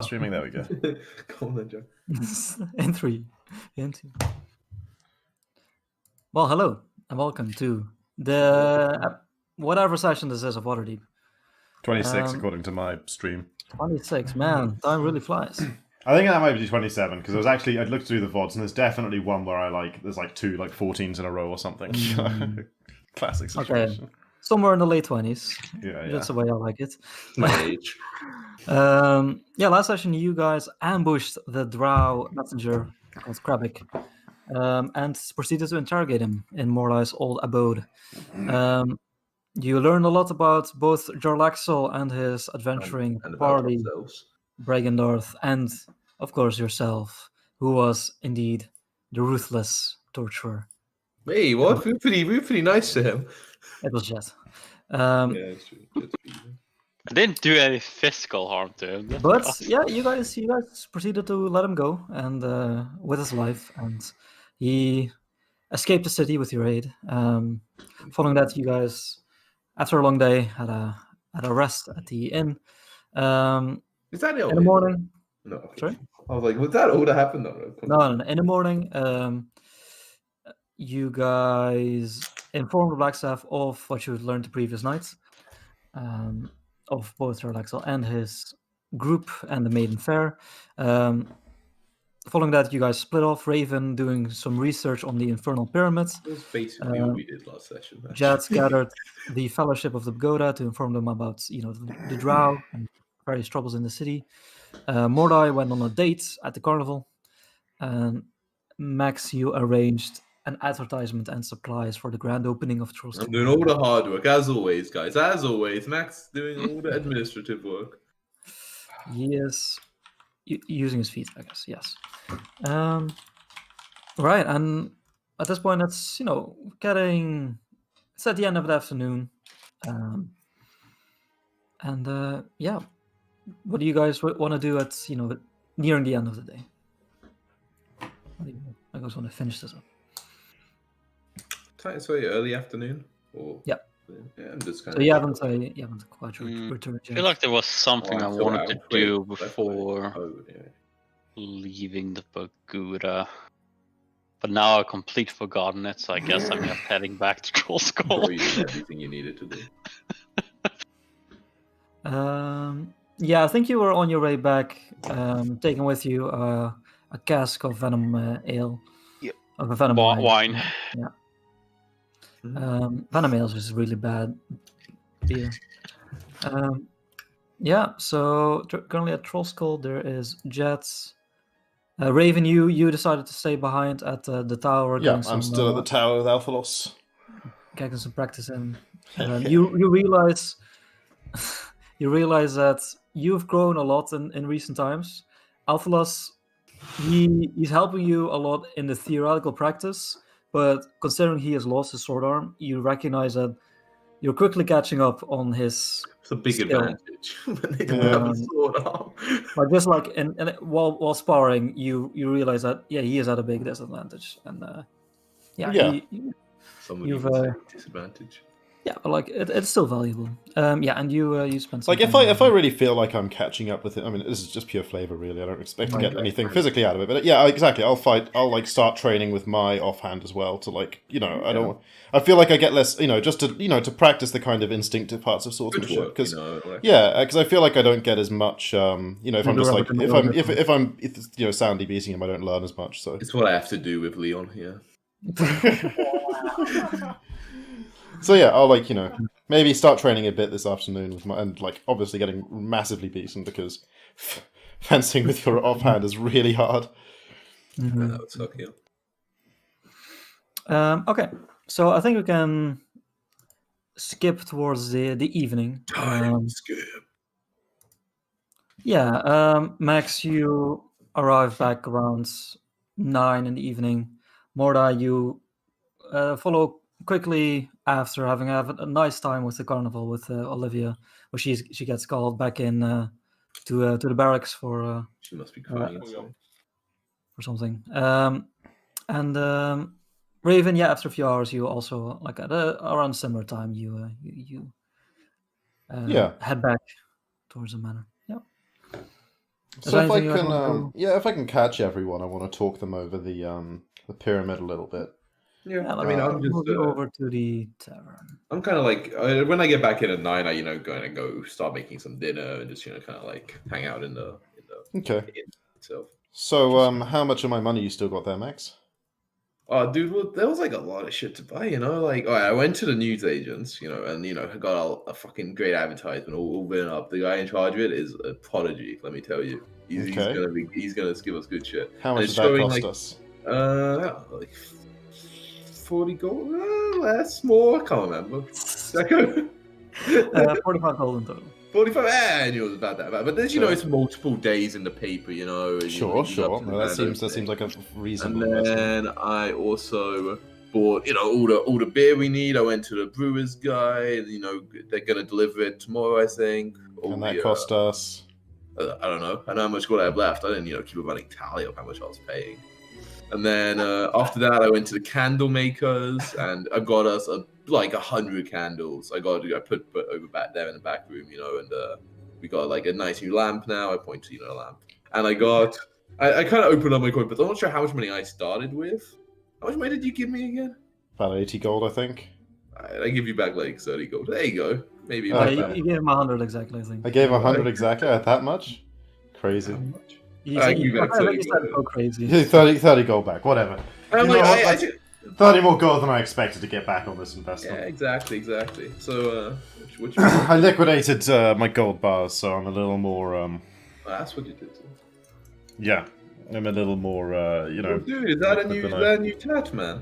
streaming. There we go. Come on then, Joe. In 3, in 2. Well, hello and welcome to the whatever session this is of Waterdeep. 26 according to my stream. 26, man, time really flies. I think that might be 27 because I looked through the VODs and there's definitely one where there's like 2 14s in a row or something. Classic situation. Okay, somewhere in the late 20s. Yeah. That's the way I like it. My age. Last session you guys ambushed the drow messenger called Krabik and proceeded to interrogate him in Morlai's old abode. You learned a lot about both Jarlaxle and his adventuring And about party, ourselves. Bragandorth, and of course yourself, who was indeed the ruthless torturer. Hey, what? We're pretty nice to him. It was Jet. Yeah, it's true. It's true. I didn't do any physical harm to him. But yeah, you guys proceeded to let him go and with his life, and he escaped the city with your aid. Following that, you guys, after a long day, had a rest at the inn. Is that In the morning. No. Okay. Sorry? I was like, was that all that happened? No. In the morning, you guys informed the Blackstaff of what you had learned the previous night, of both Jarlaxle and his group and the Maiden Fair. Following that, you guys split off. Raven doing some research on the Infernal Pyramids. That was basically what we did last session. Jad gathered the Fellowship of the Pagoda to inform them about, the drow and various troubles in the city. Mordai went on a date at the carnival. And Max, you arranged an advertisement and supplies for the grand opening of Troll's. I'm doing all the hard work, as always, guys. As always, Max doing all the administrative work. Yes. Using his feet, I guess, yes. Right, and at this point, it's, it's at the end of the afternoon. What do you guys want to do at, nearing the end of the day? I guys want to finish this up. It's very early afternoon? Or... Yeah. Yeah, I'm just kind So you haven't quite returned I yet. feel like there was something I wanted to do before yeah. leaving the Pagoda. But now I've completely forgotten it, so I guess I'm just heading back to Troll Skull. Probably did everything you needed to do. Yeah, I think you were on your way back, taking with you a cask of venom ale. Yep. Of a venom Wine. Yeah. Venom ale is really bad beer. So currently at Troll Skull there is Jets. Raven, you decided to stay behind at the tower. Yeah, I'm still at the tower with Alphalos. Getting some practice in. You realize that you've grown a lot in recent times. Alphalos, he's helping you a lot in the theoretical practice, but considering he has lost his sword arm, you recognize that you're quickly catching up on his. It's a big skill. advantage when they don't have a sword arm. Like just like while sparring, you realize that he is at a big disadvantage, and Some you've would even say disadvantage. Yeah, but like it's still valuable. And you spend some Like if time I really feel like I'm catching up with it, I mean this is just pure flavor really. I don't expect to get anything physically out of it, but yeah, exactly. I'll start training with my offhand as well to I feel like I get less, just to practice the kind of instinctive parts of swordsmanship because I feel like I don't get as much if I'm just like if I'm soundly beating him, I don't learn as much. So it's what I have to do with Leon here. So yeah, I'll maybe start training a bit this afternoon with and obviously getting massively beaten because fencing with your offhand is really hard. Mm-hmm. Yeah, that would suck, yeah. Okay, so I think we can skip towards the evening. Skip. Yeah, Max, you arrive back around 9 in the evening. Morda, you follow quickly after having a nice time with the carnival with Olivia, where she gets called back in to the barracks for She must be crying for something. And Raven, after a few hours, you also at around similar time you head back towards the manor. Yeah. So if I anything you guys can, wanna do? yeah, if I can catch everyone, I want to talk them over the pyramid a little bit. Yeah, Yeah, I mean, I'm move just you over to the tavern. I'm kind of like when I get back in at 9, I going to go start making some dinner and just kind of like hang out in the Okay. inn itself. So, how much of my money you still got there, Max? Oh, dude, well, there was like a lot of shit to buy, Like, all right, I went to the news agents, and I got a fucking great advertisement all written up. The guy in charge of it is a prodigy, let me tell you. He's Okay. he's gonna give us good shit. How And much it's did that showing, cost like, us? Like 40 gold, less, more, I can't remember. Second. 45 gold in total. 45. I knew it was about that. But then Sure. it's multiple days in the paper. Sure. No, that seems like a reasonable And investment. then I also bought all the beer we need. I went to the brewer's guy. And, they're gonna deliver it tomorrow, I think. And that cost us. I don't know. I know how much gold I have left. I didn't keep a running tally of how much I was paying. And then after that, I went to the candle makers, and I got us like 100 candles. I put over back there in the back room, and we got like a nice new lamp now. I point to a lamp, and I kind of opened up my coin, but I'm not sure how much money I started with. How much money did you give me again? About 80 gold, I think. I give you back like 30 gold. There you go. Maybe. Oh, You gave him 100 exactly, I think. I gave 100 exactly. I had that much. Crazy. How much? You I said, give you back I think 30 you said gold. go crazy. 30 gold back, whatever. And I'm You know like, what, 30 more gold than I expected to get back on this yeah, investment. exactly. So, which I liquidated my gold bars, so I'm a little more, that's what you did. yeah, I'm a little more, Dude, is that a liquid than new tat, man?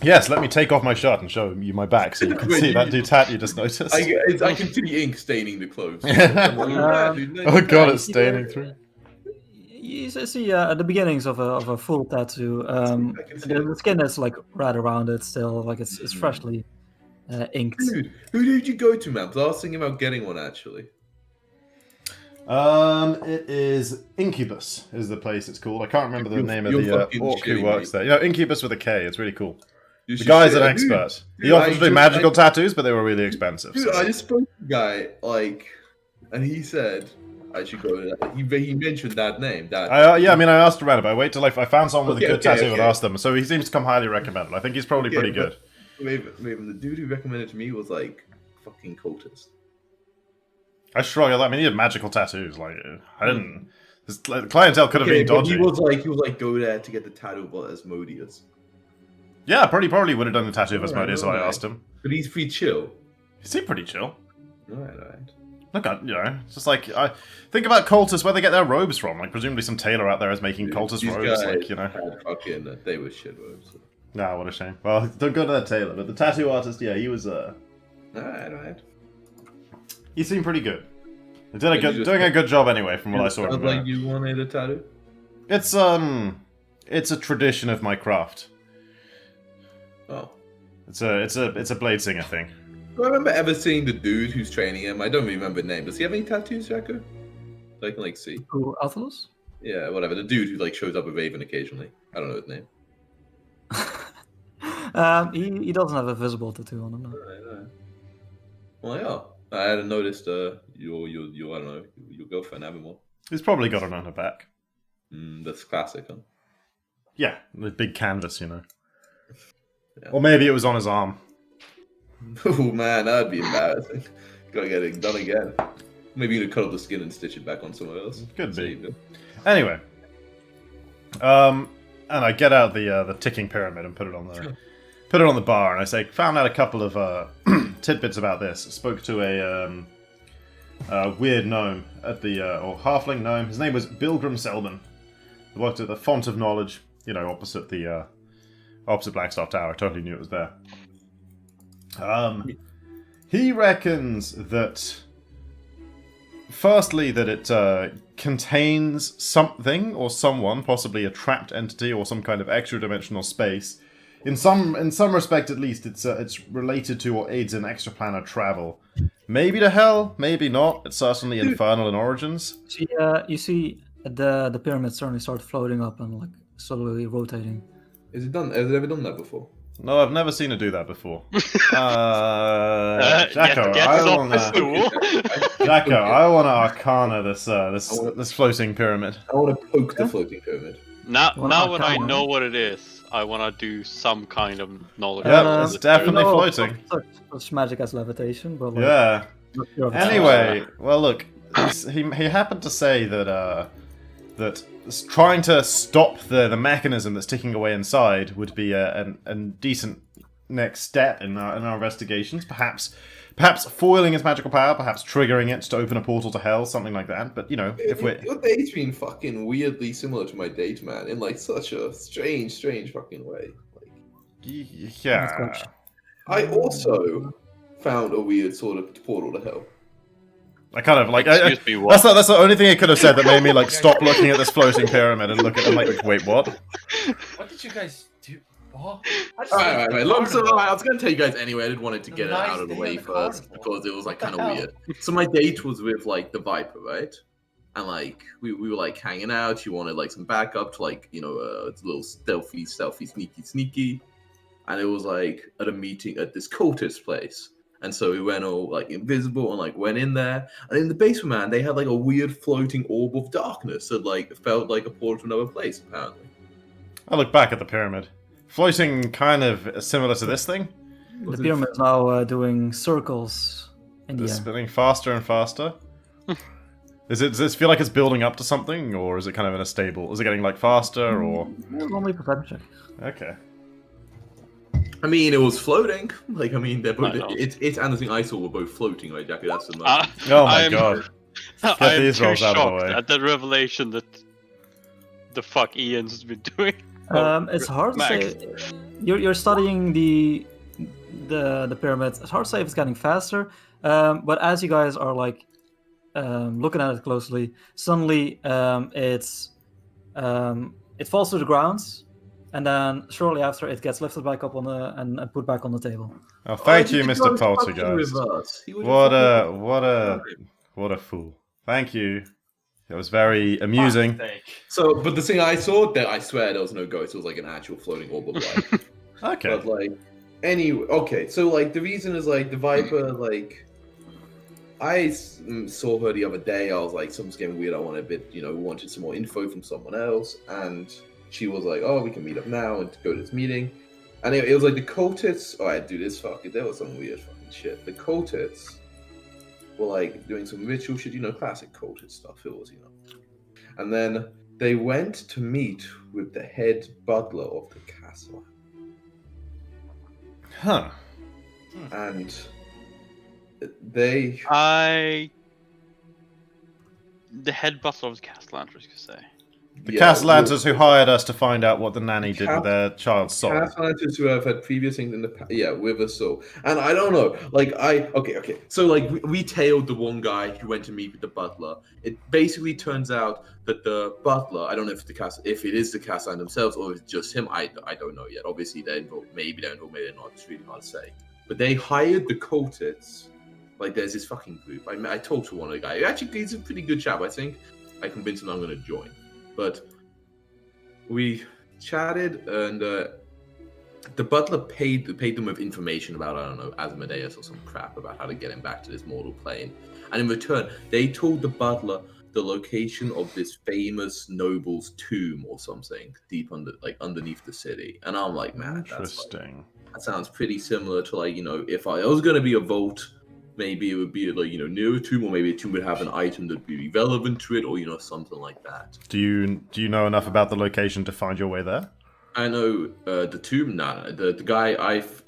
Yes, let me take off my shirt and show you my back so you can Wait, see you- that new tat you just noticed. I can see the ink staining the clothes. Oh god, it's staining through. You see at the beginnings of a full tattoo, I can see the skin is like right around it still, like it's freshly inked. Dude, who did you go to, man? 'Cause I was thinking about getting one actually. It is Incubus is the place it's called. I can't remember the name of you're the fucking orc who shitting works me. there. Incubus with a K. It's really cool. You The should guy's see an it. Dude, expert. He dude, offers I me magical tattoos, but they were really expensive. Dude, so- I just spoke to the guy, and he said I should go to that. He mentioned that name. I asked around about it. Wait till I found someone with a Okay, good tattoo and okay. asked them. So he seems to come highly recommended. I think he's probably Okay, pretty but- good. Maybe the dude who recommended to me was like fucking cultist. I struggle. I mean, he had magical tattoos. Like, I didn't. The clientele could have been but dodgy. he was like go there to get the tattoo of Asmodeus. Yeah, probably would have done the tattoo of Alright, Asmodeus if I alright. asked him. But he's pretty chill. He seemed pretty chill. Alright. Look, it's just like I think about cultists where they get their robes from. Like, presumably some tailor out there is making cultist These robes. guys Like, had fucking, they were shit robes. Nah, what a shame. Well, don't go to that tailor, but the tattoo artist, yeah, he was Alright. he seemed pretty good. He did But you just- doing a good job anyway, from what I saw. Sounds Of him. like you wanted a tattoo. It's a tradition of my craft. Oh. It's a blade singer thing. Do I remember ever seeing the dude who's training him? I don't remember the name. Does he have any tattoos, Jacko? So I can see. Who, Alphalus? Yeah, whatever. The dude who shows up with Raven occasionally. I don't know his name. He doesn't have a visible tattoo on him. No. Alright. Well, yeah. I hadn't noticed your I don't know, your girlfriend having one. He's probably got it on her back. That's classic, huh? Yeah, the big canvas, you know. Yeah. Or maybe it was on his arm. Oh man, that'd be embarrassing. Gotta get it done again. Maybe you need to cut off the skin and stitch it back on somewhere else. Could be. Save it. Anyway, and I get out the ticking pyramid and put it on the bar, and I say, found out a couple of tidbits about this. I spoke to a weird gnome at the or halfling gnome. His name was Bilgrim Selman. He worked at the Font of Knowledge, opposite the opposite Blackstaff Tower. I totally knew it was there. He reckons that, firstly, that it contains something or someone, possibly a trapped entity or some kind of extra-dimensional space. In some respect, at least, it's related to or aids in extraplanar travel. Maybe to hell, maybe not. It's certainly infernal in origins. See, you see the pyramid suddenly start floating up and slowly rotating. Has it ever done that before? No, I've never seen her do that before. Jacko, Jacko, I wanna Arcana this floating pyramid. I want to poke the floating pyramid. Now when I Arcana. know what it is, I want to do some kind of knowledge. Yeah, of it's the definitely pyramid. floating. Such magic as levitation, but like, Yeah. not sure if it's Anyway, well, look, he happened to say that that trying to stop the mechanism that's ticking away inside would be a decent next step in our investigations. Perhaps foiling its magical power, perhaps triggering it to open a portal to hell, something like that. But you know, if we're Your date's been fucking weirdly similar to my date, man, in like such a strange fucking way. Like, yeah, I also found a weird sort of portal to hell. I kind of like Excuse me, what? that's the only thing he could have said that made me like stop looking at this floating pyramid and look at it like, wait, what? What did you guys do? What? Alright. Look, so I was going to tell you guys anyway. I did wanted to get it out of the way first because it was like kind of weird. So my date was with like the Viper, right? And like we were like hanging out. She wanted like some backup to like a little stealthy, sneaky. And it was like at a meeting at this cultist place. And so we went all like invisible and like went in there. And in the basement, man, they had like a weird floating orb of darkness that like felt like a portal to another place, apparently. I look back at the pyramid. Floating kind of similar to this thing. The pyramid is now doing circles in the It's air. spinning faster and faster. Does this feel like it's building up to something, or is it kind of in a stable? Is it getting like faster, or? Only perception check. Okay. I mean, it was floating. Like, I mean, they're both. I know. It and the thing I saw were both floating, right, Jackie? That's the most. Oh my I'm- god. I Get am these too rolls out of the shocked way. at the revelation that the fuck Ian's been doing. It's hard to Max. say. You're studying the pyramids. It's hard to say if it's getting faster. But as you guys are like looking at it closely, suddenly it falls to the ground, and then shortly after it gets lifted back up on the and put back on the table. Oh, thank did you, go Mr. in fucking Poltergeist. reverse? He would've fucking- What a fool. Thank you. It was very amusing. So, but the thing I saw, that I swear there was no ghost. It was like an actual floating orb of light. Okay. But like, anyway, okay. So like, the reason is like the Viper, like, I saw her the other day. I was like, something's getting weird. I want a bit, wanted some more info from someone else, and she was like, "Oh, we can meet up now and go to this meeting." And it was like the cultists. Oh, I do this fucking. There was some weird fucking shit. The cultists were like doing some ritual shit, classic cultist stuff. It was, And then they went to meet with the head butler of the castle, Huh. and they. The head butler of the Castellanters, you could say. The Castellanters who hired us to find out what the nanny did with their child's soul. Castellanters who have had previous things in the past, with us, so. And I don't know, okay. So, like, we tailed the one guy who went to meet with the butler. It basically turns out that the butler, I don't know if it is the Castellan themselves or if it's just him, I don't know yet. Obviously, they're involved, maybe they're involved, maybe they're not. It's really hard to say. But they hired the cultists. Like, there's this fucking group. I talked to one of the guys. Actually, he's a pretty good chap, I think. I convinced him I'm going to join. But we chatted, and the butler paid them with information about, I don't know, Asmodeus or some crap about how to get him back to this mortal plane. And in return, they told the butler the location of this famous noble's tomb or something deep underneath the city. And I'm like, man, Interesting. that sounds pretty similar to if I was going to be a vault. Maybe it would be near a tomb, or maybe a tomb would have an item that'd be relevant to it, or something like that. Do you know enough about the location to find your way there? I know the tomb. Nah, the guy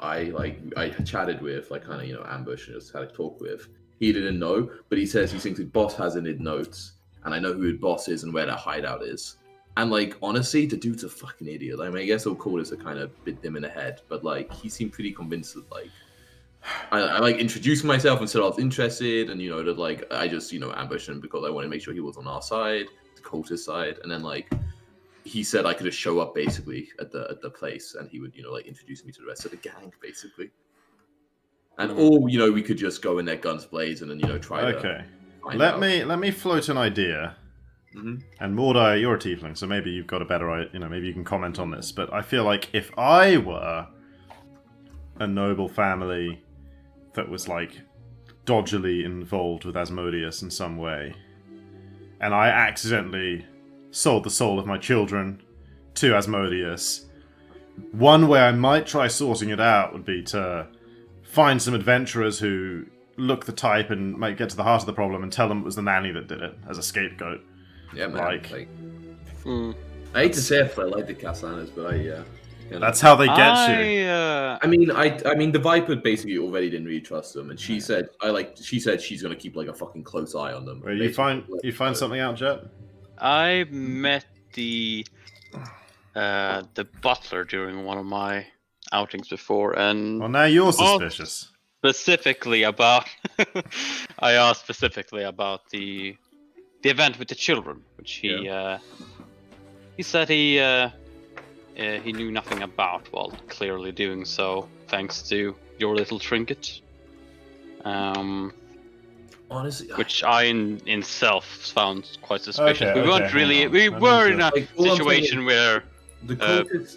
I chatted with, ambush and just had a talk with. He didn't know, but he says he thinks his boss has in his notes, and I know who his boss is and where their hideout is. And honestly, the dude's a fucking idiot. I guess all callers are kind of a bit dim in the head, but he seemed pretty convinced that I introduced myself and said I was interested, and that I just ambushed him because I wanted to make sure he was on our side, the cultist side, and then he said I could just show up basically at the place, and he would introduce me to the rest of the gang basically, and we could just go in there guns blazing and try. Okay. to Let me float an idea. Mm-hmm. And Mordai, you're a tiefling, so maybe you've got a better idea. Maybe you can comment on this. But I feel like if I were a noble family that was like dodgily involved with Asmodeus in some way, and I accidentally sold the soul of my children to Asmodeus, one way I might try sorting it out would be to find some adventurers who look the type and might get to the heart of the problem and tell them it was the nanny that did it as a scapegoat. Yeah, man. Like- I hate to say it, but I like the Castellaners, but you know. That's how they get you. I mean, the Viper basically already didn't really trust them, and she said, she said she's gonna keep like a fucking close eye on them. Wait, you find something out, Jet? I met the butler during one of my outings before, and Well, now you're suspicious. specifically about I asked specifically about the event with the children, which he said he knew nothing about, while clearly doing so thanks to your little trinket. Honestly, Which I in self found quite suspicious. Okay, we weren't hang really on. we Let me were in a Like, all I'm situation where the cultists.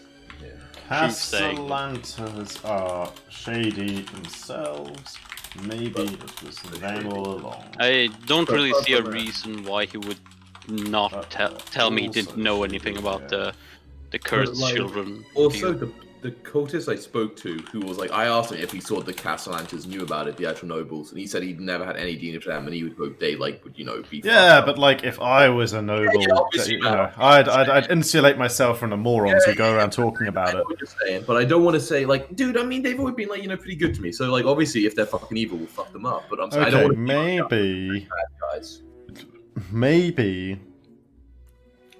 Castellantas are shady themselves. Maybe it was them all along. I don't really see a reason why he would not tell me he didn't know anything about the cursed like, children. Also, the cultist I spoke to, who was like, I asked him if he thought the Castellaners knew about it, the actual nobles, and he said he'd never had any dealings with them, and he would hope they would be. Yeah, but like if I was a noble, obviously, you know, I'd insulate myself from the morons who go around talking about I know it. what you're saying, but I don't want to say like, dude. I mean, they've always been like, pretty good to me. So like, obviously, if they're fucking evil, we'll fuck them up. But I'm saying I don't Okay, want to maybe, bad guys. maybe.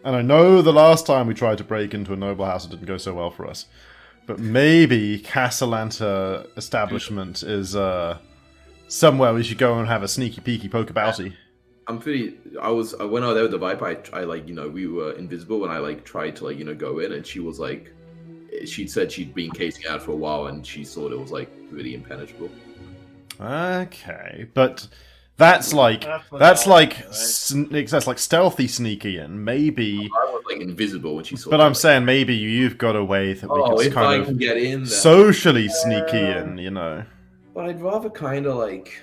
And I know the last time we tried to break into a noble house, it didn't go so well for us. But maybe Castellanta establishment is somewhere we should go and have a sneaky peeky poke abouty. I'm pretty. When I was there with the Viper, I like we were invisible, and I like tried to go in, and she was like, she'd said she'd been casing out for a while, and she thought it was like really impenetrable. Okay, but that's like stealthy sneaky in. Maybe, I was like invisible when she saw. but I'm saying maybe you've got a way that we can if I kind can of get in there. socially sneaky in, you know. But I'd rather kind of like.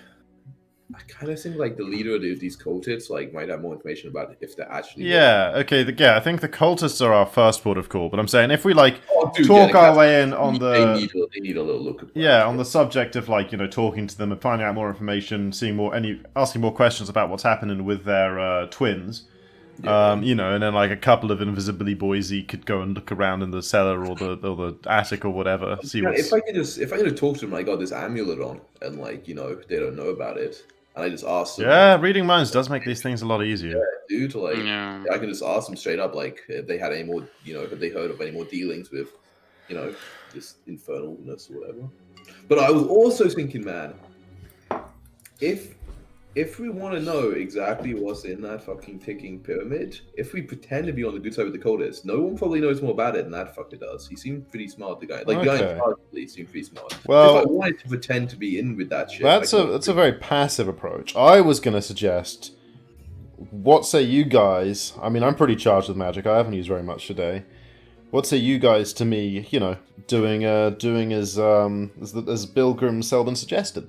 I kind of think like the leader of these cultists like might have more information about it if they're actually. Yeah. Okay. I think the cultists are our first port of call, but I'm saying if we like Dude, talk yeah, our way in on the they need a little look at on the subject of like talking to them and finding out more information, asking more questions about what's happening with their twins. Yeah. And then like a couple of invisibly boysy could go and look around in the cellar or the attic or whatever. See Yeah, what's... if I could talk to them, I got this amulet on, and like they don't know about it, and I just ask them. Yeah, reading minds does make these things a lot easier. Dude, like Yeah. I can just ask them straight up, like if they had any more, if they heard of any more dealings with, this infernalness or whatever. But I was also thinking, man, if we want to know exactly what's in that fucking ticking pyramid, if we pretend to be on the good side with the cultists, no one probably knows more about it than that fucker does. He seemed pretty smart, the guy. Like, the guy in charge at least seemed pretty smart. Well, if I wanted to pretend to be in with that shit... That's a very passive approach. I was going to suggest, what say you guys... I mean, I'm pretty charged with magic. I haven't used very much today. What say you guys to me, doing as Bill Grimm Selden suggested?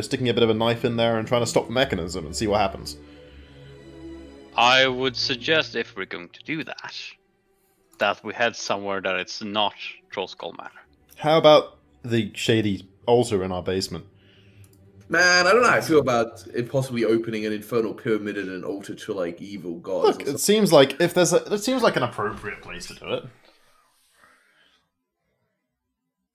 Sticking a bit of a knife in there and trying to stop the mechanism and see what happens. I would suggest, if we're going to do that we head somewhere that it's not Trollskull Manor. How about the shady altar in our basement? Man, I don't know how I feel about it possibly opening an infernal pyramid and an altar to like evil gods. Look, it seems like it seems like an appropriate place to do it.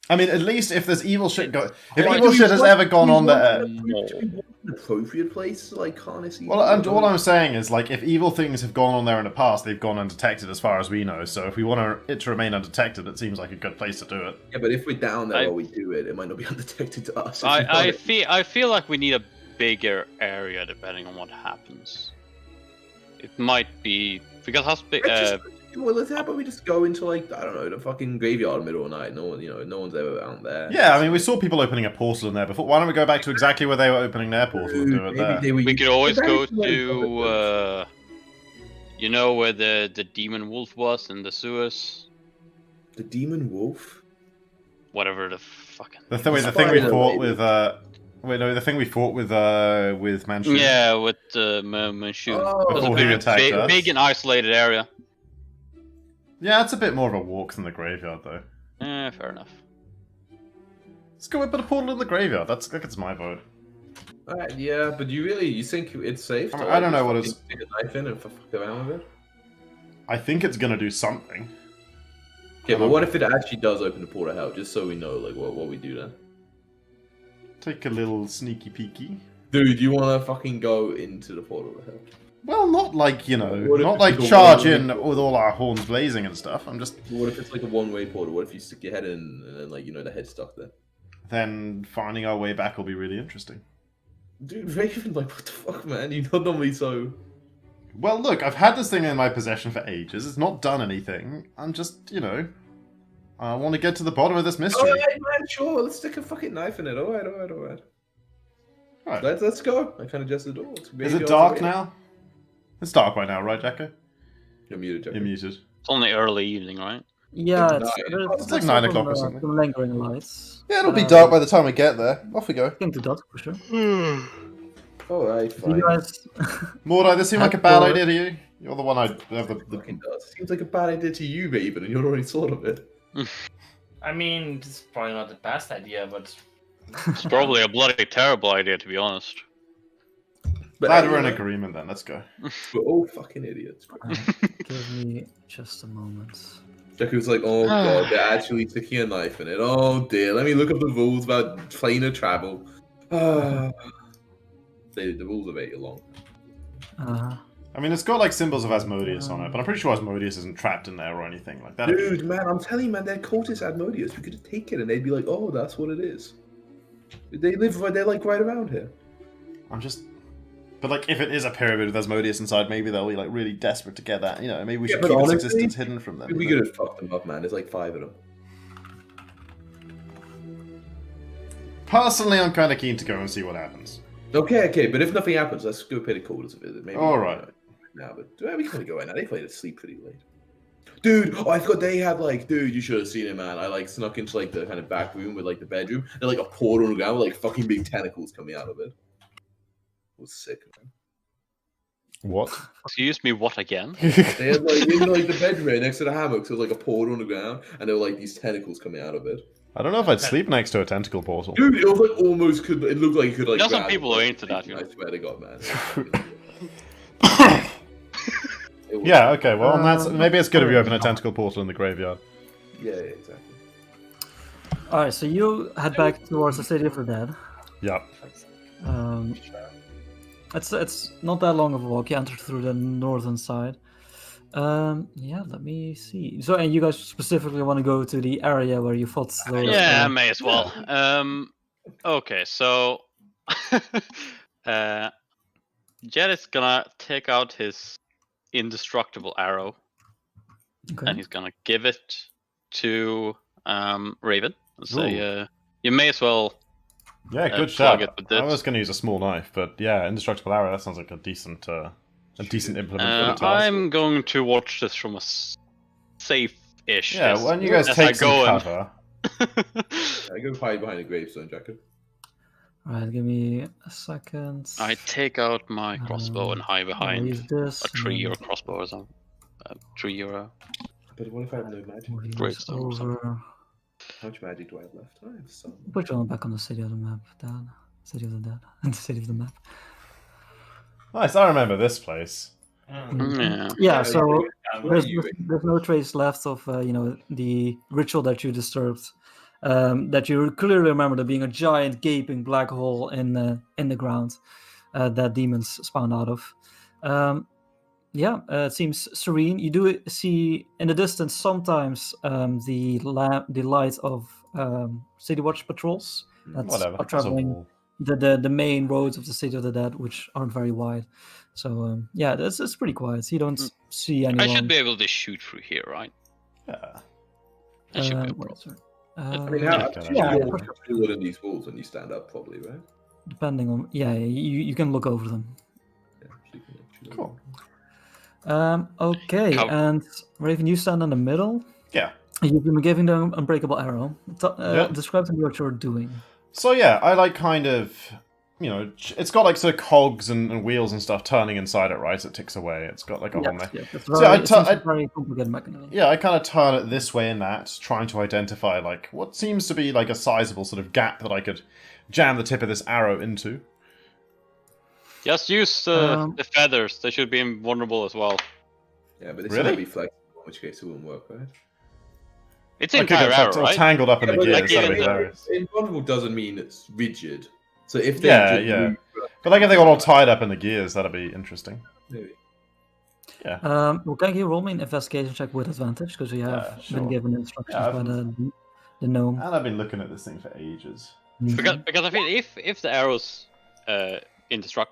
I mean, at least if there's evil shit has ever gone on there. An appropriate place to like harness evil. Well, all I'm saying is, like, if evil things have gone on there in the past, they've gone undetected as far as we know. So if we want it to remain undetected, it seems like a good place to do it. Yeah, but if we're down there while we do it, it might not be undetected to us. I feel like we need a bigger area depending on what happens. It might be because how big. Well, how about we just go into like the fucking graveyard in the middle of the night? No one, no one's ever out there. Yeah, I mean, we saw people opening a portal in there before. Why don't we go back to exactly where they were opening their portal and do it there? We could always go to, where the demon wolf was in the sewers. The demon wolf? whatever the fucking. The thing we Spider fought lady. with the thing we fought with Manchu. Yeah, with Manchu. Oh, It was a before he very attacked big, us. big and isolated area. Yeah, it's a bit more of a walk than the graveyard, though. Fair enough. Let's go and put a portal in the graveyard. That's my vote. Alright, yeah, but you think it's safe? I don't know what it's- Stick a knife in and fuck around with it. I think it's gonna do something. Okay, but what if it actually does open the portal hell? Just so we know, like, what we do then. Take a little sneaky peeky. Dude, you want to fucking go into the portal of hell? Well, not like, you know, What if not it's like like a charge one-way in portal? with all our horns blazing and stuff. I'm just What if it's like a one-way portal? What if you stick your head in and then, like, the head's stuck there? then finding our way back will be really interesting. Dude, Raven, like, what the fuck, man? You're not normally so... Well, look, I've had this thing in my possession for ages. It's not done anything. I'm just, I want to get to the bottom of this mystery. Alright, man, sure. Let's stick a fucking knife in it. Alright. Right. Let's go. I kind of adjusted the door. Is it dark now? It's dark by now, right, Jacko? You're muted, Jack. You're muted. It's only early evening, right? Yeah, It's It's like 9 o'clock or something. Some lingering lights. Yeah, it'll be dark by the time we get there. Off we go. Into that for sure. Alright, Do fine. you guys? Mordai, this seem like a bad idea to you? You're the one I have the Fucking does. Seems like a bad idea to you, Raven, and you already thought of it. I mean, it's probably not the best idea, but It's probably a bloody terrible idea, to be honest. But Glad we're in anyway, agreement then. Let's go. we're all fucking idiots. Give me just a moment. Jack was like, oh god, they're actually sticking a knife in it. Oh dear, let me look up the rules about planar travel. The rules are very long. I mean, it's got like symbols of Asmodeus on it, but I'm pretty sure Asmodeus isn't trapped in there or anything like that. Dude, man, I'm telling you, man, they're cultist Asmodeus. We could take it and they'd be like, oh, that's what it is. They're like right around here. But like, if it is a pyramid with Asmodeus inside, maybe they'll be like really desperate to get that. Maybe we Yeah, should but keep its honestly, existence hidden from them. We could have fucked them up, man. There's like 5 of them. Personally, I'm kind of keen to go and see what happens. Okay, but if nothing happens, let's go pay the cultists a visit. Maybe. All right. Now, but we can go right now. They played it sleep pretty late. Dude, I forgot they had dude, you should have seen it, man. I snuck into the kind of back room with the bedroom. And a portal on the ground with fucking big tentacles coming out of it. It was sick, man. What? Excuse me, what again? They had in the bedroom right next to the hammock, so it was a portal on the ground, and there were these tentacles coming out of it. I don't know if I'd sleep next to a tentacle portal. Dude, it was almost could. It looked like you could There are some grab people it, who are into that, I swear to God, man. It was- Yeah, okay, well, maybe it's good if you open a tentacle portal in the graveyard. Yeah, exactly. Alright, so you head back towards the City of the Dead. Yep. It's not that long of a walk. You enter through the northern side. Yeah, let me see. So, and you guys specifically want to go to the area where you fought those? Yeah, may as well. Okay, so Jed is gonna take out his indestructible arrow, Okay. and he's gonna give it to Raven and say, "You may as well." Yeah, good plug shot. it with I this. was going to use a small knife, but yeah, indestructible arrow. That sounds like a decent implement for the task. I'm going to watch this from a safe-ish. Yeah, why don't you guys as take I some go and- cover? I go hide behind a gravestone jacket. Alright, give me a second. I take out my crossbow and hide I'll behind use this. a tree or a crossbow or something. A tree or a But what if I have no magic? Move Great this stuff or something. over. How much magic do I have left? I have some. Put you on back on the City of the Map, Dad. City of the Dead. And the City of the Map. Nice, I remember this place. Yeah. Yeah, so Where's there's no trace left of the ritual that you disturbed. That you clearly remember there being a giant gaping black hole in the ground that demons spawned out of. It seems serene. You do see in the distance sometimes the light of City Watch patrols that Whatever. are that's a traveling wall. the main roads of the City of the Dead, which aren't very wide. So it's pretty quiet. You don't see anyone. I should be able to shoot through here, right? Yeah. That should be a what problem. is it? I mean, how yeah, you're taller than these walls when you stand up, probably, right? depending on you can look over them. Yeah, so you can actually- Cool. Okay, How- and Raven, you stand in the middle. Yeah. You've been giving them unbreakable arrow. Yeah. Describe to me what you're doing. So yeah, I like kind of, it's got like sort of cogs and wheels and stuff turning inside it, right? It ticks away. It's got like a whole Yeah, it's So yeah, very, it seems a very complicated mechanism. Yeah, I kind of turn it this way and that, trying to identify like what seems to be like a sizable sort of gap that I could jam the tip of this arrow into. Just use the feathers. They should be invulnerable as well. Yeah, but this Really? might be flexible, in which case it wouldn't work, right? It's the I could entire get arrow, right? tangled up in the but gears. like That'd be even hilarious. Invulnerable doesn't mean it's rigid. So if they Yeah. But like if they got all tied up in the gears, that'd be interesting. maybe. Yeah. Well, can you roll me an investigation check with advantage because you have Yeah, sure. been given instructions Yeah, by the gnome. And I've been looking at this thing for ages. Because I feel if the arrow's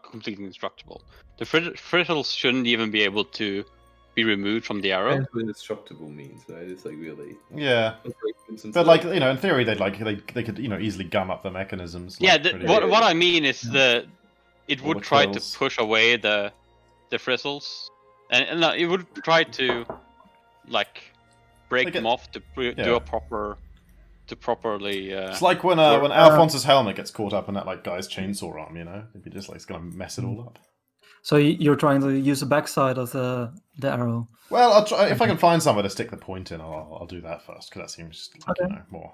completely indestructible, the frittles shouldn't even be able to be removed from the arrow. Depends what indestructible means, right? It's like really. Yeah. But like in theory, they could easily gum up the mechanisms. Yeah, like, pretty- what I mean is it All would the try to quills. push away the frizzles, and it would try to like break Like them off to do yeah. a properly. It's like when Alphonse's helmet gets caught up in that like guy's chainsaw arm, It'd be just like it's gonna mess it all up. So you're trying to use the backside of the arrow. Well, I'll try if I can find somewhere to stick the point in. I'll do that first because that seems like, Okay. more.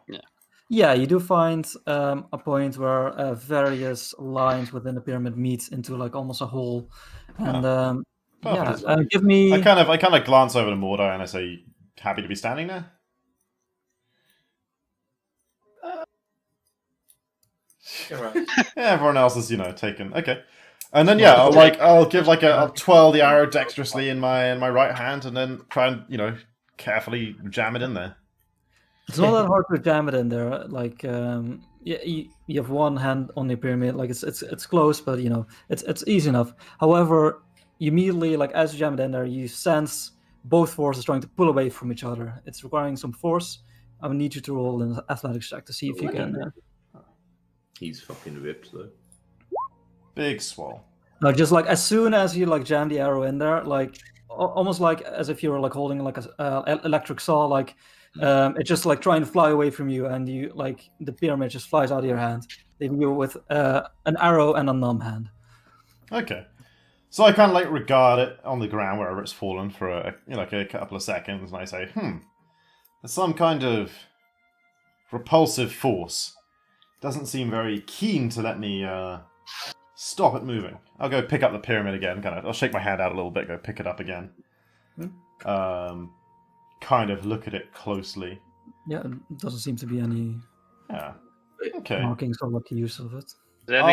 Yeah, you do find a point where various lines within the pyramid meet into like almost a hole, and Perfect. give me. I kind of glance over to Mordai and I say, "Happy to be standing there." You're right. Yeah, everyone else is taken. Okay. And then I'll twirl the arrow dexterously in my right hand and then try and carefully jam it in there. It's not that hard to jam it in there. Like, you have one hand on the pyramid. Like it's close, but it's easy enough. However, immediately, like as you jam it in there, you sense both forces trying to pull away from each other. It's requiring some force. I would need you to roll an athletics check to see if you can. He's fucking ripped though. Big swell. Like just like as soon as you like jam the arrow in there, like almost like as if you were like holding like a electric saw, like it's just like trying to fly away from you, and you like the pyramid just flies out of your hand, leaving you with an arrow and a numb hand. Okay. So I kind of like regard it on the ground wherever it's fallen for a couple of seconds, and I say, there's some kind of repulsive force. Doesn't seem very keen to let me stop it moving. I'll go pick up the pyramid again. I'll shake my hand out a little bit, go pick it up again. Kind of look at it closely. Yeah, it doesn't seem to be any Okay. markings or like use of it. Is there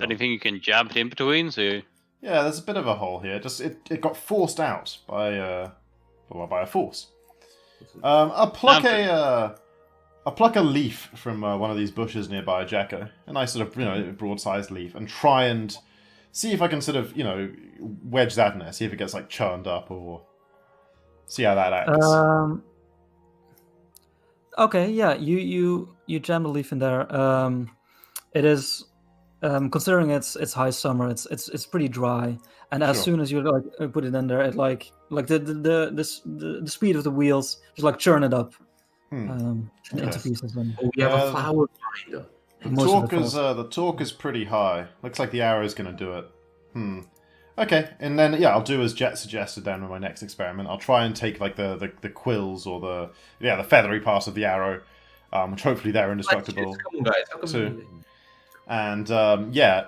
anything you can jab it in between? So yeah, there's a bit of a hole here. Just it got forced out by a force. I'll pluck a leaf from one of these bushes nearby, Jacko, a nice sort of broad-sized leaf, and try and see if I can sort of wedge that in there, see if it gets like churned up or see how that acts. Okay, yeah, you jam the leaf in there. It is considering it's high summer, it's pretty dry, and as Sure. soon as you like put it in there, it like the speed of the wheels just like churn it up into pieces. And We have a flower grinder. The torque is pretty high. Looks like the arrow's going to do it. Okay, and then I'll do as Jet suggested. Then with my next experiment, I'll try and take like the quills or the feathery part of the arrow, which hopefully they're indestructible Come on, guys. How come too. And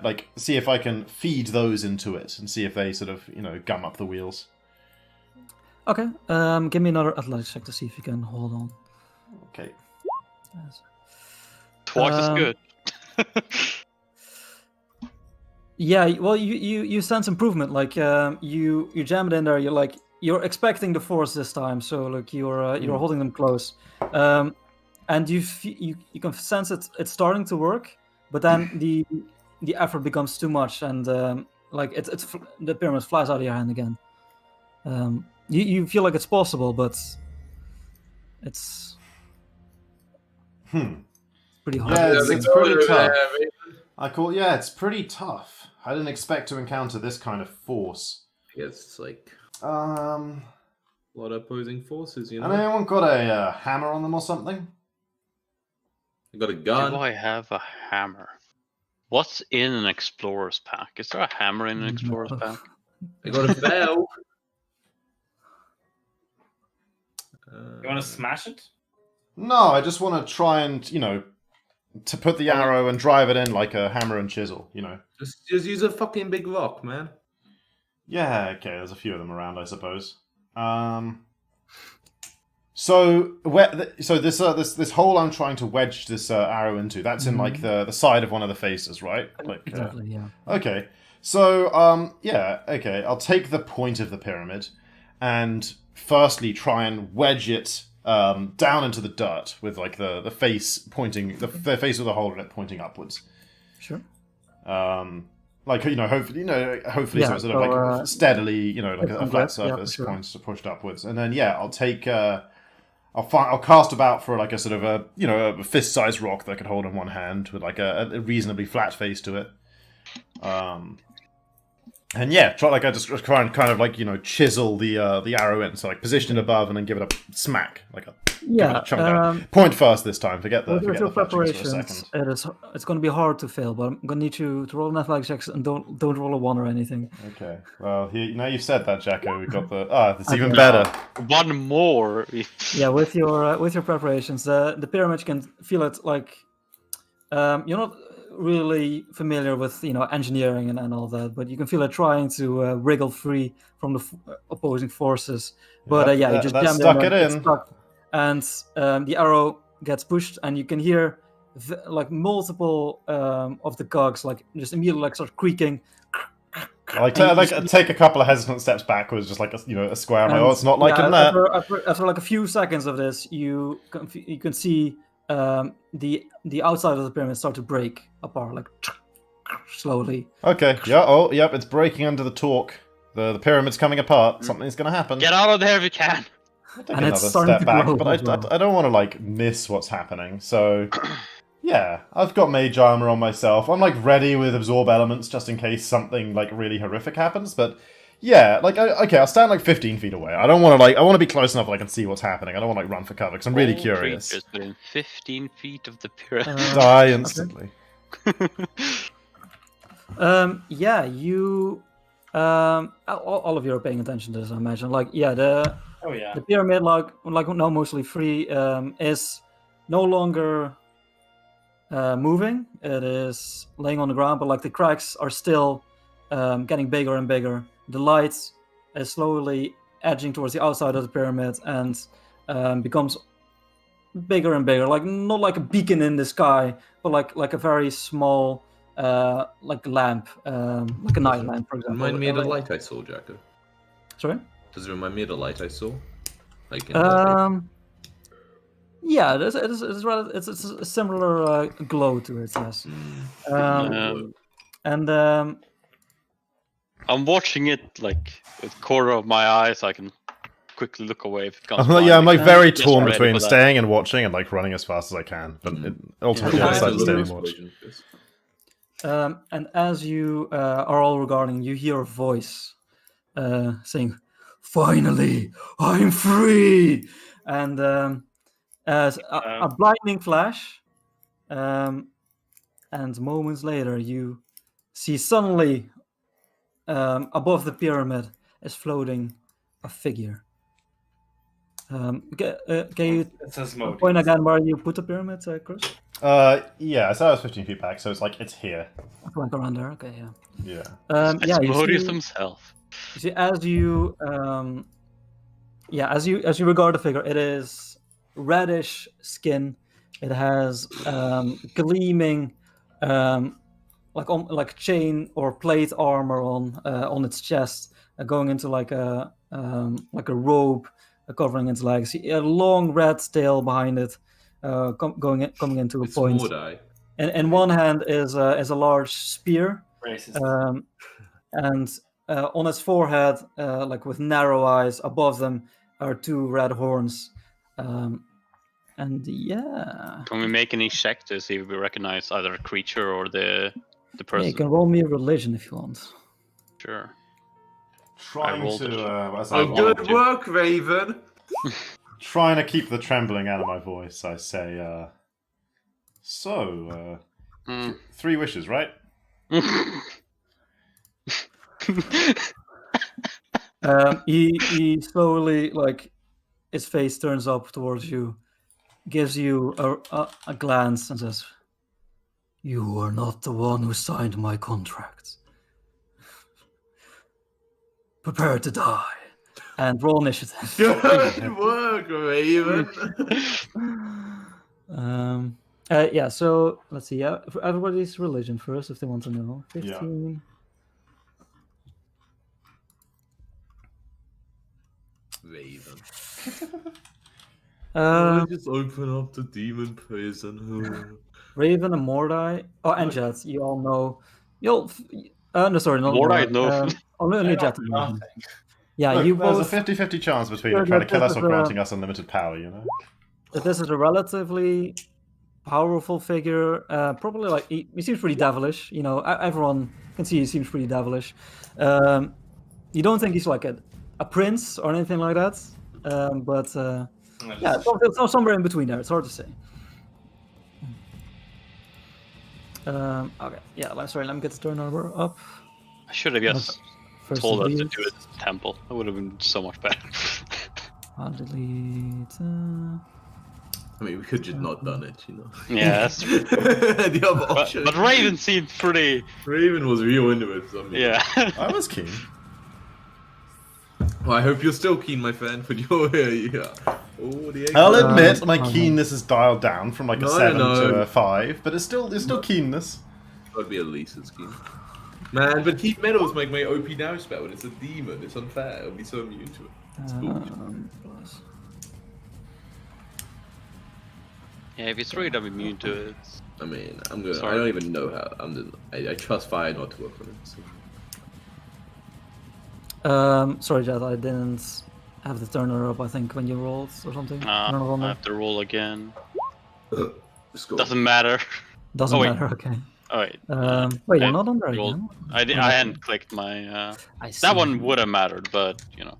like see if I can feed those into it and see if they sort of gum up the wheels. okay, give me another athletics check to see if you can hold on. Okay. Yes. twice as good. Yeah, well, you sense improvement. Like you jam it in there. You're expecting the force this time, so like you're holding them close, and you can sense it's starting to work, but then the effort becomes too much, and like it's the pyramid flies out of your hand again. You feel like it's possible, but it's pretty hard. Yeah, it's It's pretty over tough. there, It's pretty tough. I didn't expect to encounter this kind of force. It's like A lot of opposing forces, you And know. anyone got a hammer on them or something? I got a Do gun. I have a hammer? What's in an explorer's pack? Is there a hammer in an explorer's pack? I got a bell. You want to smash it? No, I just want to try and, to put the arrow and drive it in like a hammer and chisel, Just use a fucking big rock, man. Yeah, okay, there's a few of them around, I suppose. So this hole I'm trying to wedge this arrow into, that's in like the side of one of the faces, right? Like Exactly, yeah. Okay. So okay, I'll take the point of the pyramid and firstly try and wedge it down into the dirt with like the face pointing the face with a hole in it pointing upwards. Sure. Like hopefully Yeah, so it's sort of like steadily, like a flat surface sure. points pushed upwards, and then I'll take I'll cast about for like a sort of a fist-sized rock that I could hold in one hand with like a reasonably flat face to it. And try I just try and kind of like chisel the arrow in, so like position it above and then give it a smack, like a chunk down. Point first this time. Forget the fletchings for a preparations. second. It's going to be hard to fail, but I'm going to need you to roll an athletics checks and don't roll a 1 or anything. Okay. Well, now you've said that, Jacko. We got the it's even better. One more. Yeah, with your preparations, the pyramid, you can feel it like you're not really familiar with engineering and all that, but you can feel it trying to wriggle free from the opposing forces. But you just jam stuck it in. It's stuck, and the arrow gets pushed, and you can hear like multiple of the cogs like just immediately like start creaking. Take a couple of hesitant steps backwards, just like a square. I'm like, it's not liking that. After like a few seconds of this, you can see the outside of the pyramid start to break apart, like slowly. Okay. Yeah. Oh, yep. It's breaking under the torque. The pyramid's coming apart. Something's going to happen. Get out of there if you can. I'll take another step back, but I don't want to like miss what's happening. So yeah, I've got mage armor on myself. I'm like ready with absorb elements just in case something like really horrific happens. But yeah, like I'll stand like 15 feet away. I don't want to I want to be close enough that I can see what's happening. I don't want to like run for cover because I'm really curious. Just within 15 feet of the pyramid. Die instantly. You all of you are paying attention to this, I imagine. Like the pyramid, like now mostly free, is no longer moving. It is laying on the ground, but like the cracks are still getting bigger and bigger. The light is slowly edging towards the outside of the pyramid and becomes bigger and bigger. Like not like a beacon in the sky, but like a very small like lamp, like a night lamp, for example. Remind me of the light I saw, Jacko. Sorry? Does it remind me of the light I saw? Like yeah, it's a similar glow to it, yes. And I'm watching it like with corner of my eye, so I can quickly look away if it comes. I'm like very torn ready between for that. staying and watching and like running as fast as I can, but ultimately I decided to stay and watch. And as you are all regarding, you hear a voice saying, "Finally, I'm free!" And as a blinding flash, and moments later, you see suddenly above the pyramid is floating a figure. Can you point again where you put the pyramid, Chris? Yeah, I said I was 15 feet back, so it's here. Like around there, okay, yeah. Yeah. Asmodeus himself. You see, as you regard the figure, it is reddish skin. It has gleaming, like chain or plate armor on its chest, going into like a robe covering its legs. A long red tail behind it, coming into a point. And one hand is a large spear, and on its forehead, like with narrow eyes, above them are two red horns. And yeah. Can we make any check to see if we recognize either a creature or the person? Yeah, you can roll me a religion if you want. Sure. Trying rolled to, as I Oh, good wanted to- work, Raven. trying to keep the trembling out of my voice, I say, Mm. 3 wishes, right? He slowly, like, his face turns up towards you, gives you a glance, and says, "You are not the one who signed my contract. Prepare to die." And roll initiative. Good work, Raven. Yeah, so let's see. Yeah, for everybody's religion first, if they want to know. 15. Raven. Just open up the demon prison. Raven and Mordai. Oh, and Jet. You all know. No, sorry, not Mordai, Mordai. no. Only I Jet. know and Raven. nothing. Yeah, Look, you there's both. a 50-50 chance between Sure, them trying to that kill this us or is a- granting us unlimited power, you know? That this is a relatively powerful figure. Probably like he seems pretty devilish. You know, everyone can see he seems pretty devilish. You don't think he's like a prince or anything like that. But yeah, it's somewhere in between there. It's hard to say. Okay, yeah. Let me get the turn number up. I should have just First told us to delete. do it at the temple. That would have been so much better. I'll delete. I mean, we could just not done it, you know. Yeah, that's true. The other But, option. but Raven seemed pretty. Raven was real into it. So I mean- Yeah. I was keen. Well, I hope you're still keen, my friend. But you're here, yeah. Oh, the egg. I'll admit my no. keenness is dialed down from like a No, 7 no. to a 5, but it's still keenness. That'd be at least as keen. Man, but Keep Meadows make my OP now spell, and it's a demon. It's unfair. I'll be so immune to it. It's bullshit. Yeah, if you throw it, I'm immune to it. I mean, I'm gonna. Sorry. I don't even know how. I trust fire not to work on it. So. Sorry, Jed, I didn't have the turner up. I think when you rolled or something. I don't know. I have to roll again. Score. Doesn't matter. Doesn't Oh, wait. matter. Okay. Oh wait. Wait, I you're not on there rolled- again. I hadn't clicked my. I see. That one would have mattered, but you know.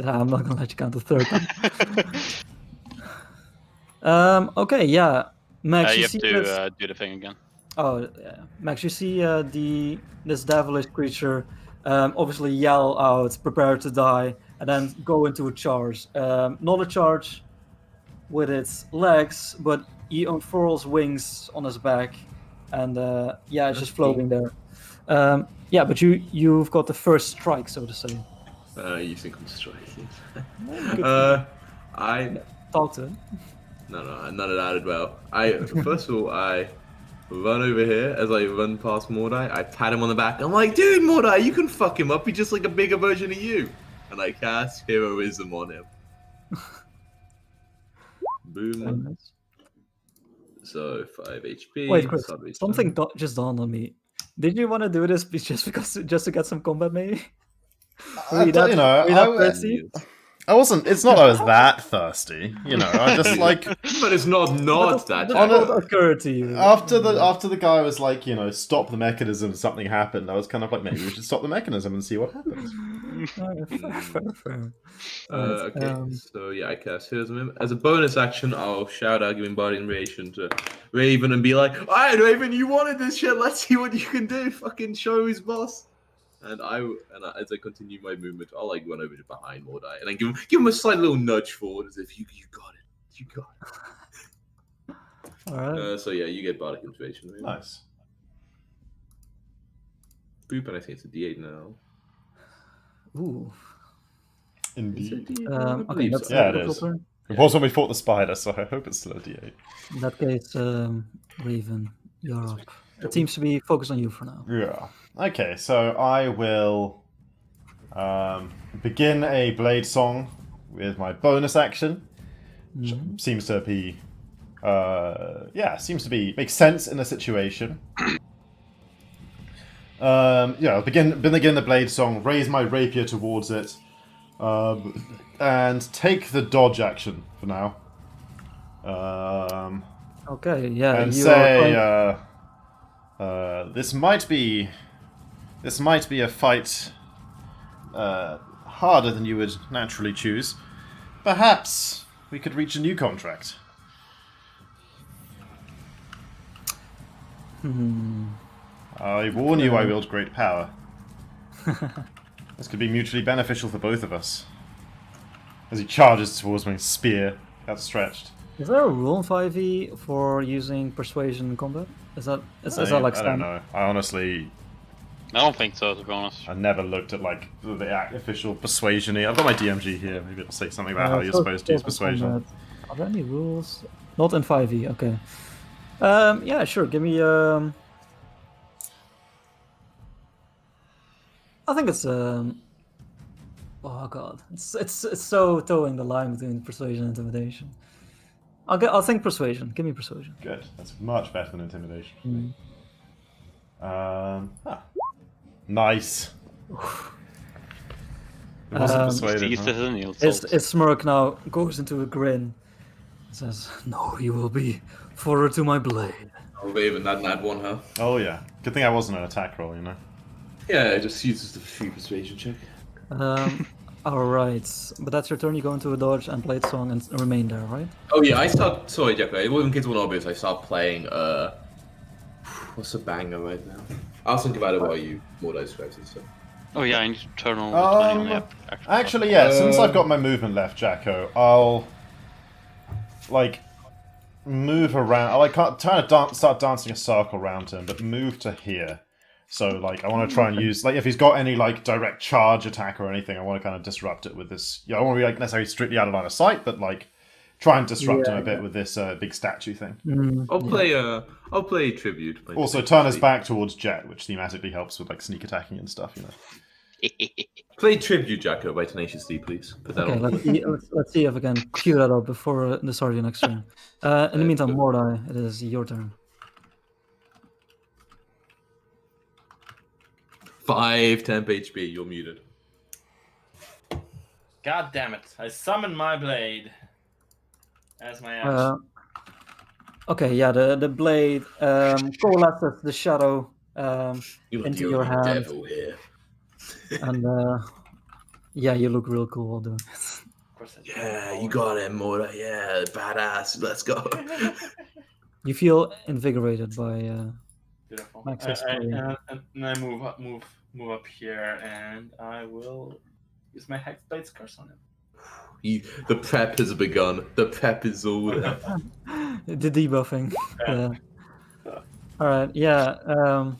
I'm not gonna let you count the third time. Okay, yeah. Max, You you have see to this... do the thing again. Oh, yeah. Max, you see this devilish creature obviously yell out, "Prepare to die," and then go into a charge. Not a charge with its legs, but he unfurls wings on his back, and yeah, it's just floating there. Yeah, but you've got the first strike, so to say. You think I'm striking? Good. I Talk to him. no, none of that as well. First of all, I run over here as I run past Mordai. I pat him on the back. I'm like, dude, Mordai, you can fuck him up. He's just like a bigger version of you. And I cast heroism on him. Boom. So 5 HP. Wait, Chris, sub something just dawned on me. Did you want to do this just to get some combat, maybe? Were you that thirsty? I wasn't. It's not that I was that thirsty, you know. I just like But it's not that. What occurred to you? after the guy was like, you know, stop the mechanism. Something happened. I was kind of like, maybe we should stop the mechanism and see what happens. Fair. Okay, so yeah, I cast heroism. As a bonus action, I'll shout out giving body inspiration to Raven and be like, "Alright, Raven, you wanted this shit. Let's see what you can do. Fucking show who's boss." And as I continue my movement, I'll like run over to behind Mordai and then give him a slight little nudge forward as if you got it, you got it. All right. So yeah, you get bardic inspiration. Raven. Nice. Boop, and I think it's a D8 now. Ooh. Indeed. Okay, believe that's so. Yeah, it the is. turn. It was when we fought the spider, so I hope it's still a D8. In that case, Raven, you're up. It seems to be focused on you for now. Yeah. Okay, so I will begin a blade song with my bonus action. Which seems to be, makes sense in the situation. I'll begin the blade song, raise my rapier towards it, and take the dodge action for now. Okay, yeah. And you say, are this might be a fight harder than you would naturally choose, perhaps we could reach a new contract. I warn you, I wield great power. This could be mutually beneficial for both of us. As he charges towards me, spear outstretched. Is there a rule in 5e for using persuasion in combat? Is that like I don't know. I honestly, I don't think so, to be honest. I never looked at like the official persuasion. I've got my DMG here. Maybe it'll say something about how you're supposed to use persuasion. Are there any rules? Not in 5e. Okay. Yeah, sure. Give me. I think it's. Oh god, it's so towing the line between persuasion and intimidation. I'll think persuasion. Give me persuasion. Good. That's much better than intimidation. Nice. It wasn't persuaded, huh? His smirk now goes into a grin. It says, "No, you will be forward to my blade." Oh, even that one, huh? Oh yeah. Good thing I wasn't an attack roll, you know. Yeah, it just uses the free persuasion check. Alright. But that's your turn, you go into a dodge and blade song and remain there, right? Oh yeah, sorry, Jack, in case it wasn't obvious, I start playing, what's a banger right now? I'll think about it while you more describes and stuff. Oh yeah, I need to turn on the 20 on the Actually, yeah, since I've got my movement left, Jacko, I'll, like, move around. I start dancing a circle around him, but move to here. So, like, I want to try and use, like, if he's got any, like, direct charge attack or anything, I want to kind of disrupt it with this. Yeah, I won't be, like, necessarily strictly out of line of sight, but, like, try and disrupt him a bit with this big statue thing. I'll play tribute. Also, turn us back towards Jet, which thematically helps with, like, sneak attacking and stuff, you know. Play tribute, Jacko, by Tenacious D, please. Put that on. Let's see if I can cue that up before the start of your next turn. In the meantime, Mordai, it is your turn. 5 temp HP, you're muted. God damn it! I summon my blade as my action. Okay, yeah, the blade coalesces the shadow into your hand. Devil here. And yeah, you look real cool while doing this. Yeah, you got it, Mora. Yeah, badass. Let's go. You feel invigorated by Beautiful. Max's And I move up here, and I will use my Hexblade's curse on him. The prep has begun. The prep is all there. the debuffing. Yeah. All right. Yeah.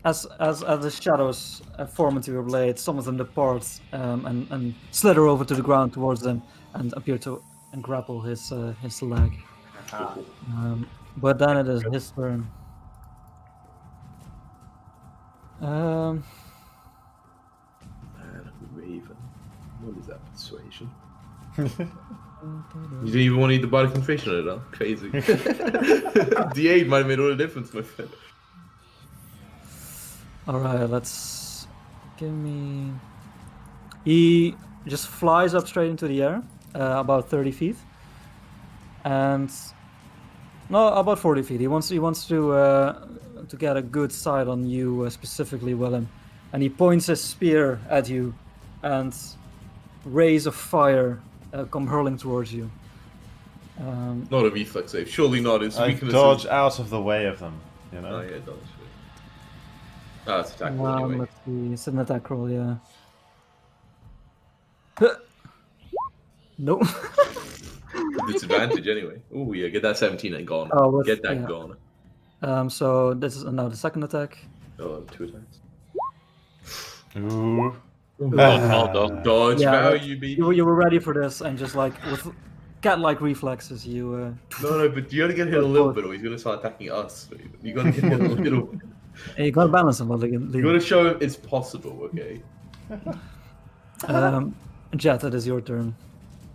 As the shadows form into your blade, some of them depart and slither over to the ground towards them and appear to grapple his leg. But then it is his turn. Man, Raven. What is that persuasion? You didn't even want to eat the body concentration on it, huh? Crazy. D8 might have made all the difference, my friend. Alright, let's... Give me... He just flies up straight into the air, about 30 feet. And... No, about 40 feet. He wants to get a good sight on you specifically, Willem. And he points his spear at you, and rays of fire come hurling towards you. Not a reflex save. Surely not. His weakness. Dodge out of the way of them, you know? Oh, yeah, dodge. Oh, it's attack roll anyway. Let's see. It's an attack roll, yeah. Nope. Disadvantage anyway. Oh, yeah, get that 17 and gone. Get that gone. So this is now the second attack. Oh, 2 attacks. Ooh. Dodge value, baby. You were ready for this, and just like with cat-like reflexes, you. No, but you gotta get hit a little bit, or he's gonna start attacking us. You gotta get hit a little bit. Hey, you gotta balance him, like. You gotta show him it's possible, okay? Jet, it is your turn.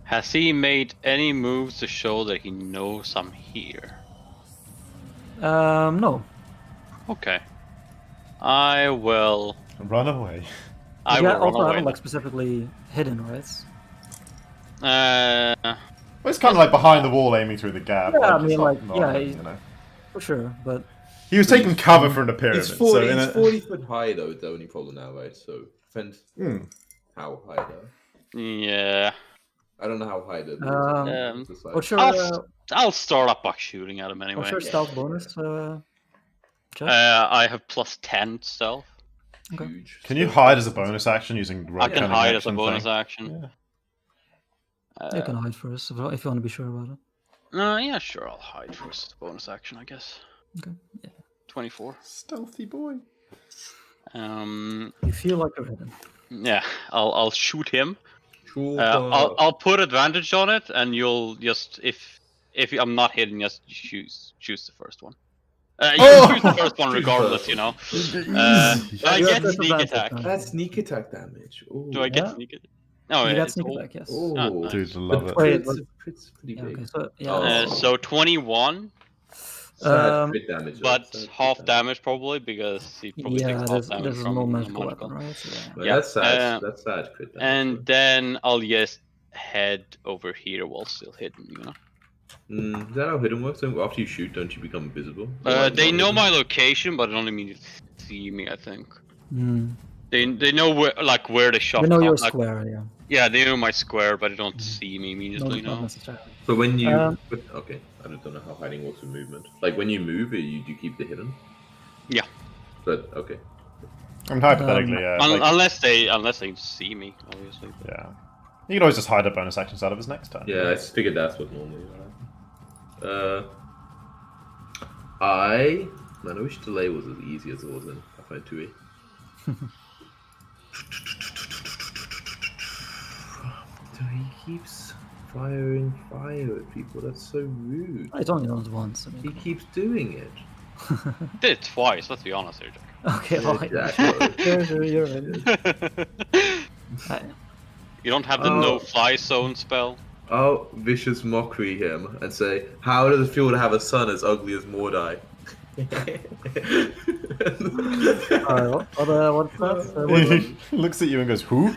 Has he made any moves to show that he knows I'm here? No. Okay. I will. Run away. I will run also away. haven't like specifically hidden, right? Well, it's kind of like behind the wall, aiming through the gap. Yeah, like, I mean, like, yeah, you know. For sure, but He was taking cover for an appearance. It's 40 foot high though. It's the only problem now, right? So fence. how high though. Yeah. I don't know how high that is. What's your I'll start up by shooting at him anyway. what's your stealth bonus? Jeff? I have +10 stealth. Okay. Huge. Can you hide as a bonus action using I right can cunning hide as a action bonus thing? action. Yeah. You can hide first if you want to be sure about it. Yeah, sure. I'll hide first. Bonus action, I guess. Okay. Yeah. 24. Stealthy boy. You feel like you're hidden. Yeah, I'll shoot him. Cool. I'll put advantage on it, and you'll just if I'm not hidden, just choose the first one. You can choose the first one regardless, you know. Do I get sneak attack? That's sneak attack damage. Ooh. Do I get Yeah. sneak attack? No, You yeah, got it's sneak all- attack, yes. Oh, nice. Dude, I love it. Wait, It's pretty Yeah, big. okay, so yeah. Oh. So 21, Sad crit damage. but sad half crit damage probably because he probably Yeah, takes half this damage is from no the magical magical. weapon, right? So, yeah. Well, Yeah, that's sad. That's sad crit damage. And then I'll just head over here while still hidden, you know. Is that how hidden works? Then after you shoot, don't you become invisible? They know my location, but it only means they see me, I think. Hmm. They know where the shot. We know come- your like, square, yeah. Yeah, they know my square, but they don't see me No, immediately. not No. necessarily. So when you Um, okay, I don't know how hiding works with movement. Like when you move, you do keep the hidden. Yeah. But okay. I mean, hypothetically, yeah. like- Unless they see me, obviously. yeah. You can always just hide a bonus actions out of his next turn. Yeah, I figured that's what normally would happen. I wish delay was as easy as it was in FI2E. So he keeps firing fire at people. That's so rude. It's only done once. I He mean, keeps doing it. Did it twice. Let's be honest here, Jack. okay, alright. Exactly. Sure, you're right. You don't have the Oh. no-fly zone spell. I'll vicious mockery him and say, "How does it feel to have a son as ugly as Mordai?" Alright, what's that? He looks at you and goes, "Who?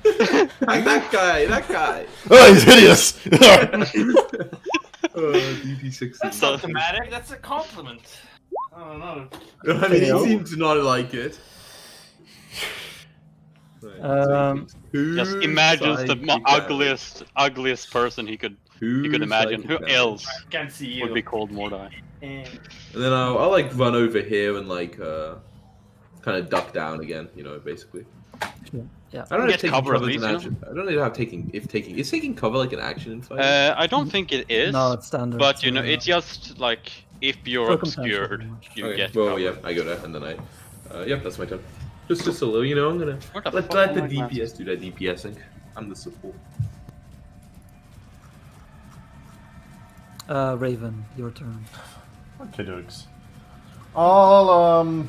that guy. Oh, he's hideous!" DP16. That's not dramatic. That's a compliment. Oh no. I mean, he seemed to not like it. Just imagines the ugliest person he could imagine. Who else I can't see you. would be called Mordai? Eh. And then I'll like run over here and like kind of duck down again, you know, basically. Yeah. I don't know Get if taking cover at cover is least, an you know? action. I don't know how is taking cover like an action in fight. I don't think it is. No, it's standard. But you know, it's just like if you're Circumstantial, obscured, pretty much. you Okay, get well, cover. yeah, I go there and then yep, that's my turn. Just a little, you know, I'm gonna What the let fuck the am I gonna DPS do that DPSing. I'm the support. Raven, your turn. Okay, dokes. I'll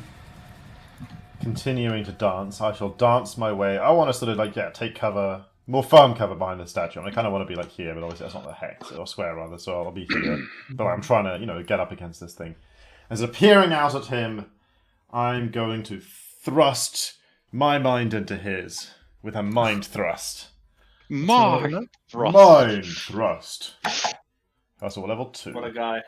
continuing to dance. I shall dance my way. I want to sort of like take cover, more firm cover behind the statue. I kind of want to be like here, but obviously that's not the hex or square rather. So I'll be here, but I'm trying to get up against this thing. As peering out at him, I'm going to thrust my mind into his with a mind thrust. Mind thrust. Mind thrust. That's all level 2. What a guy.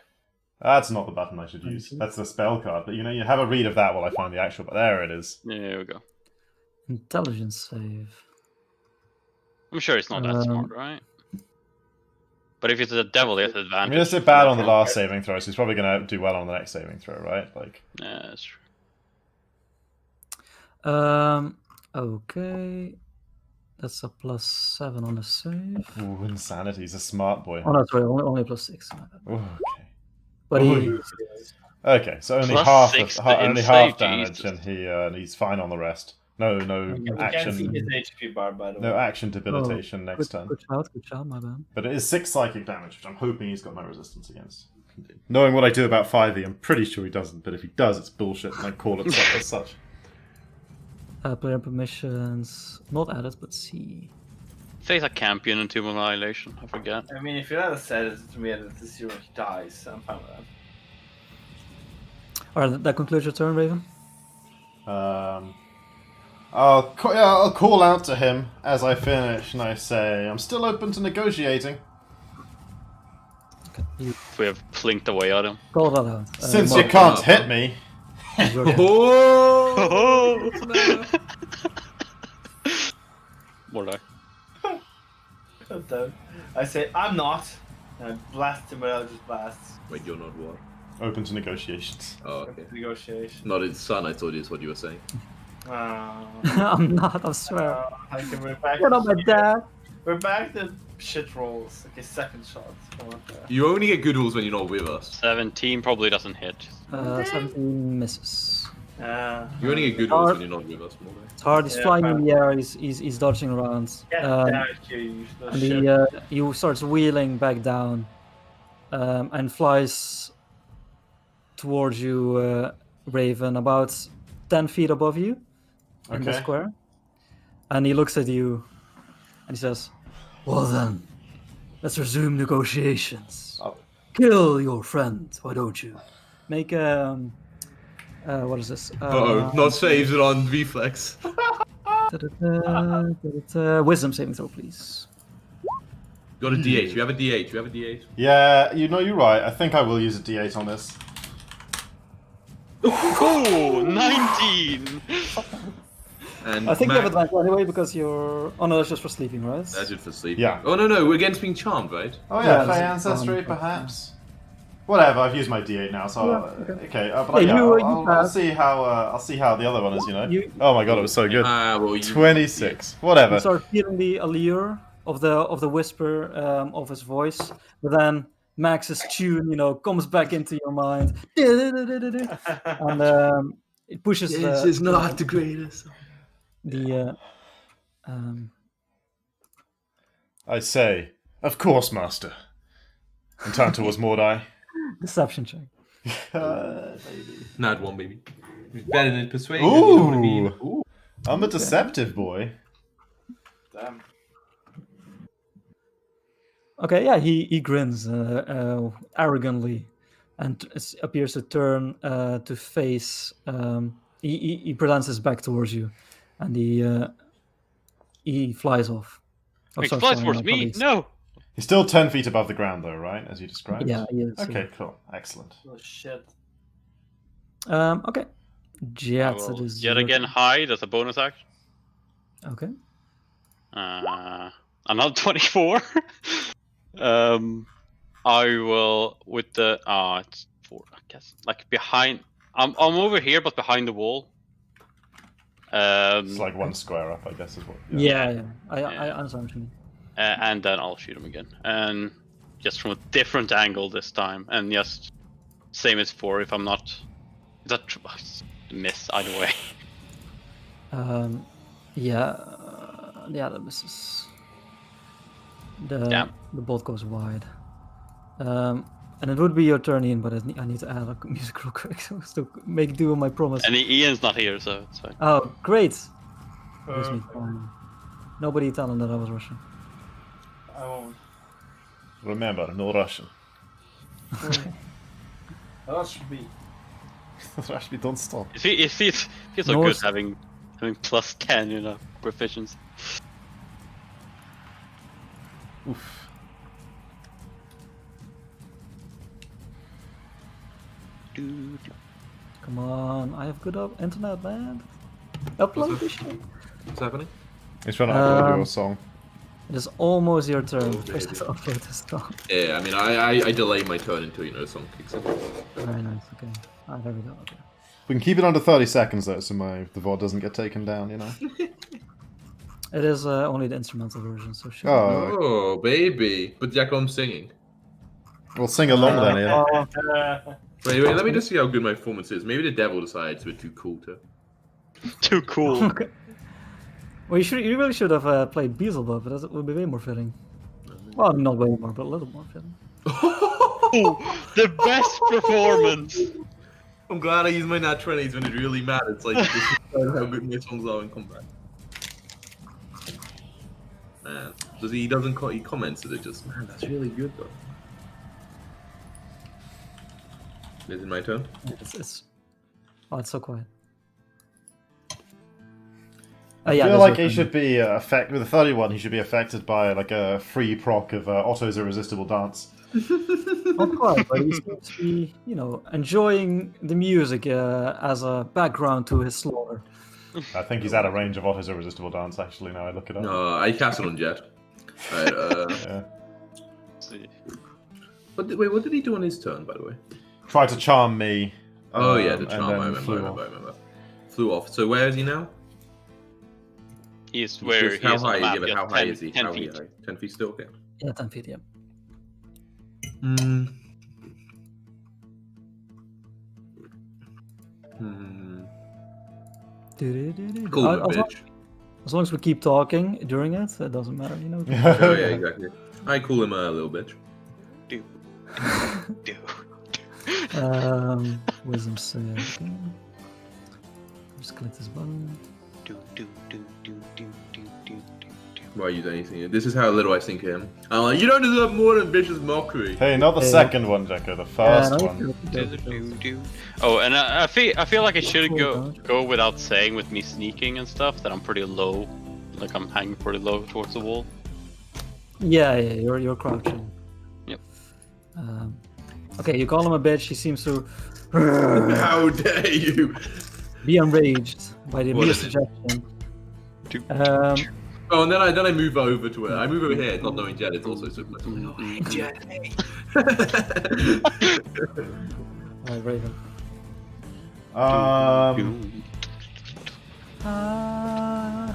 That's not the button I should use. That's the spell card. But you have a read of that while I find the actual. But there it is. Yeah, there we go. Intelligence save. I'm sure it's not that smart, right? But if it's a devil, he has I advantage. mean, it's a bad on the last saving throw, so he's probably going to do well on the next saving throw, right? Like, Yeah, that's true. Okay. That's a +7 on the save. ooh, insanity. He's a smart boy. Oh no, sorry, only +6. Ooh, okay. But he, Okay, so only Plus half, 6 to only insight, half damage, Jesus. and he's fine on the rest. No You can see action. his HP bar, by the way. No action debilitation next turn. good shout, my bad. But it is 6 psychic damage, which I'm hoping he's got no resistance against. Knowing what I do about 5e, I'm pretty sure he doesn't. But if he does, it's bullshit, and I call it as such. Player permissions, not added, but C. Say it's a campion in Tomb of Annihilation. I forget. I mean, if you had said it to me that this hero dies, I'm fine with that. Alright, that concludes your turn, Raven. I'll call out to him as I finish, and I say, I'm still open to negotiating. Okay, you We have plinked away at him. call that out. Since Mark, you can't hit me. your turn. Oh! Mordai. I say, I'm not. And I blast him with Eldritch Blasts. Wait, you're not what? Open to negotiations. Oh, okay. Negotiation. Not his son, I thought is what you were saying. I'm not, I swear. Okay, we're back. You're not my dad. We're back to shit rolls. Okay, second shot. Come on. You only get good rolls when you're not with us. 17 probably doesn't hit. 17 misses. You only get good rolls when you're not with us, more. It's hard. He's flying in the air. He's dodging around. And he starts wheeling back down, and flies towards you, Raven, about 10 feet above you in the Okay. square. And he looks at you, and he says, "Well then, let's resume negotiations. Oh. Kill your friend, why don't you? Make what is this? Not saves it on reflex. Wisdom saving throw, please." Got a D8. You have a D8. You have a D8. Yeah, you're right. I think I will use a D8 on this. Oh, 19! And I think you have Mac- advantage anyway because you're. Oh no, that's just for sleeping, right? That's it for sleep. Yeah. Oh no, we're against being charmed, right? Oh Yeah, yeah, that's Fey a- Ancestry, perhaps. Whatever. I've used my D8 now, so okay. But Yeah, yeah, you I'll pass. see how the other one is. You know. You- Oh my god, it was so good. Well, you 26. You Whatever. start feeling the allure of the whisper of his voice, but then Max's tune, comes back into your mind, and it pushes. This is not the greatest. I say, of course, master. And turn towards Mordai. Deception check. Not one, baby. Better than persuasion. You know what I mean? Ooh. I'm a deceptive boy. Damn. Okay, yeah, he grins arrogantly, and appears to turn to face. He presents his back towards you, and he flies off. Or He starts flies flying towards off, me? at least. No! He's still 10 feet above the ground, though, right? As you described. Yeah, he is. Okay, cool, excellent. Oh shit. Okay. I Jet, will it is yet your- again hide as a bonus action. Okay. Another 24. I will with the it's 4, I guess. Like behind, I'm over here, but behind the wall. It's like one square up, I guess, is what. Yeah. I understand what you mean. And then I'll shoot him again, and just from a different angle this time, and just same as 4. If I'm not, is that miss either way? Yeah, that misses. The bolt goes wide. And it would be your turn, Ian, but I need to add a music real quick to make do with my promise. And Ian's not here, so it's fine. Oh, great! Gives me time. Nobody tell him that I was rushing. I won't. Remember, no Russian. That should be. Actually, don't stop. It feels so No, good it's- having plus 10, proficiency. Oof. Come on, I have good internet, man. Upload this shit. What's happening? He's trying to upload Um, your song. It is almost your turn. Oh, First, baby. to upload this song. Yeah, I mean, I delay my turn until the song kicks in. Very nice. Okay. There we go. Okay. We can keep it under 30 seconds though, so the VOD doesn't get taken down. You know. It is only the instrumental version, so sure. Oh, Oh, baby! But Jack, I'm singing. we'll sing along then. Yeah. Wait, let me just see how good my performance is. Maybe the devil decides we're too cool to. Too cool. Okay. Well, you really should have played Beelzebub, but that would be way more fitting. Well, not way more, but a little more fitting. Ooh, the best performance. I'm glad I use my nat 20s when it really matters. Like, this is how good my songs are in combat. Man, he doesn't he comments that it just, man, that's really good though. Is it my turn? It's so quiet. I yeah, feel there's like a- he should be affected with the 31. He should be affected by like a free proc of Otto's Irresistible Dance. Not quite, but he seems to be, enjoying the music as a background to his slaughter. I think he's out of range of Otto's irresistible dance. Actually, now I look it up. No, I cast it on Jet. Right, Yeah. See. wait, what did he do on his turn, by the way? Tried to charm me. Oh yeah, the and charm. then I remember. flew off. Flew off. So where is he now? He's where he How is on high? the map. Yeah, but just how high is he? 10 How feet. high? 10 feet still. Okay. Yeah, 10 feet, yeah. Hmm. Cool, bitch. As long as we keep talking during it, it doesn't matter, you know. Oh yeah, exactly. I call him a little bitch. Do. Do. Wisdom save. Okay. Just click this button. Do. Do. Do. Do. Do. Do. Do. Do. Why use anything? This is how little I think of him. I'm like, you don't deserve more than vicious mockery. Hey, not the Hey. second one, Jacko. The first no, one. Oh, and I feel like I should Cool, go without saying with me sneaking and stuff that I'm pretty low, like I'm hanging pretty low towards the wall. Yeah, you're crouching. Yep. Okay, you call him a bitch. He seems to How dare you? be enraged by the What mere is it? suggestion. Do. Oh, and then I move over to it. I move over here, not knowing Jet. It's also so much. Oh, hey, Jet. Hey. Alright, Raven.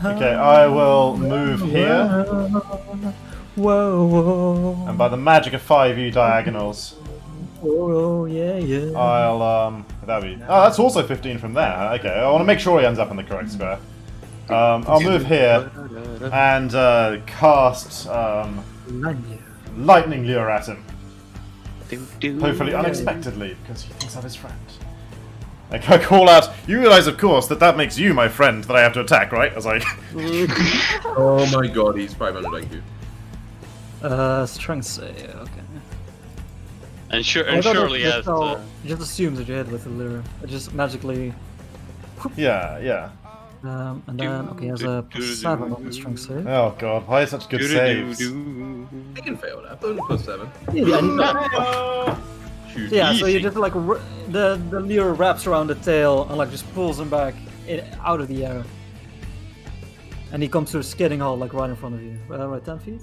Okay, I will move here, Whoa. and by the magic of 5e diagonals, Whoa, yeah. I'll that'd be. Oh, that's also 15 from there. Okay, I want to make sure he ends up in the correct square. I'll move here and cast lightning lure at him. Hopefully unexpectedly, because he thinks I'm his friend. Like, I call out, you realize, of course, that makes you my friend that I have to attack, right? As I... Oh my god, he's 500 IQ. Strength save, okay. And surely as It just assumes that you hit with the lure. It just magically. Yeah. And then, okay, he has a +7 on the strength save. Oh god, why such good saves? He can fail that. Only +7. Yeah, so you just like the lure wraps around the tail and like just pulls him back out of the air, and he comes to a skidding halt like right in front of you. Right, 10 feet.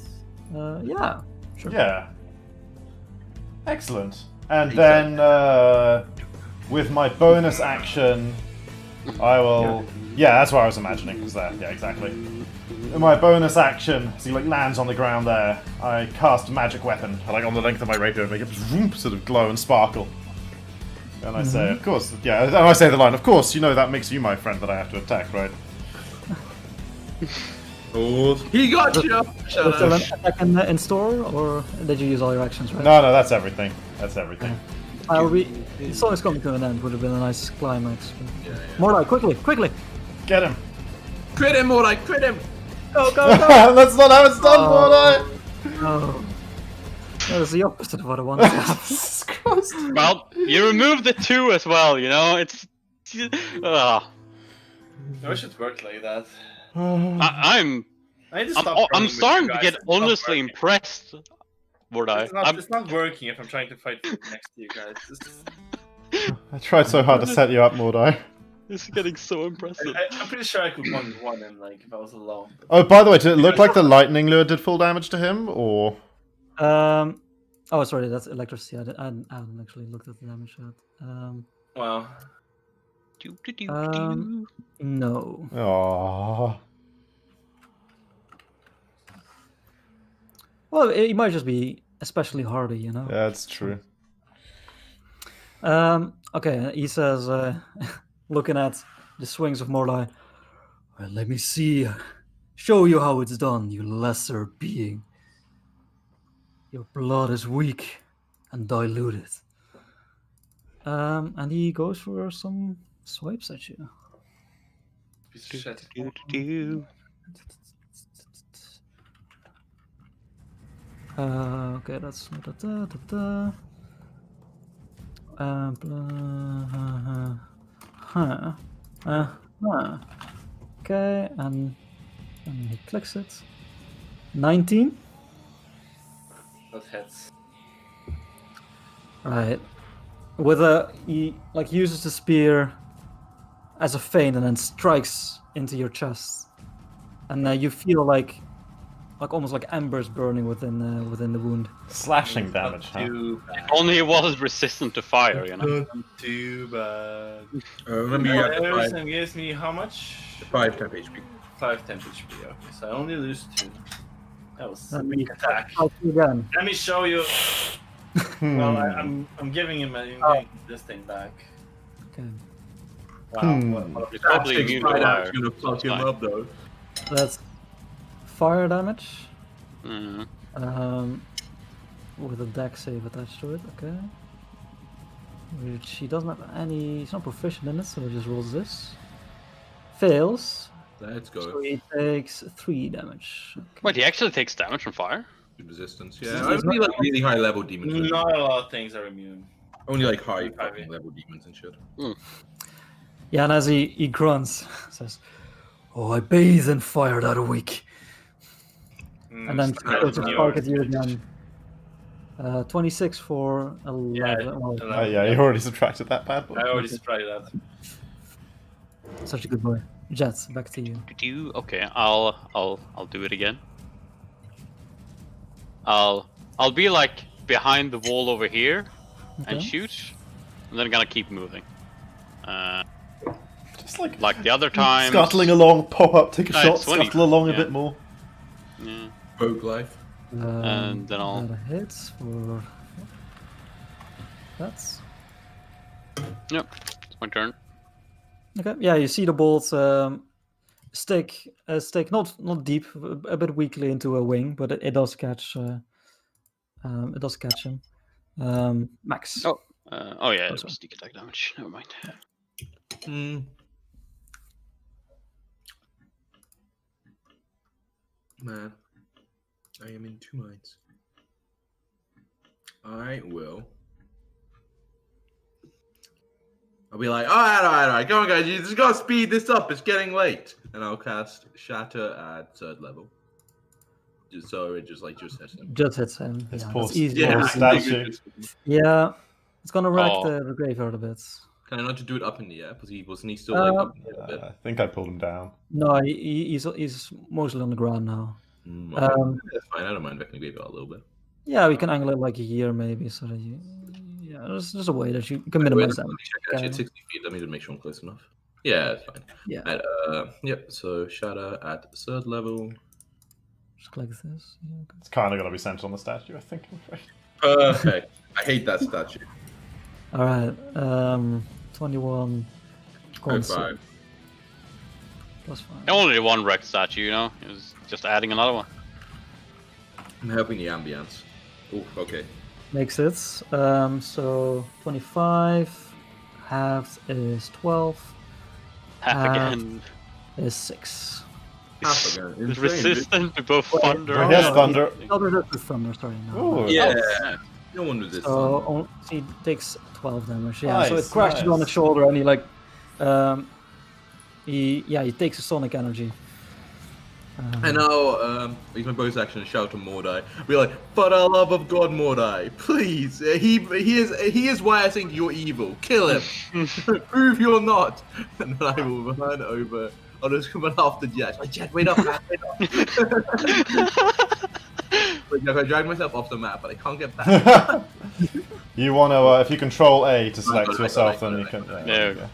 Yeah, sure. Yeah. Excellent. And then, with my bonus action, I will... Yeah, that's what I was imagining, was there. Yeah, exactly. In my bonus action, as he like lands on the ground there, I cast a magic weapon, like on the length of my rapier, and make it sort of glow and sparkle. And I say, of course, yeah, and I say the line, of course, you know that makes you my friend that I have to attack, right? Oh, he got you! Was there an attack in store, or did you use all your actions, right? No, that's everything. That's everything. It's always coming to an end. Would have been a nice climax. Mordai, quickly! Get him! Crit him, Mordai, crit him! Go! That's not how it's done, Mordai! No. That was the opposite of what I wanted to have. Jesus Christ. Well, you removed the 2 as well, you know? It's... I wish it worked like that. I'm I need to stop I'm running with starting you to guys. get It's not honestly working. impressed, Mordai. It's not working if I'm trying to fight next to you guys. I tried so hard to set you up, Mordai. This is getting so impressive. I'm pretty sure I could one in like if I was alone. Oh, by the way, did it look like the lightning lure did full damage to him, or...? Oh, sorry, that's electricity. I haven't actually looked at the damage yet. Wow. No. Aww. Well, it might just be especially hardy, you know. Yeah, that's true. Okay, he says, looking at the swings of Mordai, well, let me see, show you how it's done, you lesser being. Your blood is weak and diluted. And he goes for some swipes at you. Piece of shit. Okay, that's okay, and he clicks it. 19. That hits. Right. He like uses the spear as a feint and then strikes into your chest, and you feel like almost like embers burning within the wound. Slashing damage, huh? Too bad. Only he was resistant to fire, you know. Too bad. Remember, you got the Fires 5, and gives me how much? 5 temp HP. 5 temp HP. Okay, so I only lose 2. That was a Let big me attack. help you again. Let me show you. Well, I'm giving him this thing back. Okay. Wow. Hmm. What You're probably Takes immune to 5 fire. damage, gonna fuck That's him fine. up though. That's fire damage. Mhm. With a dex save attached to it. Okay. Which he doesn't have any. He's not proficient in it, so he just rolls this. Fails. Let's So go. he takes 3 damage. Okay. Wait, he actually takes damage from fire? Resistance. He's Yeah, not- only like really high level demons. really. Not a lot of things are immune. Only like high Heavy. fucking level demons and shit. Yeah, and as he grunts, says, "Oh, I bathe in fire that week," and then goes to spark at you again. 26 for 11. Yeah, Well, Oh yeah, you already subtracted that bad boy. I already tried that. such a good boy. Jets, back to you. Did you? Okay, I'll do it again. I'll be like behind the wall over here and Okay. shoot, and then I'm gonna keep moving. Just like Like the other time. scuttling along, pop up, take a No, shot, it's 20. scuttle along a Yeah. bit more. Yeah. Rogue life. And then I'll- That hits for. That's Yep, it's my turn. okay. Yeah, you see the bolt stick not deep, a bit weakly into a wing, but it does catch. It does catch him. Max. Oh. Oh yeah, it Close was sneak attack damage. Never mind. Hmm. Man, I am in 2 minds. I will. I'll be like, all right, come on, guys, you just gotta speed this up. It's getting late, and I'll cast Shatter at 3rd level, just so it just hits him. Just hits him. His Yeah, poor- that's easy. Yeah. Yeah, Or statue. Yeah, it's gonna wreck Oh. the graveyard a bit. Can I not just do it up in the air? Wasn't he still like up in the air a bit? I think I pulled him down. No, he's mostly on the ground now. Okay. That's fine. I don't mind wrecking the graveyard a little bit. Yeah, we can angle it like here maybe, so that you. Yeah, there's a way that you can minimize Wait, damage. actually, it's 60 feet. Let me just make sure I'm close enough. Yeah, it's fine. Yeah, And, yep. So Shatter at 3rd level. just like this. Yeah, okay. It's kind of got to be centered on the statue, I think. I'm afraid. Perfect. I hate that statue. All right. 21. Go Con 5. plus 5. Only one wrecked statue, you know. It was just adding another one. I'm helping the ambience. Oh, okay. Makes it. So 25 halved is 12 Half again. is 6. Half again. It's Insane, dude. resistant to both thunder. Well, he has and thunder. lightning. Oh, there's a thunder. Sorry. No. Ooh. Yeah. Oh, No one was this. So he takes 12 damage. Yeah. So it Nice, crashes nice. on his shoulder, and he takes a sonic energy. And now, use my bonus action and shout to Mordai. Be like, "For the love of God, Mordai, please! He is why I think you're evil. Kill him. Prove you're not." And then I will run over. I'll just come after Jet. Like, Jet, wait up, man, wait up. Like, I drag myself off the map, but I can't get back. You want to, if you control A to select got it, yourself, got it, then you got can. it, Yeah, Yeah. yeah.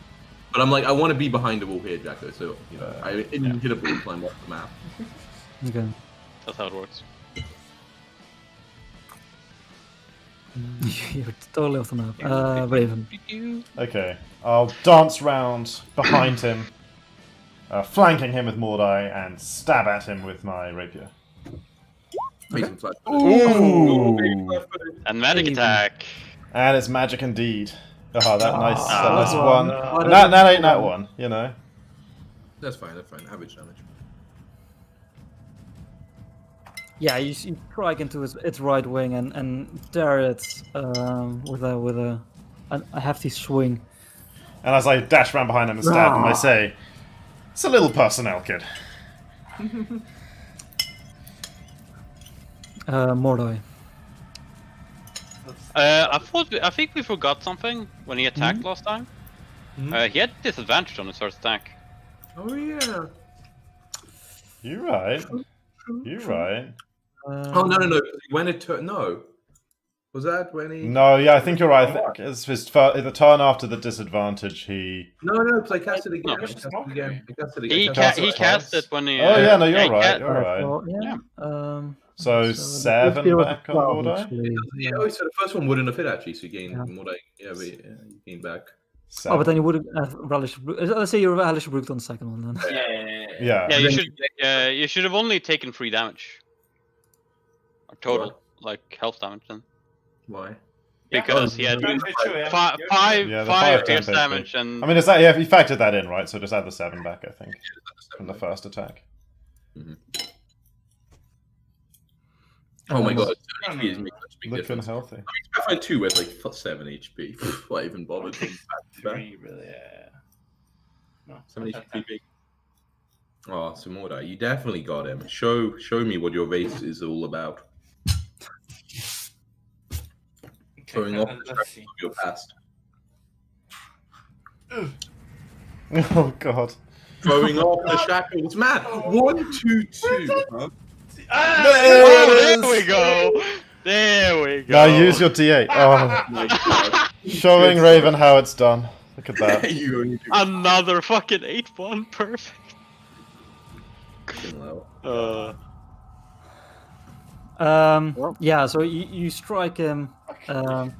But I'm like, I want to be behind the wall here, Jacko. So you know, I hit a ball climb off the map. Okay. That's how it works. You're totally off the map. Raven. Okay, I'll dance round behind him, flanking him with Mordai, and stab at him with my rapier. Make some flash. Ooh. And magic Hey. attack. And it's magic indeed. Oh, that nice, Ah. nice one. Ah. That ain't that one, you know. That's fine. That's fine. Average damage. Yeah, you strike into its right wing and tear it with a hefty swing. And as I dash round behind him and stab him, I Ah. say, "It's a little personnel, kid." Mordoi. I think we forgot something when he attacked last time. He had disadvantage on his first attack. Oh yeah. You're right. You're right. Oh no. When it turned, no. Was that when he? No, yeah, I think you're right. I think it's the turn after the disadvantage. He. No, because I cast it again. No. I cast it He cast it when he. Oh yeah, no, you're he right. ca- You're right. Well, yeah. So the 7 first deal was back on 12, Mordai? actually, yeah. Oh, so the first one wouldn't have hit actually, so you gained Yeah. more. You gained back. Oh, but then you would have relished. Let's say you relish Brooked on the second one then. Yeah. Yeah, you should have only taken 3 damage. Or total, like health damage then. Why? Because he had Yeah, the 5 5 pierce damage. damage and I mean, is that yeah? You factored that in, right? So just add the 7 back, I think, from the first attack. Oh my god, HP is making such a big Looking difference. healthy. I mean, Pathfinder 2 with like 7 HP. Why even bother? Back. 3, really, yeah. No, 7 not HP big. Oh, so Mordai, you definitely got him. Show me what your race is all about. Showing off the let's strength see. of your past. Oh god. Throwing off the shackles. Man, 1, 2, 2. Huh? oh, there we go. There we go. Now use your D8. Oh, My god. showing Raven how it's done. Look at that. You only do Another fucking 8-1, perfect. fucking low. Yeah, so you strike him, and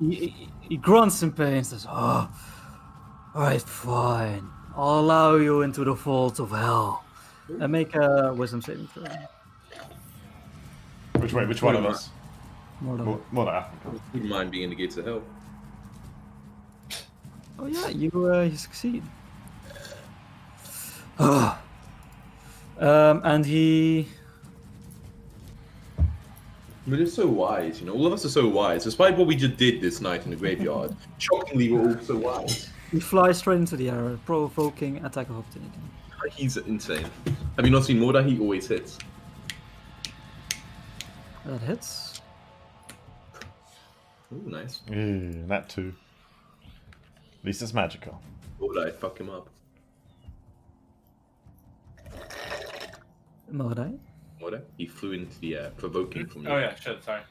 he grunts in pain and says, "Oh, alright, fine. I'll allow you into the vault of hell." And make a wisdom saving throw. Which one of us? More Mordai. Wouldn't mind being in the gates of hell. Oh yeah, you succeed. And he. But it's so wise, you know. All of us are so wise. Despite what we just did this night in the graveyard, shockingly, we're all so wise. He flies straight into the air, provoking attack of opportunity. He's insane. Have you not seen Mordai? He always hits. That hits. Ooh, nice. That too. At least it's magical. Mordai, fuck him up. Mordai. Mordai? He flew into the air, provoking from you. Oh yeah, shit, sorry.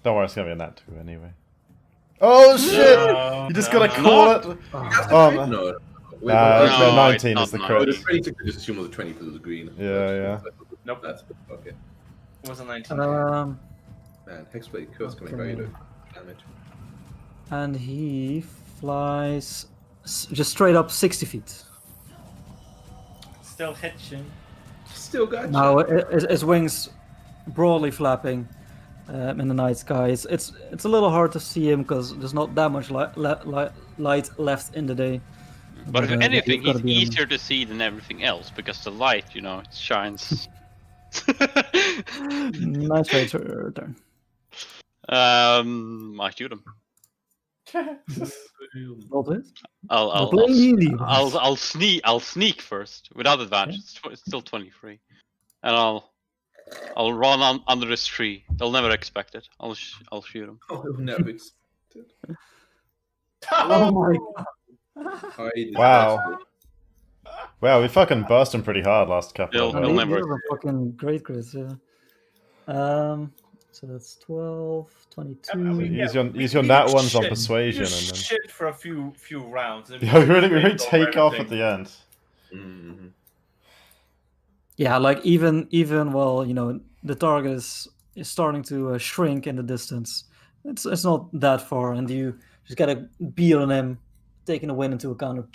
Don't worry, it's gonna be a nat 2 anyway. Oh shit! No, You just no, gotta no, call no. it. That's Oh, the man. no. Wait, No, No, 19 it's is the not Oh, crit. the 26, I just assume was a 20 because it was green. Yeah. Nope, That's okay. it was a 19. Um, Man, Hexblade Curse coming Okay. very low damage. and he flies just straight up 60 feet. Still hitching. Still got you. Now his wings broadly flapping in the night sky. It's a little hard to see him because there's not that much light left in the day. But if he's anything, gotta he's be on- easier to see than everything else because the light, you know, it shines. Nice way to return. I shoot him. Roll to hit. I'll playing D&D. I'll sneak first without advantage. It's still 23, and I'll run under this tree. They'll never expect it. I'll shoot him. Oh, he'll never expect it. Oh my god. Wow. Wow, we fucking burst him pretty hard last couple. They'll- of they'll them. never- These are fucking great crits, yeah. So that's 12, 22. Use your nat ones on persuasion, You and then shit for a few rounds. and yeah, we really wins over take off at everything. the end. Mm-hmm. Yeah, like even while the target is starting to shrink in the distance, it's not that far, and you just get a beat on him, taking the wind into account.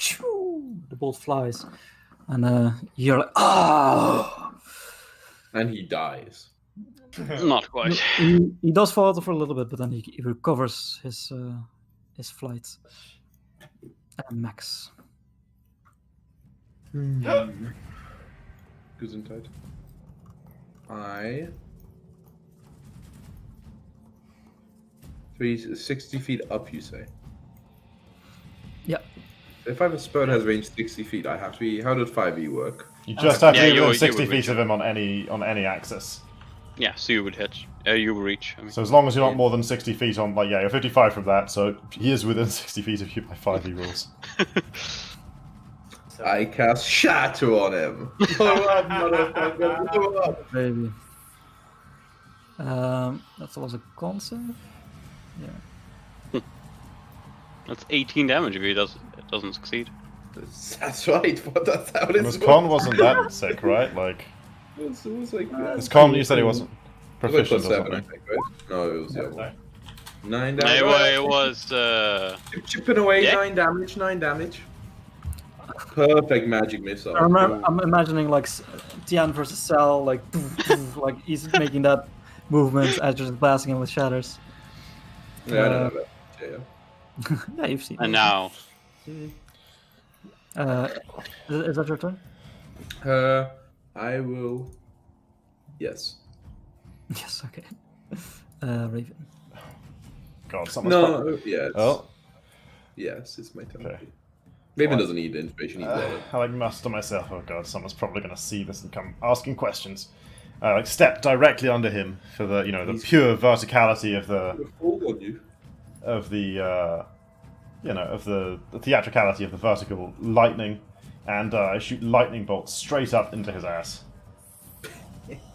The bolt flies, and you're like, ah! And he dies. Not quite. He does falter for a little bit, but then he recovers his flight. Max. Gesundheit. So he's 60 feet up, you say? Yeah. If I have a spell that has range 60 feet, I have to be. How does 5e work? You just have to Yeah, be you within would 60 reach feet of him on any axis. Yeah, so you would hit. You would reach. I mean. So as long as you're not more than 60 feet on, like, yeah, you're 55 from that, so he is within 60 feet of you by 5 he rules. So, I cast Shatter on him. Blow up, motherfucker, blow up. Baby. That's also a con save. Yeah. That's 18 damage if he doesn't succeed. That's right. That's how it And is. his con wasn't that sick, right? Like, It was like his con, you said he wasn't it was like proficient or +7, I something. think, right? No, it was the other one. sorry. 9 No, damage. it was. Chipping away, Yeah. 9 damage, 9 damage. Perfect magic missile. I'm imagining like Tian versus Cell, like like he's making that movement as just blasting him with shatters. Yeah, I know that. Yeah. Yeah, you've seen. And it. now, Is that your turn? I will. Yes. Yes. Okay. Raven. God, someone's probably... No. Yeah. Oh, Yes, it's my turn. Okay. Raven doesn't need inspiration. He needs I like muster myself. Oh god, someone's probably going to see this and come asking questions. Like step directly under him for the, you know, the pure verticality of the fall on you. you know, of the theatricality of the vertical lightning, and I shoot lightning bolts straight up into his ass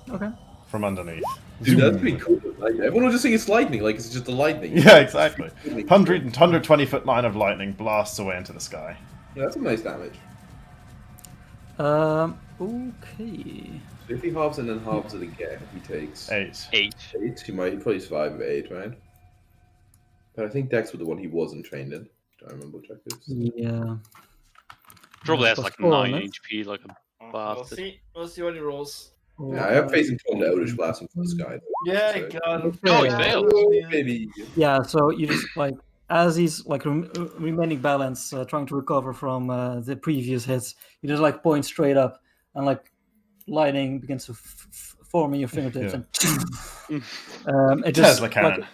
Okay. from underneath. Dude, that's pretty cool. Like, everyone will just think it's lightning, like it's just the lightning. Yeah, exactly. 120-foot line of lightning blasts away into the sky. Yeah, that's some nice damage. Okay. So if he halves and then halves it again, he takes 8. 8. 8. He probably survive with 8, right? But I think Dex was the one he wasn't trained in. Do I remember check this? Yeah. Probably has Plus like 4 on 9 it. HP, like a We'll bastard. see. We'll see what he rolls. Yeah, I have faith in Tom the Eldritch Blast from the sky. Yeah, So- God. Oh, he Yeah. failed. Oh, baby. Yeah, so you just like as he's like remaining balanced, trying to recover from the previous hits, you just like point straight up, and like lightning begins to form in your fingertips, and it just Tesla cannon. like,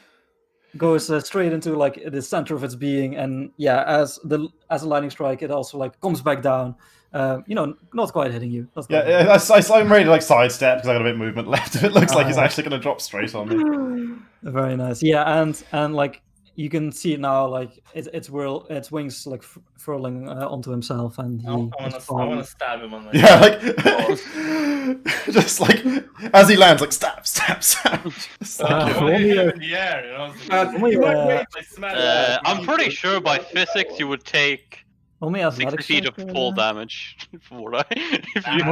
goes straight into like the center of its being, and yeah, as a lightning strike, it also like comes back down. You know, not quite hitting you. Not quite hitting Yeah, I'm ready to like sidestep because I got a bit of movement left. It looks like he's actually going to drop straight on me. you. Very nice. Yeah, and like you can see it now, like its wings like furling onto himself, and he. I is want falling. to stab him on the. Yeah, like just like as he lands, like stab. Just like, only, in the air, you know. only, I'm I'm pretty sure by physics you would take only 60 athletic feet of check, full damage. For what if you...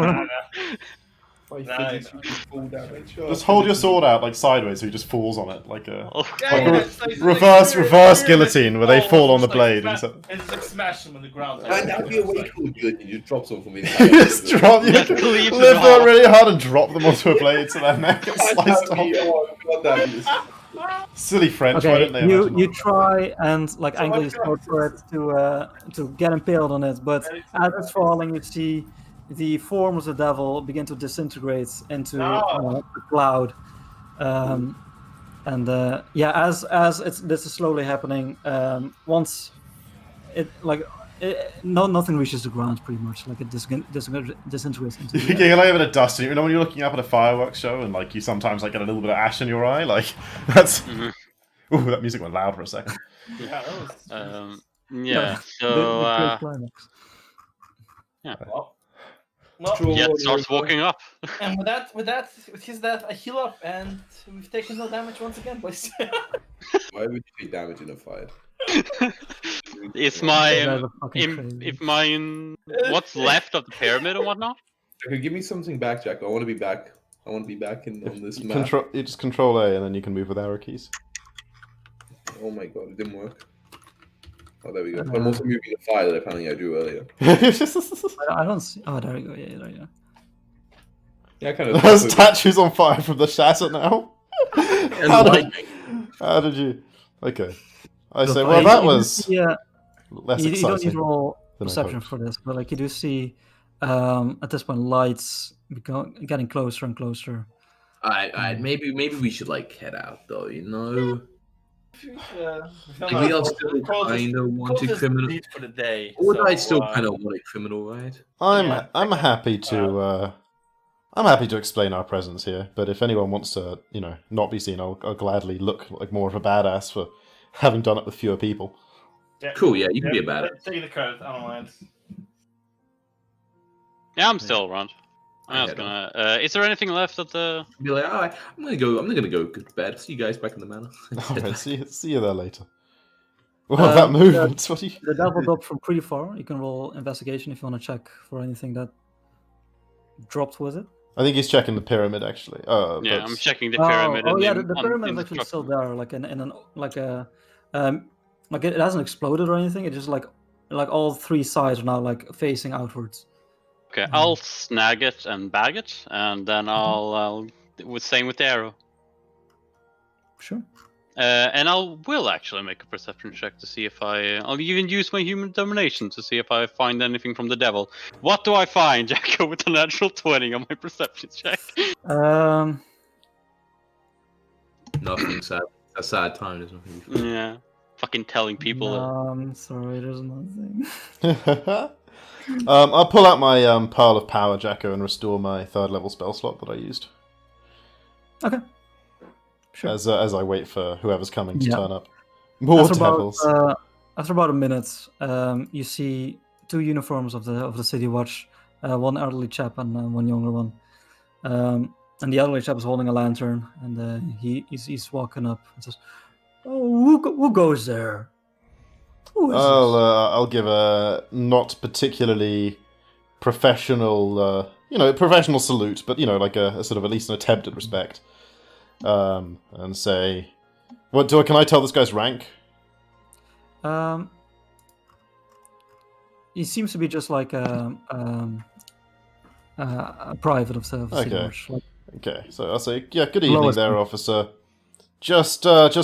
just hold your sword out like sideways, so he just falls on it like a Oh, reverse guillotine where they fall on the blade. And so... It's like smash them on the ground. And that'd be a way cool good. You just drop someone from you inside. just drop, you Just lift leave them them off. really hard and drop them onto a blade so their neck gets sliced That'd be- off. oh, God, that'd be- Silly French, why Okay, didn't they you imagine you that? try and like angle your sword for it to get impaled on it, but as it's falling, you see the form of the devil begin to disintegrate into a cloud, and yeah, as this is slowly happening, once it like nothing reaches the ground pretty much, like it disintegrates into You get like a bit of dust in you know when you're looking up at a fireworks show and like you sometimes like get a little bit of ash in your eye, like that's ooh, that music went loud for a second. Yeah, that was. yeah, the so great climax. Well, Jet starts walking up. and with his death, I heal up, and we've taken no damage once again, boys. Why would you take damage in a fight? It's You my guys are fucking crazy. if my what's left of the pyramid and whatnot. Okay, give me something back, Jack. I want to be back. I want to be back on this map. You just control A and then you can move with arrow keys. Oh my god, it didn't work. Oh, there we go. I'm also moving the fire that apparently I drew earlier. I don't see. Oh, there we go. Yeah, there you go. Yeah, I kind of. The statue's on fire from the shatter now. How did you? Okay. I say, well, that was Yeah. less You don't need exciting. to roll than I perception hoped. for this, but like you do see at this point lights getting closer and closer. Alright, maybe we should like head out though, you know. Yeah. Like, we all still kind of want a criminal. for the day. Or so, I still kind of want a criminal, right? I'm Yeah. I'm happy to I'm happy to explain our presence here, but if anyone wants to, not be seen, I'll gladly look like more of a badass for having done it with fewer people. Yeah. Cool, yeah, you can be a badass. Take the credit, I don't mind. Yeah, I'm still around. I I was gonna. Is there anything left at the? Be like, I'm gonna go to bed. See you guys back in the manor. Alright, see you there later. Well, that movement. What do you... The devil dropped from pretty far. You can roll investigation if you want to check for anything that dropped with it. I think he's checking the pyramid actually. Yeah, I'm checking the pyramid. Oh and yeah, in- the on- pyramid in is the actually still structure. there, like it hasn't exploded or anything. It's just like all three sides are now like facing outwards. Okay, I'll snag it and bag it, and then I'll same with the arrow. Sure. And will actually make a perception check to see if I'll even use my human domination to see if I find anything from the devil. What do I find, Jacko, with a natural 20 on my perception check? Nothing sad. A sad time. There's nothing. Yeah, fucking telling people. I'm sorry, there's nothing. I'll pull out my pile of power, Jacko, and restore my 3rd level spell slot that I used. Okay. Sure. As I wait for whoever's coming to Yeah. turn up. More after devils. After about a minute, you see 2 uniforms of the city watch, one elderly chap and one younger one. And the elderly chap is holding a lantern, and he's walking up and says, "Oh, who goes there? Who is this?" I'll give a not particularly professional, professional salute, but like a sort of at least an attempt at respect, and say, can I tell this guy's rank? He seems to be just like a private of the city Okay. watch. Like, Okay, so I'll say, yeah, good evening Lowest there, one. officer. Just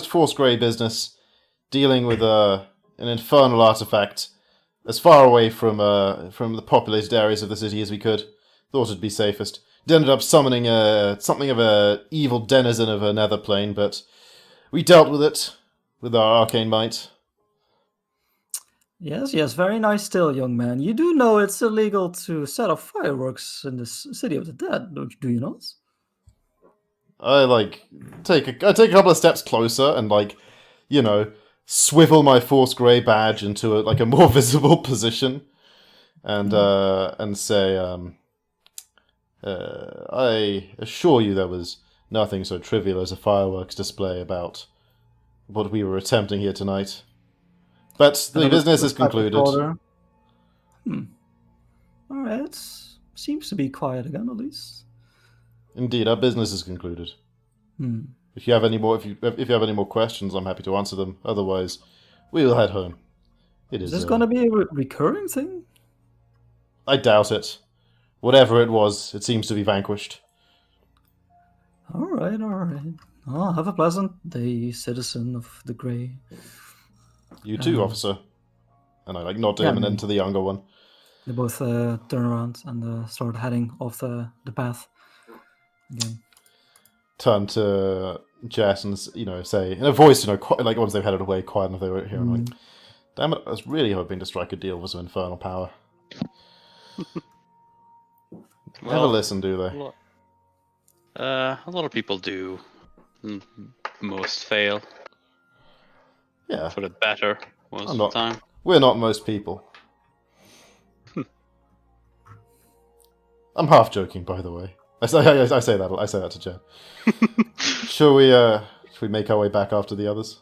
force grey business, dealing with an infernal artifact as far away from the populated areas of the city as we could. Thought it'd be safest. It ended up summoning something of a evil denizen of a nether plane, but we dealt with it with our arcane might. yes, very nice still, young man. You do know it's illegal to set off fireworks in the city of the dead, do you not? I take a couple of steps closer and swivel my force grey badge into a more visible position, and say, I assure you there was nothing so trivial as a fireworks display about what we were attempting here tonight. But the business is concluded. All right, seems to be quiet again, at least. Indeed, our business is concluded. Hmm. If you have any more, if you have any more questions, I'm happy to answer them. Otherwise, we will head home. It Is is. this going to be a recurring thing? I doubt it. Whatever it was, it seems to be vanquished. All right. Oh, have a pleasant day, citizen of the Grey. You too, officer. And I nod to him and then to the younger one. They both turn around and start heading off the path again. Turn to Jess and say in a voice quite like once they've headed away, quiet enough they were here. I'm like, damn it! I was really hoping to strike a deal with some infernal power. Never listen, do they? A lot of people do. Most fail. Yeah, For the better most of the time. we're not most people. I'm half joking, by the way. I say that to Jen. Shall we make our way back after the others?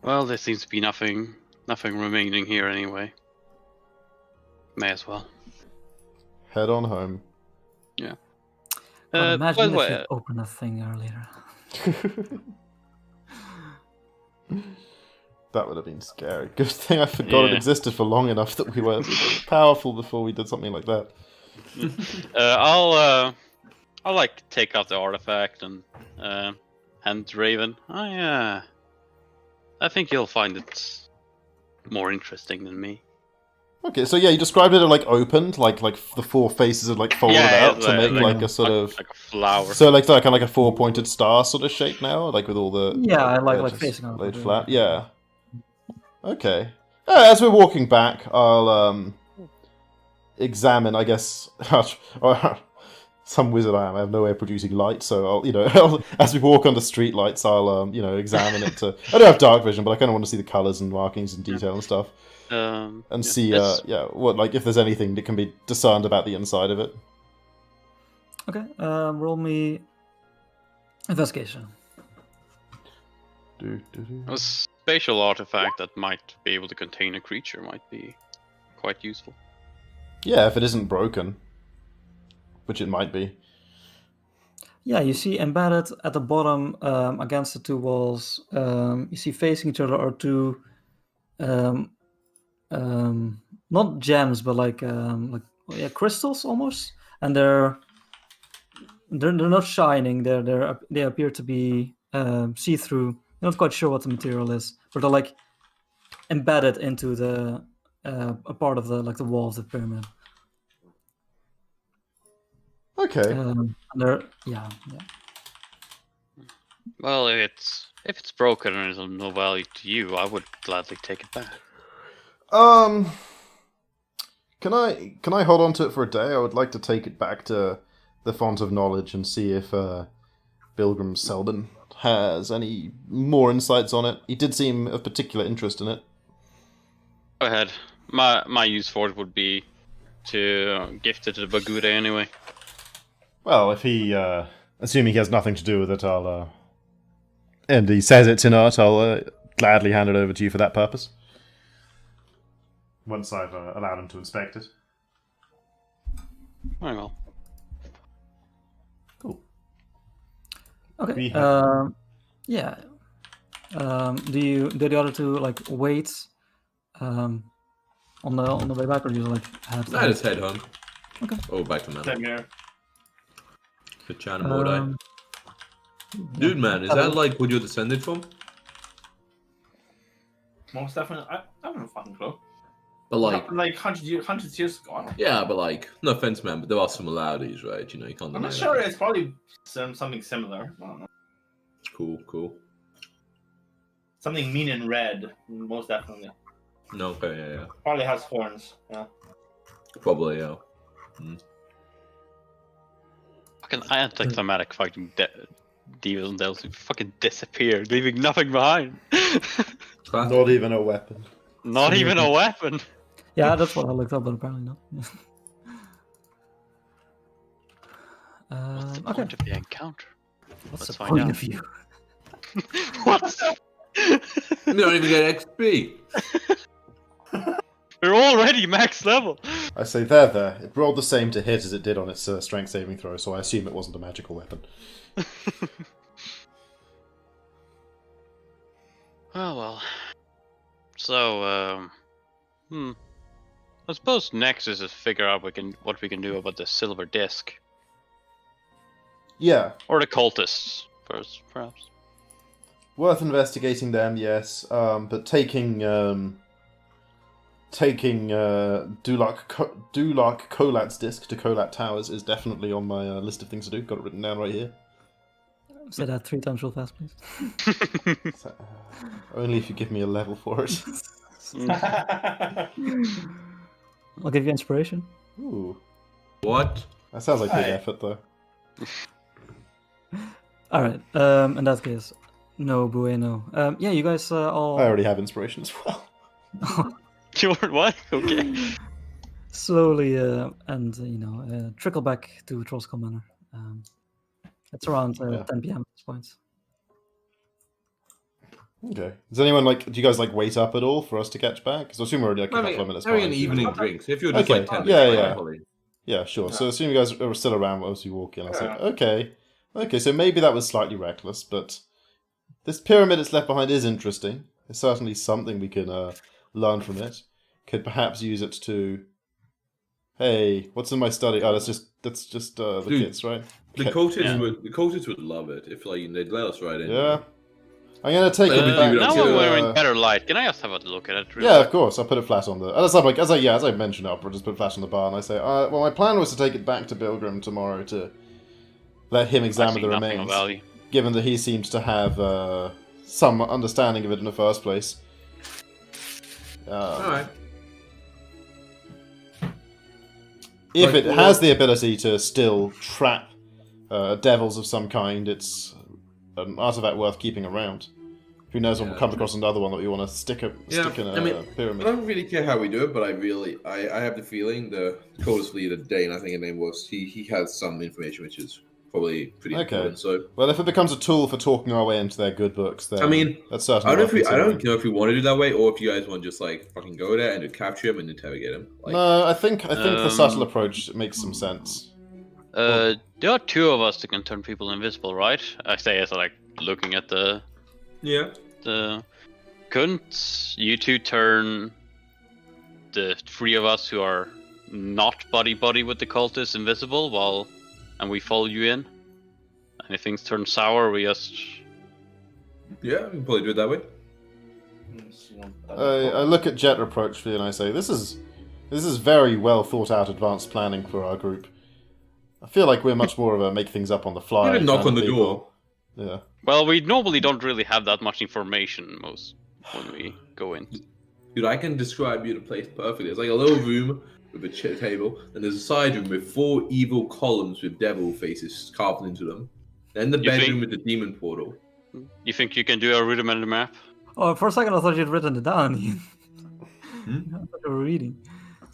Well, there seems to be nothing remaining here anyway. May as well. Head on home. Yeah. Well, By imagine the if way, you opened a thing earlier. That would have been scary. Good thing I forgot it Yeah. existed for long enough that we were powerful before we did something like that. I'll take out the artifact and hand to Raven. I think you'll find it more interesting than me. Okay, so yeah, you described it as opened, like the 4 faces are folded out it's to make a sort of like a flower. so kind of like a 4-pointed star sort of shape now, with all the Yeah, I like edges facing out. laid flat. Yeah. Okay. As we're walking back, I'll examine, I guess, or some wizard I am. I have no way of producing light, so I'll, as we walk under street lights, I'll, examine it. I don't have dark vision, but I kind of want to see the colors and markings and detail and stuff, and see, what if there's anything that can be discerned about the inside of it. Okay, roll me investigation. A spatial artifact that might be able to contain a creature might be quite useful. Yeah, if it isn't broken, which it might be. Yeah, you see embedded at the bottom against the two walls. You see facing each other are two, not gems, but like crystals almost, and they're not shining. They appear to be see through. I'm not quite sure what the material is, but they're like embedded into the a part of the wall of the pyramid. Okay. Yeah. Well, if it's broken and is of no value to you, I would gladly take it back. Can I hold on to it for a day? I would like to take it back to the Font of Knowledge and see if Bilgrim Selden has any more insights on it. He did seem of particular interest in it. Go ahead. My use for it would be to gift it to the Baguda anyway. Well, if he, assuming he has nothing to do with it, and he says it's inert, I'll gladly hand it over to you for that purpose. Once I've allowed him to inspect it. Very well. Cool. Okay. Yeah. Do the other two wait on the way back, or do you head? I just head home. Okay. Oh, back to Same Mana. here. Good China Mordai. Dude, man, is that what you're descended from? Most definitely. I have no fucking clue. But Like 100 years ago. yeah, but no offense, man, but there are similarities, right? You can't deny I'm not that. sure. It's probably something similar. I don't know. Cool. Something mean and red, most definitely. No, okay, yeah. Probably has horns. Yeah. Probably, yeah. Fucking anticlimactic fucking devils and devils who fucking disappeared, leaving nothing behind. Not even a weapon. Not even a weapon. Yeah, that's what I looked up, but apparently not. What's the Okay. point of the encounter? What's Let's the find point out. of view? What? You don't even get XP. We're already max level. I say there. It rolled the same to hit as it did on its strength saving throw, so I assume it wasn't a magical weapon. Oh well. So, I suppose next is to figure out what we can do about the silver disc. Yeah. Or the cultists first, perhaps. Worth investigating them, yes. But taking Dulak Kolat's disc to Kolat Towers is definitely on my list of things to do. Got it written down right here. Say that 3 times real fast, please. So, only if you give me a level for it. I'll give you inspiration. Ooh. What? That sounds like big Aye. effort, though. Alright, in that case, no bueno. Yeah, you guys all I already have inspiration as well. You're what? Okay. slowly trickle back to Trollskull Manor. It's around 10 p.m. at this point. Okay. Does anyone do you guys wait up at all for us to catch back? Because I assume we're already a couple of minutes having an behind. evening drink. So if you're just Okay, 10 yeah, minutes, yeah. probably. Yeah, sure. So assume you guys are still around as we walk in. I say, Yeah. okay. So maybe that was slightly reckless, but this pyramid it's left behind is interesting. There's certainly something we can learn from it. Could perhaps use it to. Hey, what's in my study? Oh, that's just the Dude, kids, right? The cultists would love it if they'd let us right in. Yeah. I'm gonna take it back. Now to, we're in better light. Can I just have a look at it? Real Yeah, quick? of course. I'll put it flat on the. As I mentioned, I'll just put it flat on the bar, and I say, well, my plan was to take it back to Bilgrim tomorrow to let him I examine see the nothing of remains, value. given that he seems to have some understanding of it in the first place. Alright. if Like, it has the ability to still trap devils of some kind, it's an artifact worth keeping around. Who knows when we'll come across another one that we want to stick in a pyramid. I don't really care how we do it, but I have the feeling the coldest leader, Dane, I think his name was, he has some information which is probably pretty important. So, well, if it becomes a tool for talking our way into their good books, then I mean, that's certainly. I don't know if we want to do that way, or if you guys want to just like fucking go there and capture him and interrogate him. Like, no, I think the subtle approach makes some sense. There are two of us that can turn people invisible, right? I say as like looking at the. Couldn't you two turn the three of us who are not buddy with the cultists invisible and we follow you in? And if things turn sour, we just... Yeah, we can probably do it that way. I look at Jet reproachfully and I say, this is very well thought out advanced planning for our group. I feel like we're much more of a make things up on the fly. You didn't knock on the door. Yeah. Well, we normally don't really have that much information when we go in. Dude, I can describe you the place perfectly. It's like a little room with a table, and there's a side room with 4 evil columns with devil faces carved into them. Then the bedroom with the demon portal. You think you can do a rudimentary map? Oh, for a second I thought you'd written it down. I thought you were reading.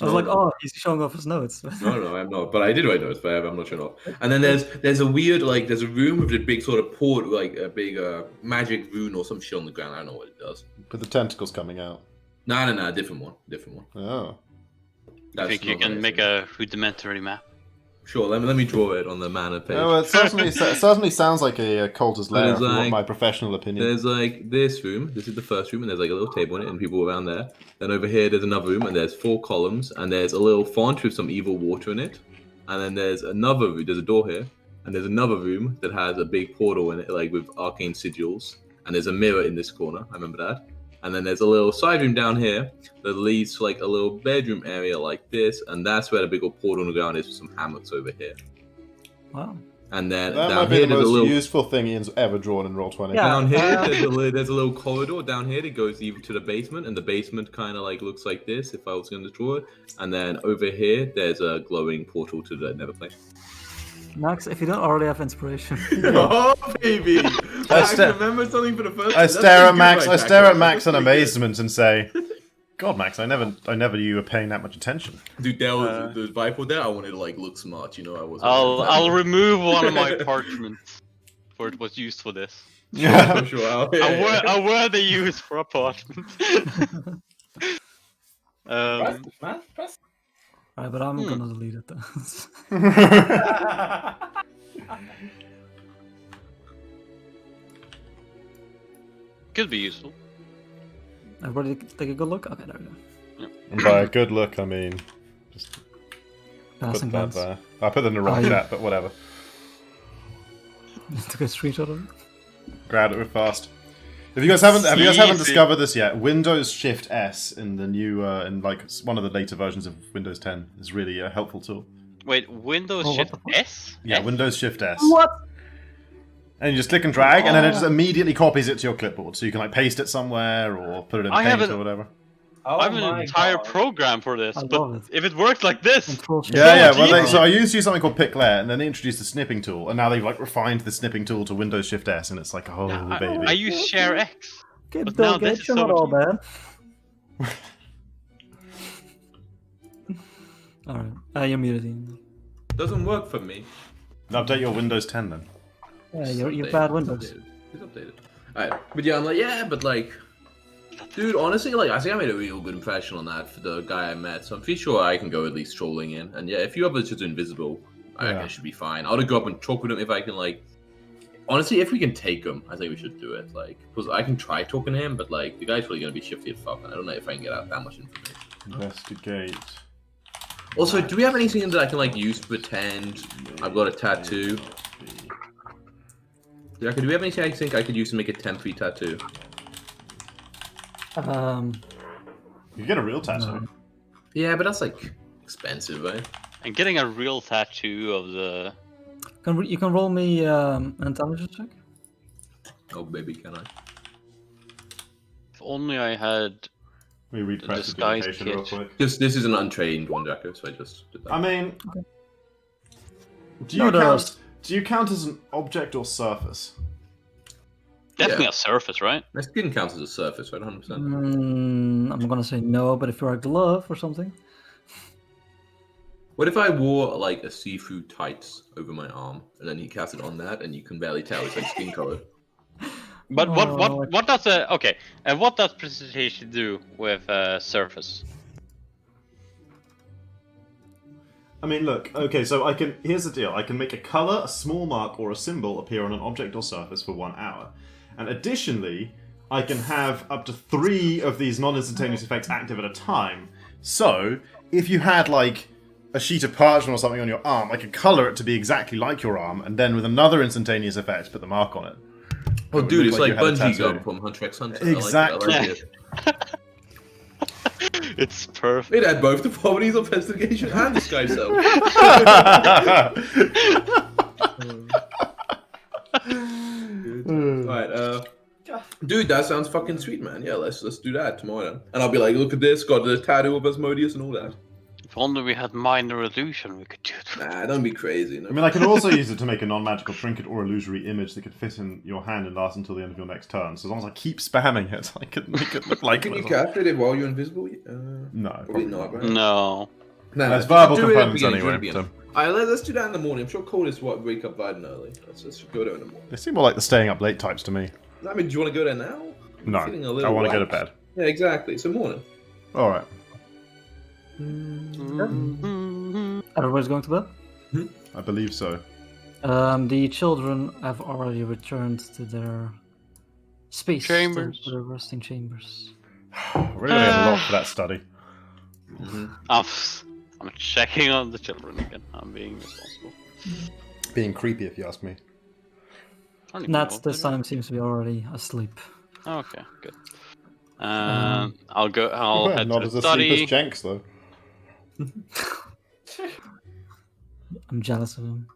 I was like, oh, he's showing off his notes. No, I'm not. But I did write notes, but I'm not showing off. And then there's a weird, there's a room with a big sort of port, like a big magic rune or some shit on the ground. I don't know what it does. With the tentacles coming out. No, different one. Oh. I think you can make a rudimentary map. Sure, let me draw it on the mana page. Oh, it certainly sounds like a cultist lair, if you want my professional opinion. There's like this room, this is the first room, and there's like a little table in it and people around there. Then over here there's another room and there's 4 columns and there's a little font with some evil water in it. And then there's another room, there's a door here, and there's another room that has a big portal in it, like with arcane sigils. And there's a mirror in this corner, I remember that. And then there's a little side room down here that leads to like a little bedroom area like this, and that's where the big old portal on the ground is with some hammocks over here. Wow. And then that down might be here the there's most a little useful thing Ian's ever drawn in Roll20. Yeah. down here there's a little corridor down here that goes even to the basement, and the basement kind of like looks like this if I was going to draw it. And then over here there's a glowing portal to the Neverplane. Max, if you don't already have inspiration. Oh baby! I remember something for the first time. I stare at Max in amazement and say, God, Max, I never knew you were paying that much attention. Dude, there was Viper there. I wanted to like look smart, I was. I'll remove one of my parchments, for it was used for this. Yeah. Sure. A worthy use for a parchment. Press. Alright, but I'm gonna delete it though. Could be useful. Everybody take a good look? Okay, there we go. And by a good look, I mean just Passing put that glance. there. I put it in the wrong chat, but whatever. Took a screenshot of it. Grab it real fast. If you guys haven't discovered this yet, Windows Shift S in the new in like one of the later versions of Windows 10 is really a helpful tool. Wait, Windows Shift S? Yeah, Windows Shift S. What? And you just click and drag, and then it just immediately copies it to your clipboard, so you can like paste it somewhere or put it in Paint or whatever. I have an entire program for this, but if it works like this, yeah. Well, so I used to use something called Piclair, and then they introduced the snipping tool, and now they've like refined the snipping tool to Windows Shift S, and it's like, oh baby. I use Share X. Okay, But Bill now this Gates, is you're so not all much bad. Alright, you're muted. Ian. Doesn't work for me. Update your Windows 10 then. Yeah, you're bad Windows. It's updated. Alright, but yeah, I'm like, dude, honestly, like, I think I made a real good impression on that for the guy I met, so I'm pretty sure I can go at least strolling in. And yeah, if you others just invisible, I reckon it should be fine. I'll go up and talk with him if I can, like, honestly, if we can take him, I think we should do it, like, because I can try talking to him, but, like, the guy's really going to be shifty as fuck, and I don't know if I can get out that much information. Investigate. Also, do we have anything that I can, like, use to pretend I've got a tattoo? Do we have anything I think I could use to make a temporary tattoo? You get a real tattoo. Yeah, but that's like expensive, right? And getting a real tattoo of the... You can roll me an intelligence check? Oh, baby, can I? If only I had We read The prestidigitation disguised real kid. quick. This is an untrained one, Jacko, so I just did that. I mean, No, there are- do you count as an object or surface? Definitely Yeah. a surface, right? My skin counts as a surface, right? 100%. I'm gonna say no, but if you're a glove or something, What if I wore like a see-through tights over my arm, and then you cast it on that, and you can barely tell it's like skin color? But Oh, what does a okay? And what does precipitation do with surface? I mean, look. Okay, so I can. Here's the deal. I can make a color, a small mark, or a symbol appear on an object or surface for 1 hour, and additionally, I can have up to 3 of these non-instantaneous effects active at a time. So, if you had like a sheet of parchment or something on your arm, I could color it to be exactly like your arm, and then with another instantaneous effect, put the mark on it. Oh, It would dude, look it's like like you had a bungee tattoo. jump from Hunter x Hunter. Exactly. I like it. It's perfect. It had both the properties of investigation and disguise self. Alright, dude, that sounds fucking sweet, man. Yeah, let's do that tomorrow then. And I'll be like, look at this, got the tattoo of Asmodeus and all that. If only we had minor illusion, we could do it. Nah, don't be crazy. No. I mean, I can also use it to make a non-magical trinket or illusory image that could fit in your hand and last until the end of your next turn. So as long as I keep spamming it, I can make it look like Can you it. cast it while you're invisible? No, Probably not, right? No. Nah, There's you verbal should do it at the components beginning, anyway. do it at So. the beginning. Alright, let's do that in the morning. I'm sure Cole is wake up bright and early. Let's go there in the morning. They seem more like the staying up late types to me. I mean, do you want to go there now? No, feeling a I little want to go to lax. bed. Yeah, exactly. It's a morning. All right. everybody's going to bed. I believe so. The children have already returned to their space, Chambers. to their resting chambers. I really have a lot for that study. I'm checking on the children again. I'm being responsible. Being creepy, if you ask me. I don't even know Nat what this they're time seems to be already asleep. doing. Okay, good. I'll go. I'll Well, head not to as the asleep as study. Jenks, though. I'm jealous of him.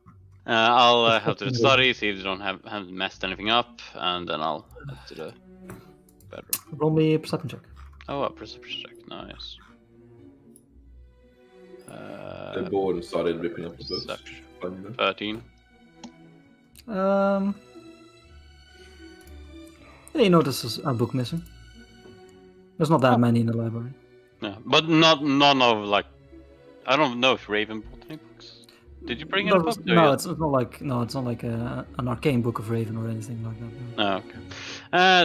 I'll head to the study, see if they haven't messed anything up, and then I'll head to the bedroom. Roll me a perception check. Oh, a perception check. Nice. They're bored and started ripping up the books. Perception. Fun, you know? 13. Yeah, you notice there's a book missing. There's not that many in the library. Yeah, but none of like. I don't know if Raven bought any books. Did you bring any books? No, it's not like an arcane book of Raven or anything like that. No. Oh, okay.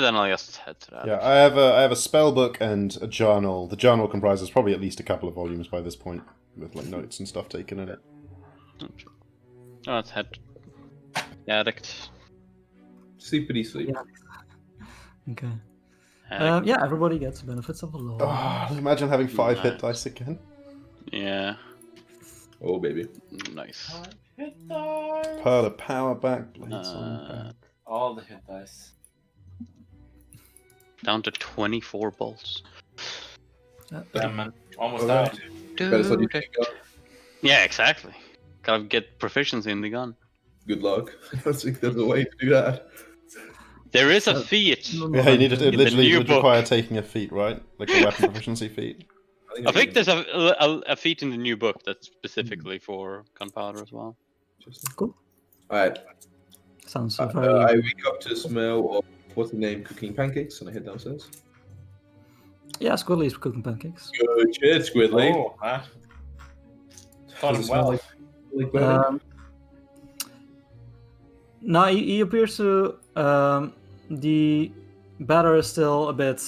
Then I'll just head to that. Yeah, I have a spell book and a journal. The journal comprises probably at least a couple of volumes by this point, with like notes and stuff taken in it. Oh, let's head. The addict. Sleepity sleep. Yeah. Okay. Addict. Yeah, everybody gets benefits of the law. Oh, imagine having 5 hit Nice. dice again. Yeah. Oh, baby. Nice. Hit dice. Pearl of power back, blades on back. All the hit dice. Down to 24 bolts. Damn, man. Almost Alright. died. Better start your pick up. Yeah, exactly. Gotta get proficiency in the gun. Good luck. I don't think there's a way to do that. There is a feat. Yeah, you need it. It the literally new would book. require taking a feat, right? Like a weapon proficiency feat. I think there's a feat in the new book that's specifically for gunpowder as well. Cool. Alright. Sounds I very. wake up to the smell of what's the name? Cooking pancakes, and I head downstairs. Yeah, Squidly's cooking pancakes. Good shit, Squidly. Oh, man. Taught Does him it smell well. like burning? No, he appears to. The batter is still a bit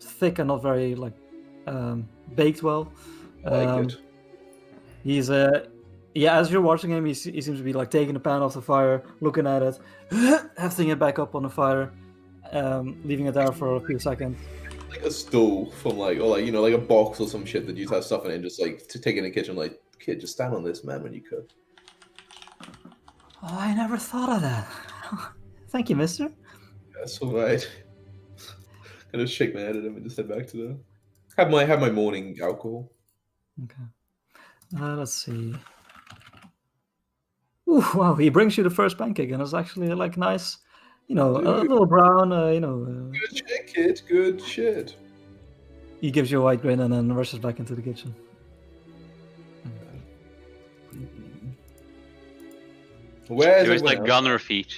thick and not very baked well. I like it. He's yeah. As you're watching him, he seems to be like taking the pan off the fire, looking at it, hefting it back up on the fire, leaving it there for a few seconds. Like a stool from like, or like, you know, like a box or some shit that you have stuff in it and just like to take in the kitchen, like, kid, just stand on this, man, when you cook. Oh, I never thought of that. Thank you, mister. That's alright. Kind of shake my head at him and just head back to the have my morning alcohol. Okay. Let's see. Ooh, wow, he brings you the first pancake, and it's actually like nice, a little brown, Good shit, kid. Good shit. He gives you a white grin and then rushes back into the kitchen. Where's There's everyone like else? gunner feet.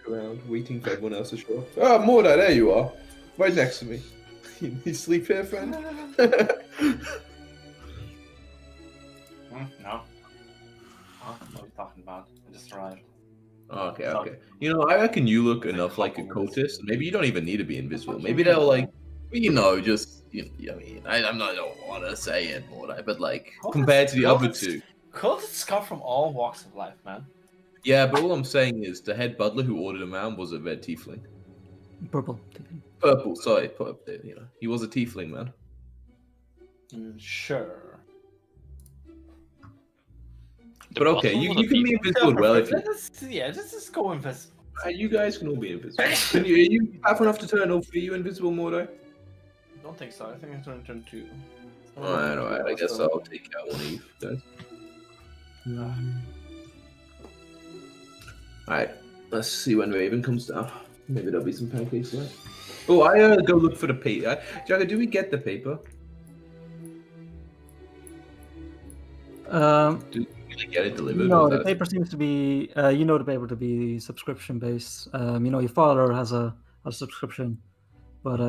Around, waiting for everyone else to show up. Oh, Mordai, there you are. Right next to me. You sleep here, friend? No. Oh, what are you talking about? I just arrived. Okay, okay. You know, I reckon you look enough like a cultist. Maybe you don't even need to be invisible. Maybe they'll like, you know, just. I mean, I don't want to say it, Mordai, but like compared to the other two. Cultists come from all walks of life, man. Yeah, but all I'm saying is the head butler who ordered him around was a red tiefling. Purple. Purple, sorry, you know, he was a tiefling, man. Sure. But okay, you can be invisible well if you. Let's just go invisible. You guys can all be invisible. Are you powerful enough to turn all three of you invisible, Mordai? Don't think so. I think I turned turn 2. Alright, I guess I'll take out one of you guys. Alright, let's see when Raven comes down. Maybe there'll be some pancakes left. Oh, I go look for the paper. Jagger, do we get the paper? Do we get it delivered? No, the paper seems to be. You know the paper to be subscription based. You know your father has a subscription, but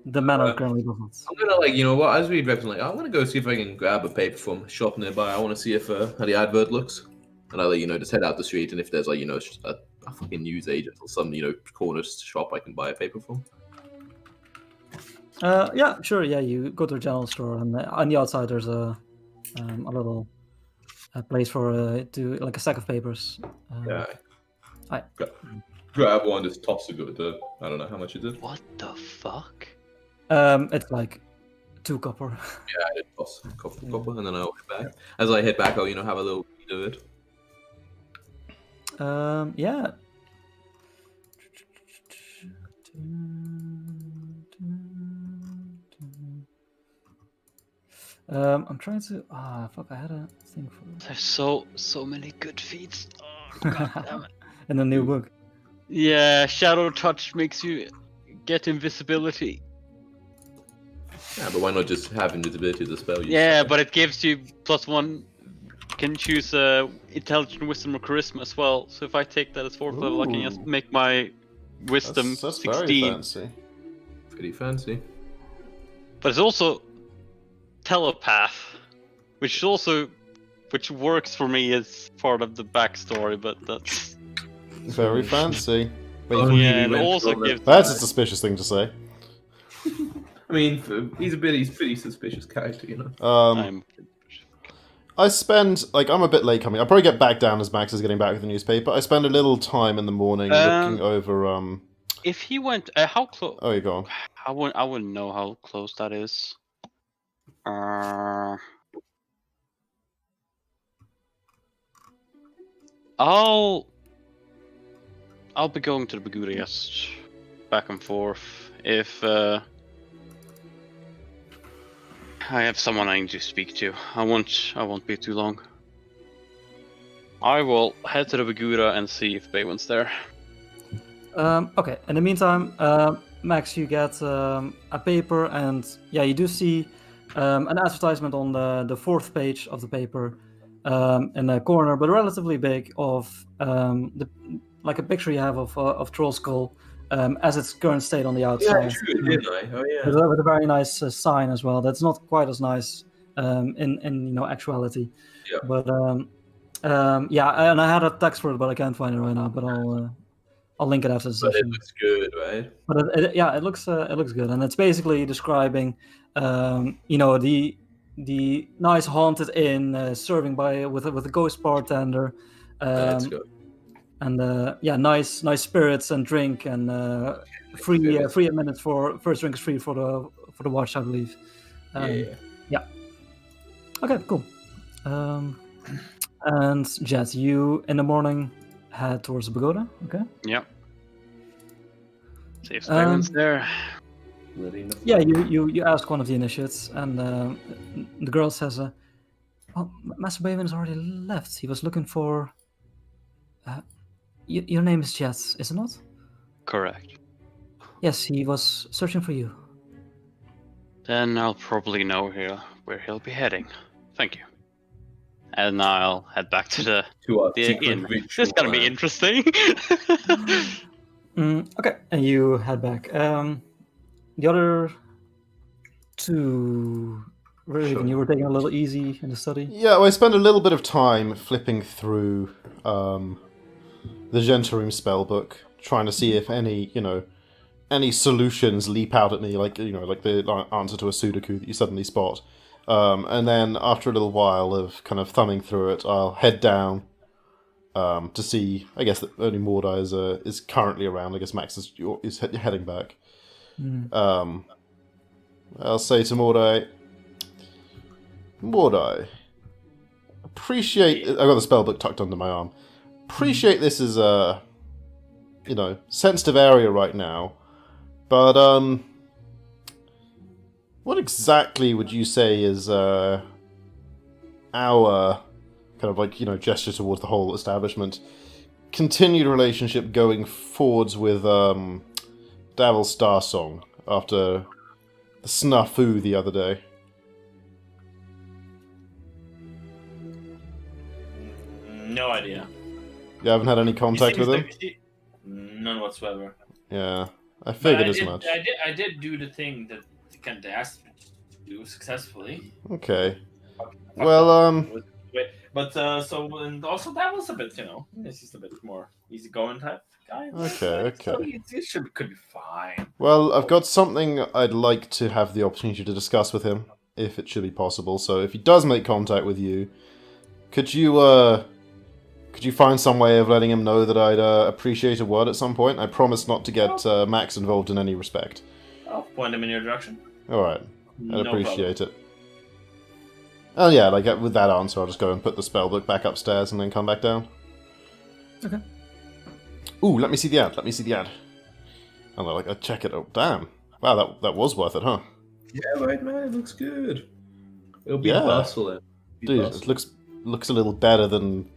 the manor currently doesn't. I'm gonna like, you know what? As we represent, I'm gonna go see if I can grab a paper from a shop nearby. I want to see if how the advert looks, and I'll just head out the street. And if there's like a fucking news agent or some corner shop I can buy a paper from. Yeah, sure. Yeah, you go to a general store, and on the outside there's a little place for to like a stack of papers. Yeah. I Grab one, just toss it good. I don't know how much it is. What the fuck? It's like 2 copper. Yeah, I did toss copper, and then I'll head back. As I head back, I'll have a little read of it. Yeah. I'm trying to. Fuck! I had a thing for. There's so many good feats. Oh, God damn it. In the new book. Yeah, Shadow Touch makes you get invisibility. Yeah, but why not just have invisibility as a spell? Yeah, but it gives you +1. You can choose intelligence, wisdom, or charisma as well. So if I take that as 4th level, I can just make my wisdom That's 16. very fancy. Pretty fancy. But it's also telepath, which works for me as part of the backstory. But that's Very fancy. yeah, it also gives. That's a suspicious thing to say. I mean, he's a pretty suspicious character, I'm I spend, I'm a bit late coming. I'll probably get back down as Max is getting back with the newspaper. I spend a little time in the morning looking over, If he went, how close? Oh, you go on. I wouldn't know how close that is. I'll be going to the Baguriast back and forth if I have someone I need to speak to. I won't be too long. I will head to the Bagura and see if Baywin's there. Okay. In the meantime, Max, you get a paper, and yeah, you do see an advertisement on the 4th page of the paper in the corner, but relatively big, of like a picture you have of Troll Skull as its current state on the outside. Yeah, true, didn't I? Oh, yeah. With a very nice sign as well. That's not quite as nice in actuality. Yeah. But yeah, and I had a text for it, but I can't find it right now. But I'll link it after the But session. it looks good, right? But it looks good, and it's basically describing the nice haunted inn serving with a ghost bartender. That's good. And yeah, nice spirits and drink, and free minutes for first drink is free for the watch, I believe. Yeah. Okay, cool. And Jet, you in the morning head towards the pagoda. Okay. Yep. See if Baywin's there. Yeah, you ask one of the initiates, and the girl says, "Well, Master Baywin's already left. He was looking for." Your name is Jet, is it not? Correct. Yes, he was searching for you. Then I'll probably know where he'll be heading. Thank you. And I'll head back to the To our the secret inn. ritual. This is gonna be interesting. Okay, and you head back. The other two, Raven, you were taking a little easy in the study. Yeah, well, I spent a little bit of time flipping through the Gentarum spellbook, trying to see if any solutions leap out at me, like the answer to a Sudoku that you suddenly spot. And then after a little while of kind of thumbing through it, I'll head down to see. I guess that only Mordai is currently around. I guess Max is heading back. I'll say to Mordai, appreciate. I've got the spellbook tucked under my arm. Appreciate this is a sensitive area right now, but what exactly would you say is our kind of gesture towards the whole establishment continued relationship going forwards with Davil Starsong after the snafu the other day? No idea. You haven't had any contact with him? None whatsoever. Yeah, I But figured as much. I did do the thing that Kent asked me to do successfully. Okay. Well, But and also that was a bit, it's just a bit more easygoing type guy. Okay. So it could be fine. Well, I've got something I'd like to have the opportunity to discuss with him, if it should be possible. So if he does make contact with you, could you find some way of letting him know that I'd appreciate a word at some point? I promise not to get Max involved in any respect. I'll point him in your direction. Alright, I'd No appreciate it. Oh yeah, with that answer, I'll just go and put the spellbook back upstairs and then come back down. Okay. Ooh, let me see the ad. And I check it. Oh, damn. Wow, that was worth it, huh? Yeah, right, man. It looks good. It'll be Yeah. bustle. Dude, it looks a little better than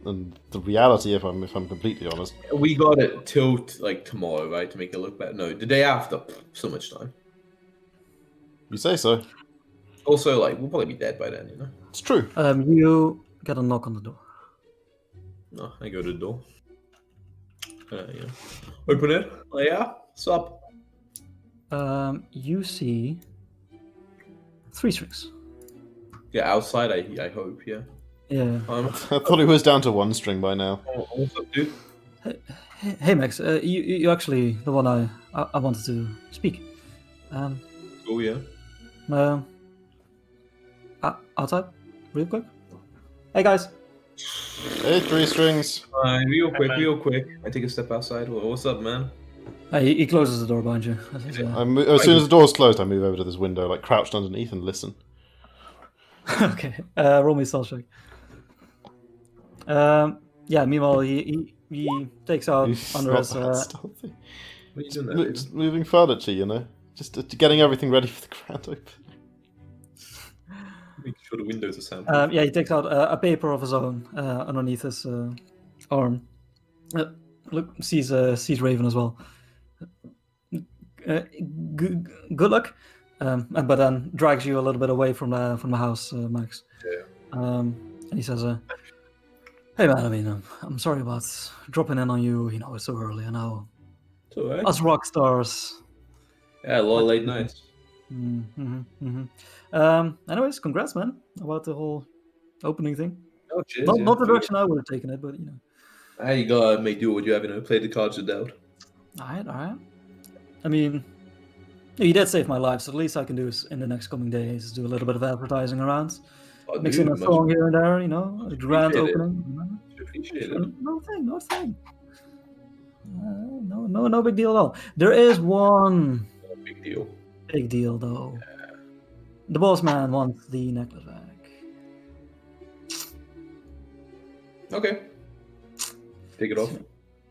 the reality, if I'm completely honest. We got it till tomorrow, right, to make it look better. No, the day after. So much time. You say so. Also, we'll probably be dead by then, It's true. You get a knock on the door. No, I go to the door. Open it. Oh, yeah. What's up? You see 3 strings. Yeah, outside. I hope. Yeah. Yeah. I thought it was down to 1 string by now. What's up, dude? Hey Max, you actually the one I wanted to speak. Oh yeah. Outside, real quick. Hey guys. Hey, 3 strings. Real quick. I take a step outside. What's up, man? He closes the door behind you. As soon as the door's closed, I move over to this window, crouched underneath, and listen. Okay. Roll me stealth check. Yeah. Meanwhile, he takes out It's under not his. that stealthy. What are you doing there? Just moving furniture, just getting everything ready for the grand open. Make sure the windows are soundproof. Yeah, he takes out a paper of his own underneath his arm. Sees Raven as well. Good luck. But then drags you a little bit away from the house, Max. Yeah. And he says, "Hey man, I mean, I'm sorry about dropping in on you. It's so early. I know It's alright. us rock stars." Yeah, a lot of late nights. Anyways, congrats, man, about the whole opening thing. Oh, cheers. Not the direction I would have taken it, but Hey, you gotta make do what you have, play the cards you're dealt. All right. I mean, you did save my life, so the least I can do is in the next coming days is do a little bit of advertising around, Oh, mix in dude, a much song here and there, a grand Appreciate it. opening. appreciate it. No thing. No big deal at all. There is one No big deal. big deal though. The boss man wants the necklace back. Okay. Take it off.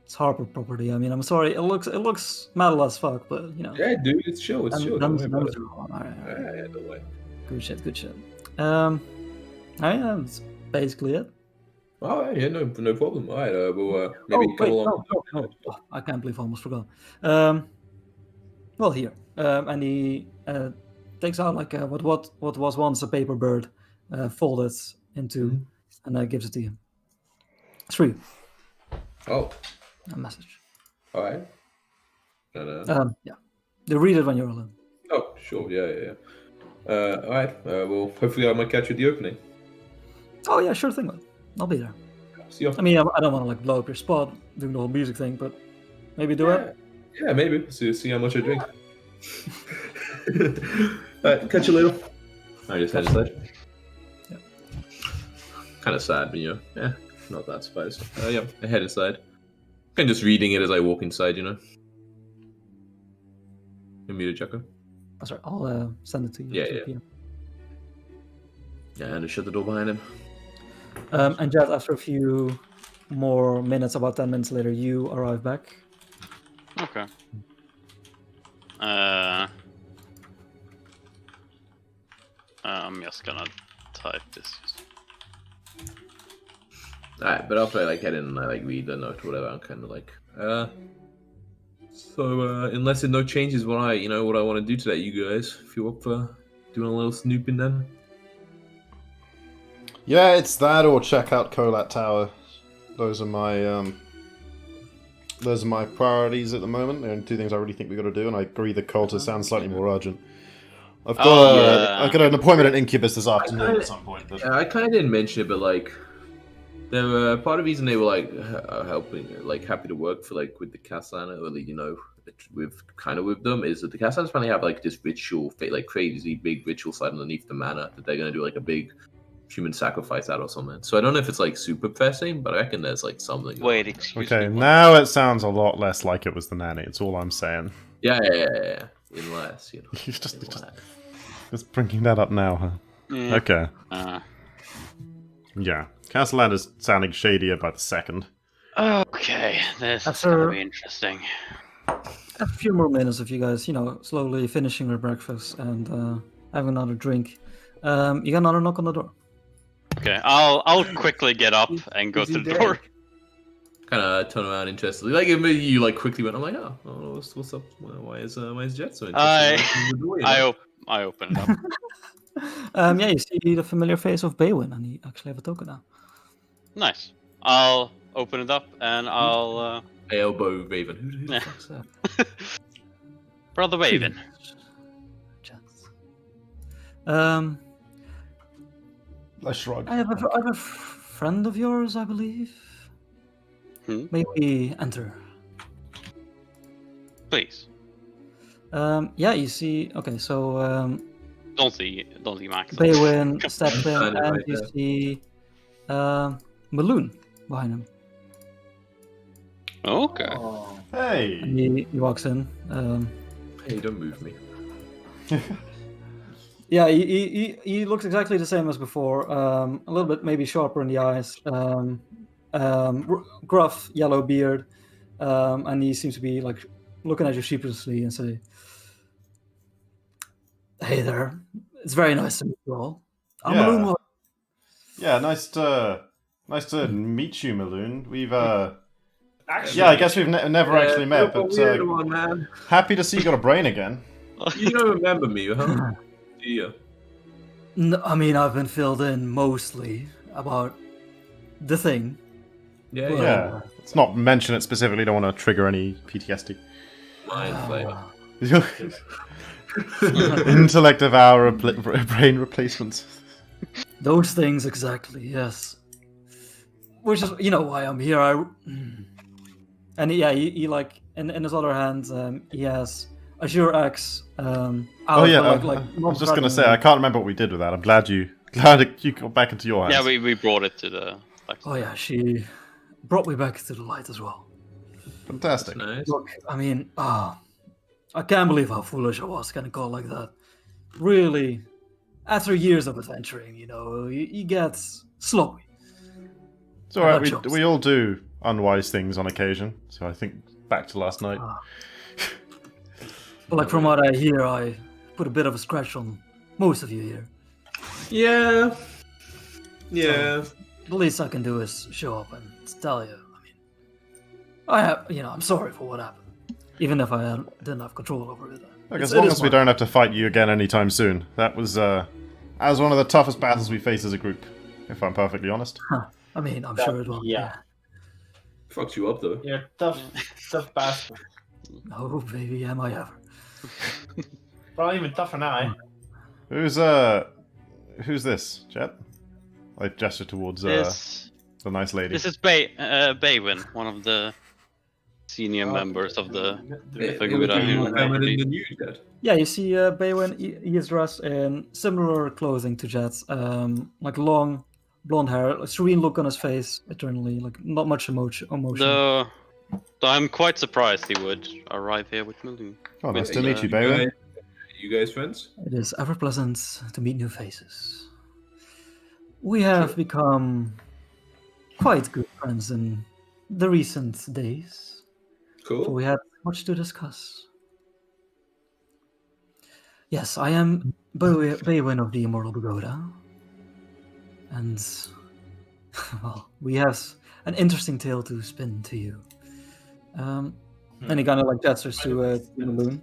It's Harper property. I mean, I'm sorry. It looks metal as fuck, but Yeah, dude, it's chill. It's chill. Don't worry about it. All right. Yeah, don't worry. Good shit. That's basically it. All right, yeah, no problem. All right, we'll maybe come along. No. Oh, I can't believe I almost forgot. Well, here, and he takes out like what was once a paper bird, folded into, and gives it to you. It's free. Oh, A message. all right. Yeah. You read it when you're alone. Oh, sure. Yeah. All right. Well, hopefully I might catch you at the opening. Oh yeah, sure thing, man. I'll be there. See you. I mean, I don't want to like blow up your spot doing the whole music thing, but maybe do it. Yeah, maybe. See how much I drink. Alright, catch you later. I just head inside. Yeah. Kind of sad, but yeah, not that surprised. Yeah, I head inside. I'm just reading it as I walk inside, You me to Jacko? Oh, sorry, I'll send it to you. Yeah. Yeah, and I shut the door behind him. And Jet, after a few more minutes, about 10 minutes later, you arrive back. Okay. I'm just gonna type this. Alright, but after I head in and I read the note or whatever, I'm kind of so unless no changes what I want to do today, you guys, if you're up for doing a little snooping then. Yeah, it's that or check out Colat Tower. Those are my priorities at the moment. They're two things I really think we got to do, and I agree the cultist sounds slightly more urgent. I've got an appointment at Incubus this afternoon at some point. But... Yeah, I kind of didn't mention it, but there were part of the reason they were helping, happy to work for with the Castellana, or with them, is that the Castellanas finally have this ritual, crazy big ritual site underneath the manor that they're gonna do a big human sacrifice out or something. So I don't know if it's super pressing, but I reckon there's something. Wait, excuse me. Okay, now it sounds a lot less like it was the nanny. It's all I'm saying. Yeah. Unless You're just bringing that up now, huh? Yeah. Okay. Yeah, Castellana's sounding shadier by the second. Okay, this is gonna be interesting. A few more minutes of you guys, slowly finishing your breakfast and having another drink. You get another knock on the door. Okay, I'll quickly get up and go to the door. Kind of turn around interestedly. You quickly went. I'm like, oh, what's up? Why is Jet so interested? I open it up. Yeah, you see the familiar face of Baywin, and he actually have a token now. Nice. I'll open it up and I'll. Elbow Raven. Who the fuck's that? Brother Raven. I shrug. I have a friend of yours, I believe. Maybe enter. Please. Yeah, you see. Okay, so Don't see Max. Baywin steps in, and you see Maloon behind him. Okay. Hey. And he walks in. Hey, don't move me. Yeah, he looks exactly the same as before. A little bit maybe sharper in the eyes. Gruff yellow beard, and he seems to be looking at you sheepishly and say, "Hey there, it's very nice to meet you all. I'm Maloon." Yeah, nice to meet you, Maloon. We've I guess we've never actually met, but man. Happy to see you got a brain again. You don't remember me, huh? Do you? No, I mean, I've been filled in mostly about the thing. Yeah. Let's not mention it specifically. Don't want to trigger any PTSD. Mind flavor. Intellect of our brain replacements. Those things exactly, yes. Which is, why I'm here. And yeah, he in his other hand, he has Azure X. I was just gonna say, I can't remember what we did with that. I'm glad you got back into your hands. Yeah, we brought it to the. Oh yeah, she brought me back to the light as well. Fantastic. Nice. Look, I mean, I can't believe how foolish I was getting caught like that. Really, after years of adventuring, you get sloppy. It's alright, we all do unwise things on occasion, so I think back to last night. But from what I hear, I put a bit of a scratch on most of you here. Yeah. So, the least I can do is show up and tell you. I mean, I'm sorry for what happened. Even if I didn't have control over it. Look, as long as we don't have to fight you again anytime soon. That was one of the toughest battles we faced as a group, if I'm perfectly honest. Huh. I mean, I'm sure it will. Yeah. Fucked you up though. You're tough bastard. Oh, baby, am I ever. Probably even tougher now, eh? Who's this, Jet? I gesture towards the nice lady. This is Baywin, one of the senior members of the Pagoda. Yeah, you see Baywin, he is dressed in similar clothing to Jet's. Like long blonde hair, a serene look on his face, eternally, like not much emotion. Though I'm quite surprised he would arrive here with Mildew. Oh, nice to meet you, Baywin. You guys friends? It is ever pleasant to meet new faces. We have become quite good friends in the recent days. Cool. So we had much to discuss. Yes, I am Baywin of the Immortal Pagoda. And, well, we have an interesting tale to spin to you. And he kind of like gestures to the balloon.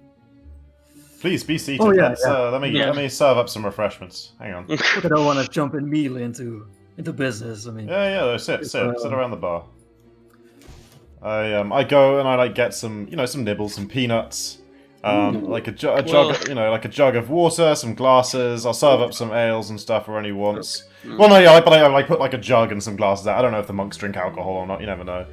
Please be seated. Oh, yeah, Let me serve up some refreshments. Hang on. I don't want to jump immediately into business. I mean, sit around the bar. I go and I like get some nibbles, some peanuts, like a jug, like a jug of water, some glasses. I'll serve up some ales and stuff for anyone wants. Well, no, yeah, but I put like a jug and some glasses out. I don't know if the monks drink alcohol or not. You never know.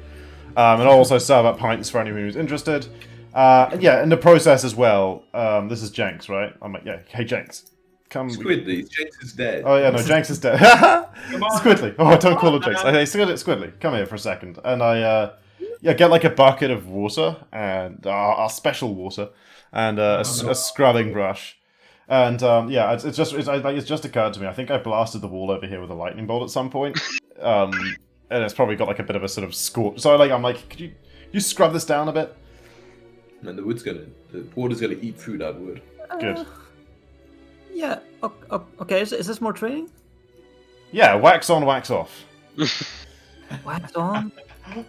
And I'll also serve up pints for anyone who's interested. In the process as well. This is Jenks, right? I'm like, yeah. Hey, Jenks, come. Squidly, Jenks is dead. Oh yeah, no, Jenks is dead. Squidly. Oh, don't call him Jenks. Hey, Squidly, come here for a second. And I get like a bucket of water and our special water and a scrubbing brush. And it's just occurred to me. I think I blasted the wall over here with a lightning bolt at some point. And it's probably got like a bit of a sort of scorch. So I'm like, could you scrub this down a bit? Man, the water's gonna eat through that wood. Good. Yeah. Okay. Is this more training? Yeah. Wax on, wax off. Wax on,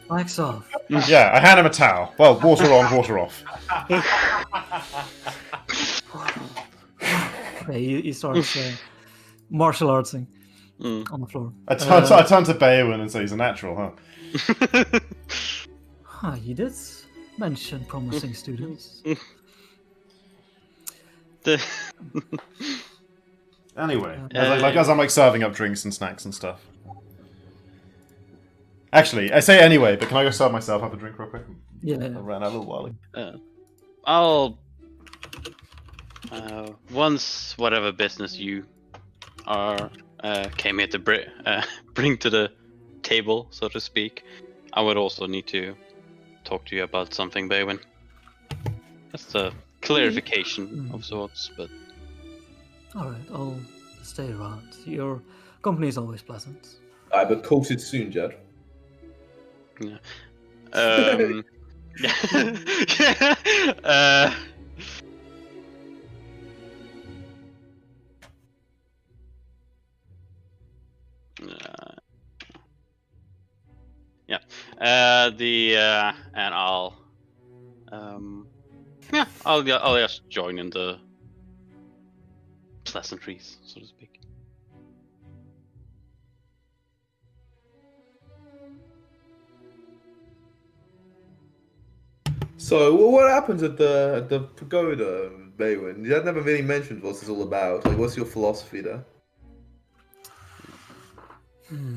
wax off. Yeah. I hand him a towel. Well, water on, water off. Okay. You start martial artsing on the floor. I turn to Baywin and say he's a natural, huh? You did mention promising students. Anyway, as I'm serving up drinks and snacks and stuff. Actually, I say anyway, but can I go serve myself up a drink real quick? Yeah. I ran out a little while ago. I'll once whatever business you are came here to bring to the table, so to speak, I would also need to talk to you about something, Baywin. That's a clarification of sorts, but... Alright, I'll stay around. Your company is always pleasant. But coated soon, Jed. Yeah. And I'll just join in the pleasantries, so to speak. So, what happens at the pagoda, Baywin? You never really mentioned what it's all about. Like, what's your philosophy there?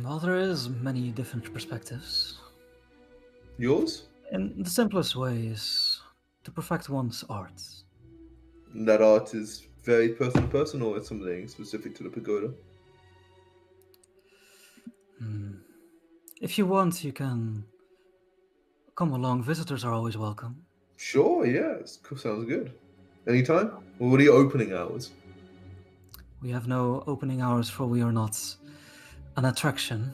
Well, there is many different perspectives. Yours? And the simplest way is to perfect one's art. And that art is very person to person, or it's something specific to the pagoda? If you want, you can come along. Visitors are always welcome. Sure, yeah. Sounds good. Anytime? Well, what are your opening hours? We have no opening hours, for we are not an attraction.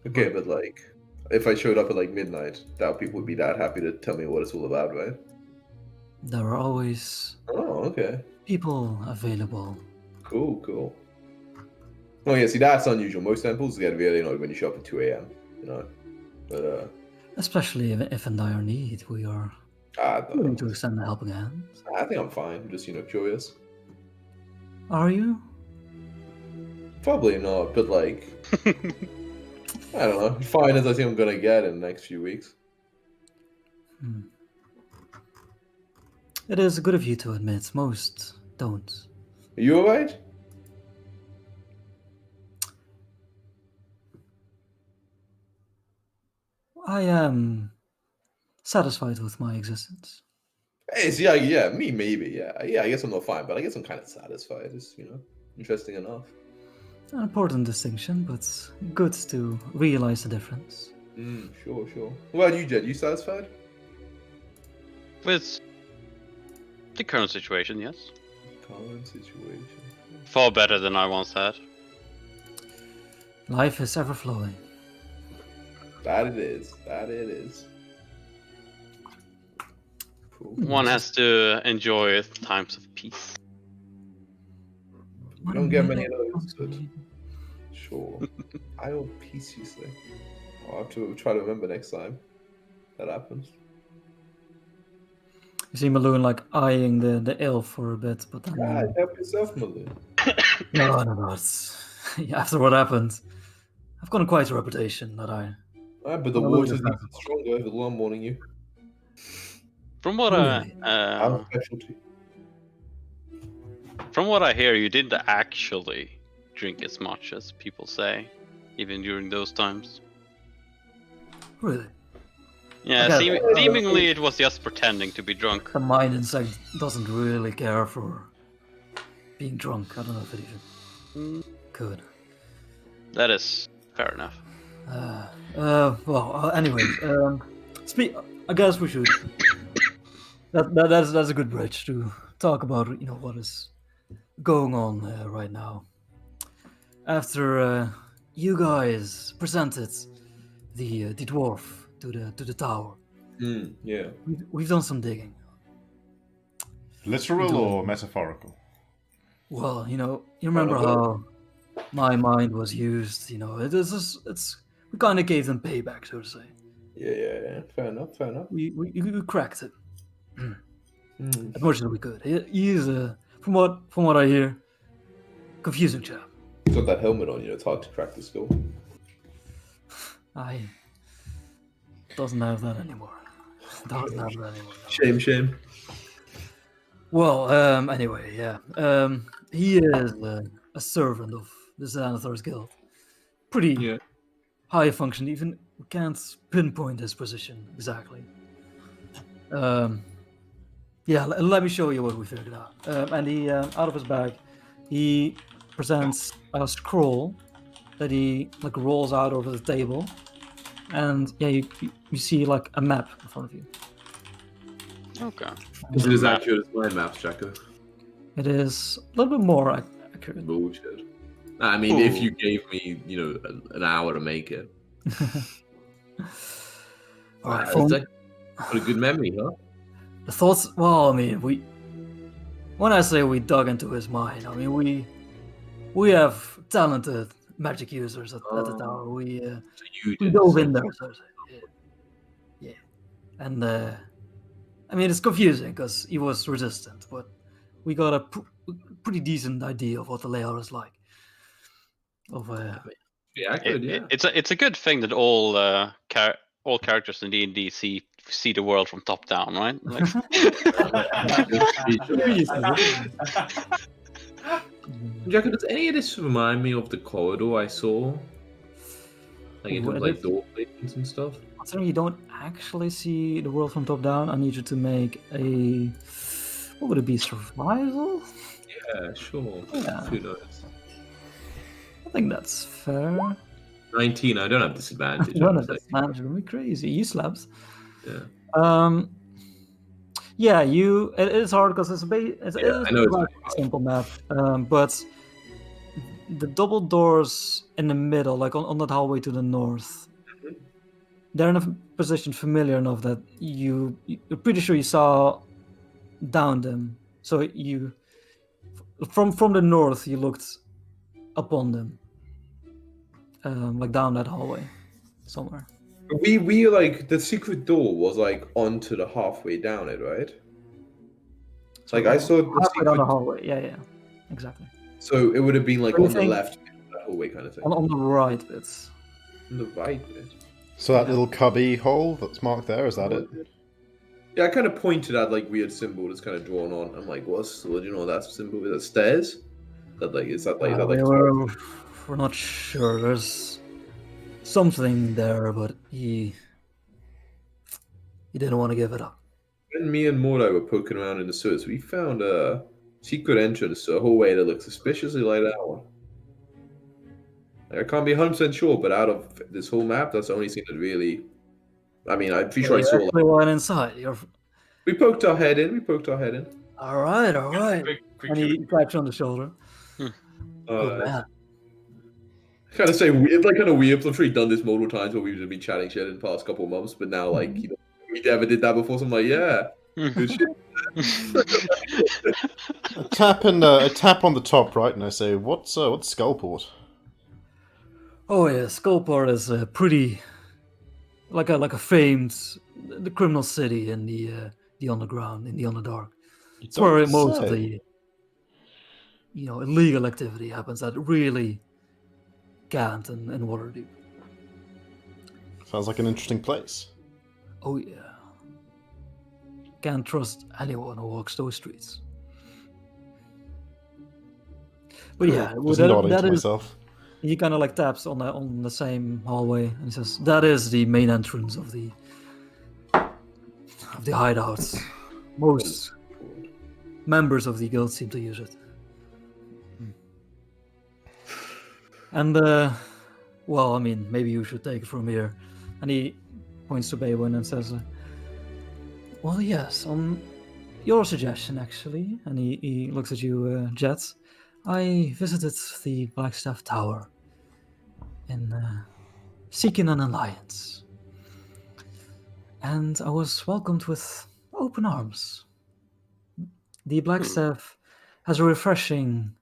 Okay, but like, if I showed up at like midnight, people would be that happy to tell me what it's all about, right? There are always okay. people available. Cool. Oh yeah, see, that's unusual. Most temples get really annoyed when you show up at 2 a.m. You know, but Especially if in dire need, we are. willing No, to extend a helping hand. I think I'm fine. I'm just curious. Are you? Probably not, but like I don't know. Fine as I think I'm gonna get in the next few weeks. Hmm. It is good of you to admit. Most don't. Are you alright? I am satisfied with my existence. Hey, see, yeah, me maybe, yeah. I guess I'm not fine, but I guess I'm kind of satisfied. It's interesting enough. An important distinction, but good to realize the difference. Sure. What about you, Jed? You satisfied? With the current situation, yes. Current situation. Far better than I once had. Life is ever flowing. That it is. Cool. One has to enjoy times of peace. We don't get many of those, but sure. I will peace, you say. I'll have to try to remember next time that happens. You see Maloon like eyeing the elf for a bit, but then God, help yourself, Malou. no, it's after what happened. I've gotten quite a reputation that I. But the Well, we'll water's just even have- stronger, the one warning you. From what Really? Our specialty. from what I hear, you didn't actually drink as much as people say, even during those times. Really, Yeah, Okay. seemingly it was just pretending to be drunk. the mind insect doesn't really care for being drunk. I don't know if it even could. That is fair enough. Anyway, I guess we should. That's a good bridge to talk about. What is going on right now. After you guys presented the dwarf to the tower, Yeah. we've done some digging. Literal or metaphorical? Well, you remember how my mind was used. It's we kind of gave them payback, so to say. Yeah. Fair enough. We cracked it as much as we could. He is from what I hear, confusing chap. He's got that helmet on, it's hard to crack the skull. I doesn't have that anymore. Shame. Well, anyway, yeah. He is a servant of the Xanathor's Guild. Pretty high function, even we can't pinpoint his position exactly. Let me show you what we figured out. And he, out of his bag, he presents a scroll that he rolls out over the table, and you see like a map in front of you. Okay. Is it as accurate as my maps, Jacko? It is a little bit more accurate. Bullshit. I mean, if you gave me, an hour to make it. All right, What a good memory, huh? the thoughts. Well, I mean, when I say we dug into his mind, I mean we have talented magic users at the tower. We dove in there, so to say. Yeah. And I mean, it's confusing because he was resistant, but we got a pretty decent idea of what the layout is like. It's a good thing that all characters in D&D see the world from top down, right? Like, Jacko, does any of this remind me of the corridor I saw? Like in terms of door placements and stuff? Considering you don't actually see the world from top down, I need you to make a. What would it be? Survival? Yeah, sure. Yeah. Who knows? I think that's fair. 19, I don't have disadvantage. I don't have disadvantage. It'd be crazy. You slabs. Yeah. Yeah, it is hard because it's I know a simple map, but the double doors in the middle, like on that hallway to the north, they're in a position familiar enough that you're pretty sure you saw down them. So you, from the north, you looked upon them, like down that hallway somewhere. We like the secret door was like onto the halfway down it, right? Like I saw the halfway down the secret, hallway. Yeah, exactly. so it would have been like What do on you the think? left that hallway kind of thing. On the right bits. On the right bit. So that Yeah. little cubby hole that's marked there, is that it? Yeah, I kind of pointed at like weird symbol that's kind of drawn on. I'm like, what do you know what that symbol is? That stairs? That like is that like we're not sure. There's something there, but he didn't want to give it up. When me and Mordo were poking around in the sewers, we found a secret entrance to a hallway that looks suspiciously like that one. Like, I can't be 100% sure, but out of this whole map, that's the only thing that really. I mean, I'm pretty sure I saw. Actually went inside. We poked our head in. All right. Quick And he claps you on the shoulder. Good man. Kind of say weird, like kind of weird. I'm sure we've done this multiple times where we've just been chatting shit in the past couple of months, but now like we never did that before. So I'm like, yeah, good shit. I tap on the top right, and I say, "What's Skullport?" Oh yeah, Skullport is pretty like a famed the criminal city in the underground, in the Underdark. It's where most of the illegal activity happens that really can't in Waterdeep. Sounds like an interesting place. Oh yeah. Can't trust anyone who walks those streets. But yeah, Just nodding to is. myself. He kind of like taps on the same hallway and he says, "That is the main entrance of the hideouts. Most members of the guild seem to use it." And well, I mean, maybe you should take it from here. And he points to Baywin and says, "Well, yes, on your suggestion, actually." And he looks at you, Jet. I visited the Blackstaff Tower in seeking an alliance. And I was welcomed with open arms. The Blackstaff has a refreshing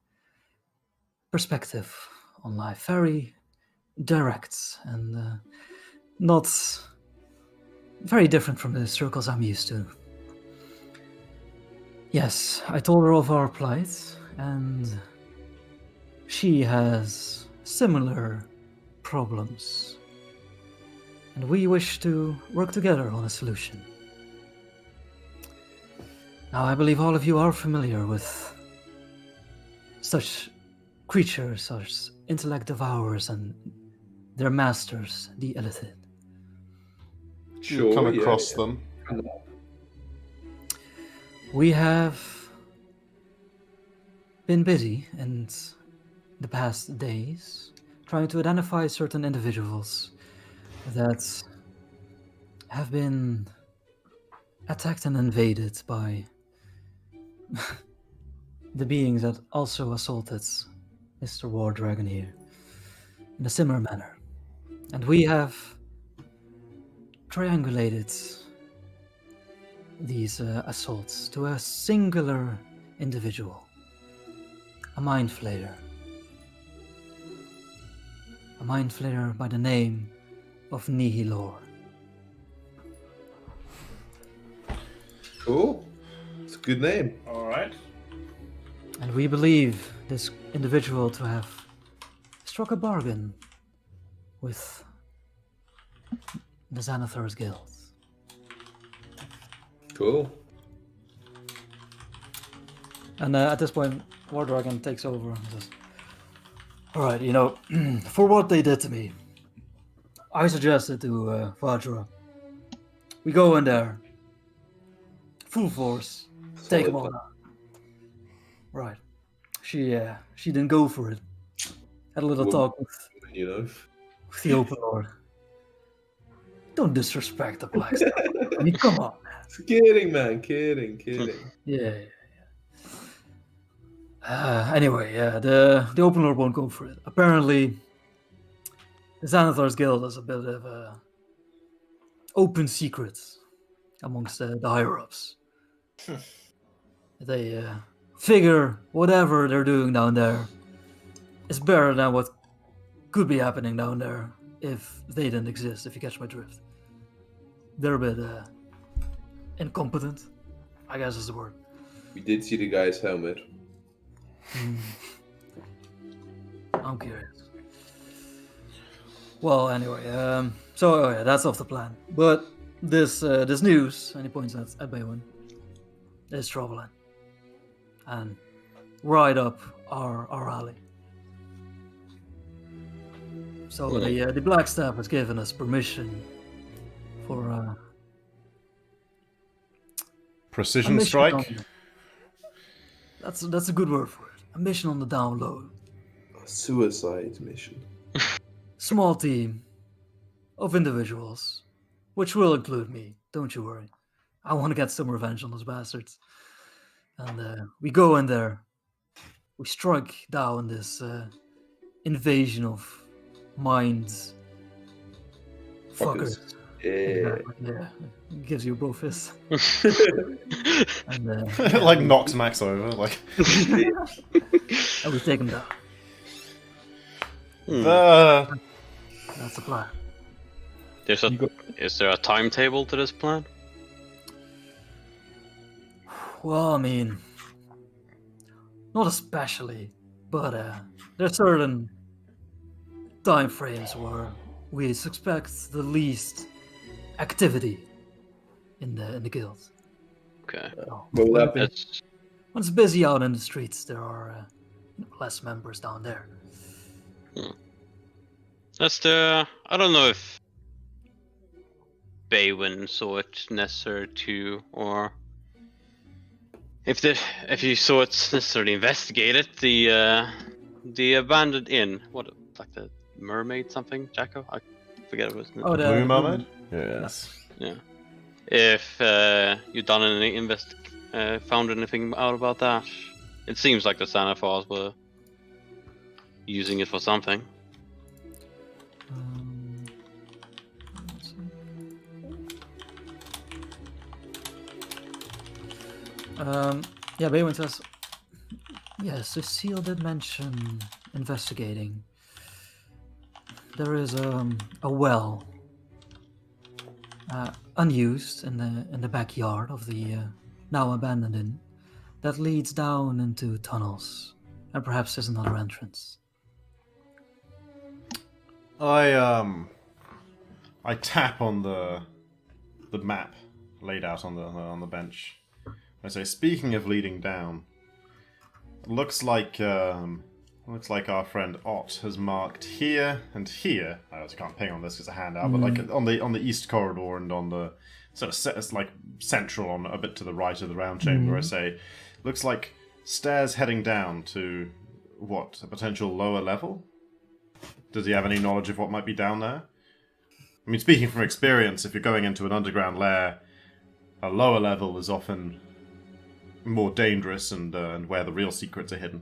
perspective on life, very direct and not very different from the circles I'm used to. Yes, I told her of our plight, and she has similar problems. And we wish to work together on a solution. Now, I believe all of you are familiar with such creatures as intellect devourers and their masters, the Illithid. You come across them. We have been busy in the past days trying to identify certain individuals that have been attacked and invaded by the beings that also assaulted Mr. War Dragon here in a similar manner. And we have triangulated these assaults to a singular individual, a mind flayer. A mind flayer by the name of Nihilor. Cool. It's a good name. All right. And we believe this individual to have struck a bargain with the Xanathar's Guild. Cool. And at this point, War Dragon takes over and says, "Alright, for what they did to me, I suggested to Vajra, we go in there, full force, take them all out." Right. She didn't go for it. Had a little talk with the Open Lord. Don't disrespect the Blackstaff. I mean, come on, man. Kidding, man. Kidding. Yeah. Anyway, the Open Lord won't go for it. Apparently, the Xanathar's Guild is a bit of a open secret amongst the higher-ups. They figure whatever they're doing down there is better than what could be happening down there if they didn't exist, if you catch my drift. They're a bit incompetent, I guess is the word. We did see the guy's helmet. I'm curious. Well, anyway, so yeah, that's off the plan. But this news, and he points at Baywin, is troubling. And right up our alley. So the Black Staff has given us permission for Precision a mission strike? That's a good word for it. A mission on the down low. A suicide mission. Small team of individuals, which will include me. Don't you worry. I want to get some revenge on those bastards. And we go in there. We strike down this invasion of minds. Fuckers. Yeah. Yeah. It gives you both fists. And, Like knocks Max over. Like and we take him down. That's the plan. Is there a timetable to this plan? Well, I mean, not especially, but there are certain time frames where we suspect the least activity in the guild. Okay. So, What will happen? That's when it's busy out in the streets, there are less members down there. I don't know if Baywin saw it necessary to, or if you saw it necessarily investigated the abandoned inn. What, like the mermaid something, Jacko? I forget what it was. Oh, the Blue Mermaid? Yes. Yeah. If you done any found anything out about that? It seems like the Sanafars were using it for something. let's see. Yeah, Baywin says, yes, Cecile did mention investigating. There is a well unused in the backyard of the now abandoned inn that leads down into tunnels, and perhaps there's another entrance. I tap on the map laid out on the bench. I say, speaking of leading down, looks like our friend Ott has marked here and here. I also can't ping on this because it's a handout, but like on the east corridor and on the sort of like central on a bit to the right of the round chamber. I say, looks like stairs heading down to what, a potential lower level. Does he have any knowledge of what might be down there? I mean, speaking from experience, if you're going into an underground lair, a lower level is often more dangerous and where the real secrets are hidden.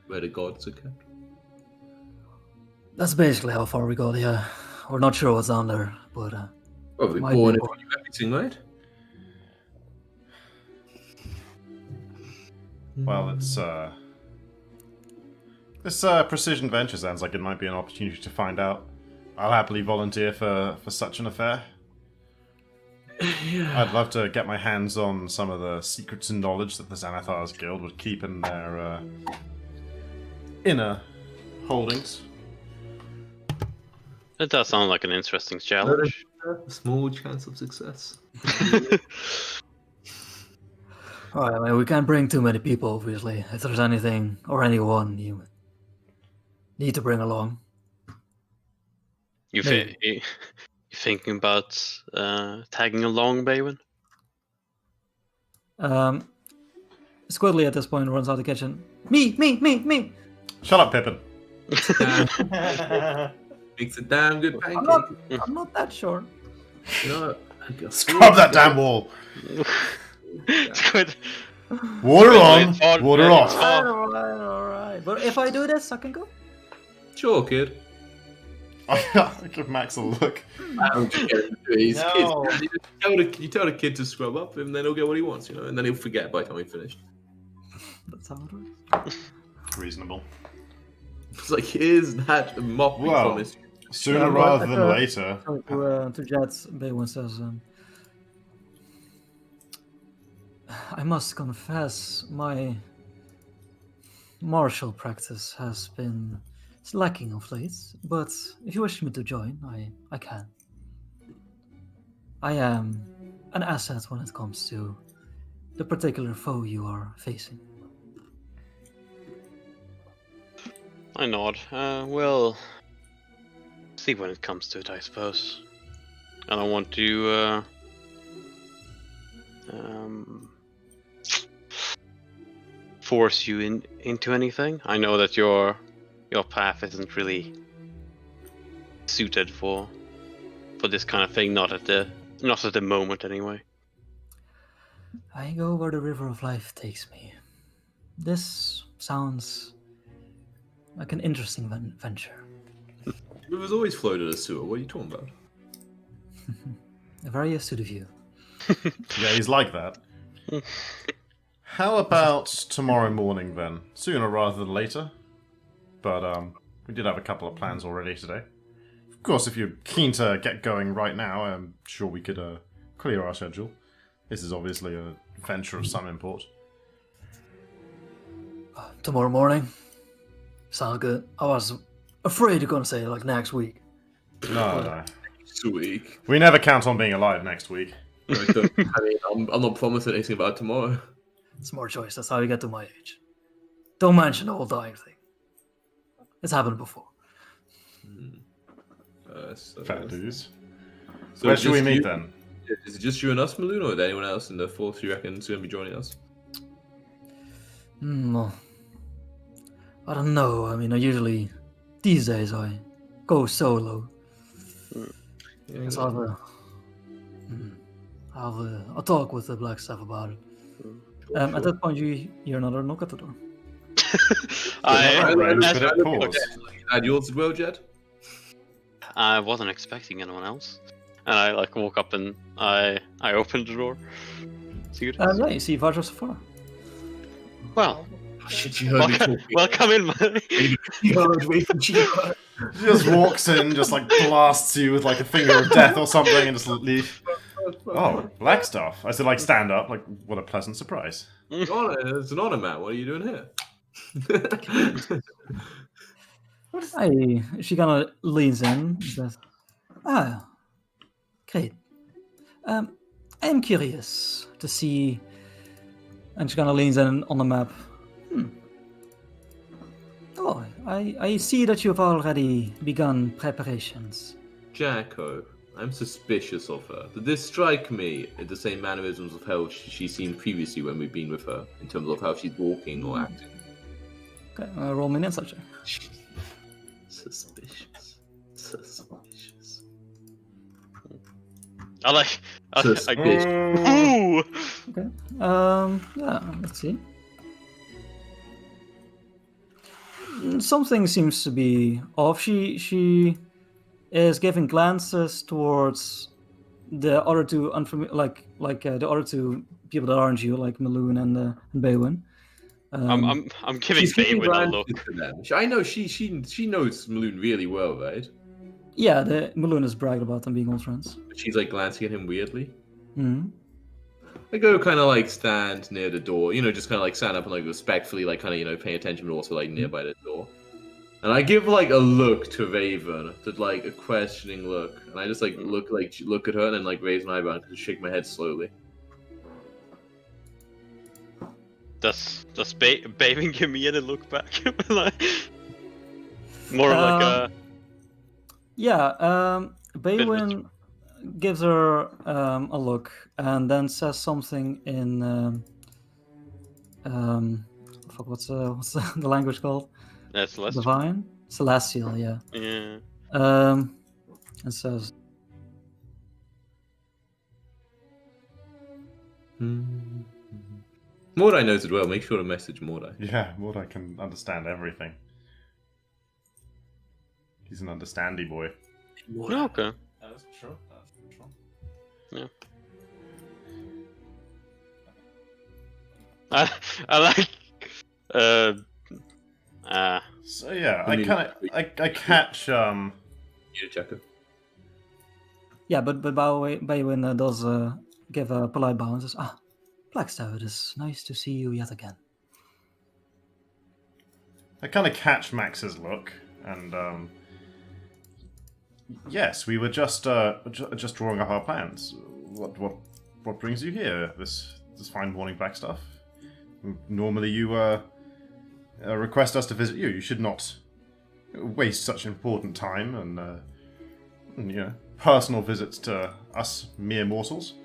Where the gods are kept. That's basically how far we got. Yeah, we're not sure what's down there, but Probably might born be in more. everything, right? Well, it's this precision venture sounds like it might be an opportunity to find out. I'll happily volunteer for such an affair. Yeah. I'd love to get my hands on some of the secrets and knowledge that the Xanathars Guild would keep in their inner holdings. That does sound like an interesting challenge. A small chance of success. Alright, I mean, we can't bring too many people, obviously. If there's anything or anyone you need to bring along. You thinking about tagging along, Baywin? Squiddly at this point runs out of the kitchen. Me! Shut up, Pippin. Makes a damn good I'm pancake. not that sure. You know, Scrub that damn wall. It's good. Water on, It's hard, water man, off. it's hard. Alright. But if I do this, I can go? Sure, kid. I give Max a look. I don't care. He's No. kids. You tell the kid to scrub up, and then he'll get what he wants, and then he'll forget by the time we finish. That's how it works. Reasonable. It's like, here's that mop we Wow. promised. Sooner but rather than later. To Jet, Baywin says, I must confess, my martial practice has been lacking of late, but if you wish me to join, I can. I am an asset when it comes to the particular foe you are facing. I nod. We'll see when it comes to it, I suppose. I don't want to force you into anything. I know that your path isn't really suited for this kind of thing. Not at the moment, anyway. I go where the river of life takes me. This sounds like an interesting venture. It was always floated as sewer. What are you talking about? A very astute of you. Yeah, he's like that. How about tomorrow morning then? Sooner rather than later. But we did have a couple of plans already today. Of course, if you're keen to get going right now, I'm sure we could clear our schedule. This is obviously a venture of some import. Tomorrow morning? Sounds good. I was afraid you're gonna say like next week. No. Sweet. We never count on being alive next week. I'm not promising anything about tomorrow. Smart choice, that's how you get to my age. Don't mention the whole dying thing. It's happened before. Fair dues. So Where should we meet you, then? Is it just you and us, Maloon, or is there anyone else in the force you reckon is going to be joining us? Well, I don't know. I mean, these days, I go solo. Yeah, So I'll have a talk with the black staff about it. At that point, you hear another knock at the door. Add yours as well, Jed? I wasn't expecting anyone else, and I walk up and I open the door. See who it is. Yeah, you see Vajra Sephora. Well, Shit, you heard me talking. welcome in, man. You heard me from Chiba. He just walks in, just like blasts you with like a finger of death or something, and just leave. Oh, black stuff. I said, like, stand up. Like, what a pleasant surprise. It's an honor, Matt. What are you doing here? She kind of leans in and says, great. I'm curious to see. And she kind of leans in on the map. Oh, I see that you've already begun preparations. Jacko, I'm suspicious of her. Did this strike me in the same mannerisms of how she's seen previously when we've been with her, in terms of how she's walking or acting? Okay, roll me an insight check. Suspicious. I Suspicious. Ooh! Okay. Yeah, let's see. Something seems to be off. She is giving glances towards the other two the other two people that aren't you, like Maloon and Baywin. I'm giving She's keeping Baywin a look. glances to them. I know she knows Maloon really well, right? Yeah, Maloon has bragged about them being old friends. But she's like glancing at him weirdly. Mm-hmm. I go kind of like stand near the door, just kind of like stand up and like respectfully, like kind of pay attention, but also like nearby the door. And I give like a look to Raven, to like a questioning look, and I just like look at her and then like raise my eyebrow and shake my head slowly. Does Baywin give me any look back? More like a. Yeah, Baywin gives her a look and then says something in what's the language called? That's less. Divine? Celestial, yeah. Yeah. And says, Mordai knows it well. Make sure to message Mordai. Yeah, Mordai can understand everything. He's an understandy boy. Oh, okay. That's true. Yeah. I like. So yeah, I catch You check it. Yeah, but Baywin does give a polite bow and says, Blackstaff, it is nice to see you yet again. I kind of catch Max's look, and yes, we were just drawing up our plans. What brings you here this fine morning, Blackstaff? Normally, you request us to visit you. You should not waste such important time and personal visits to us mere mortals.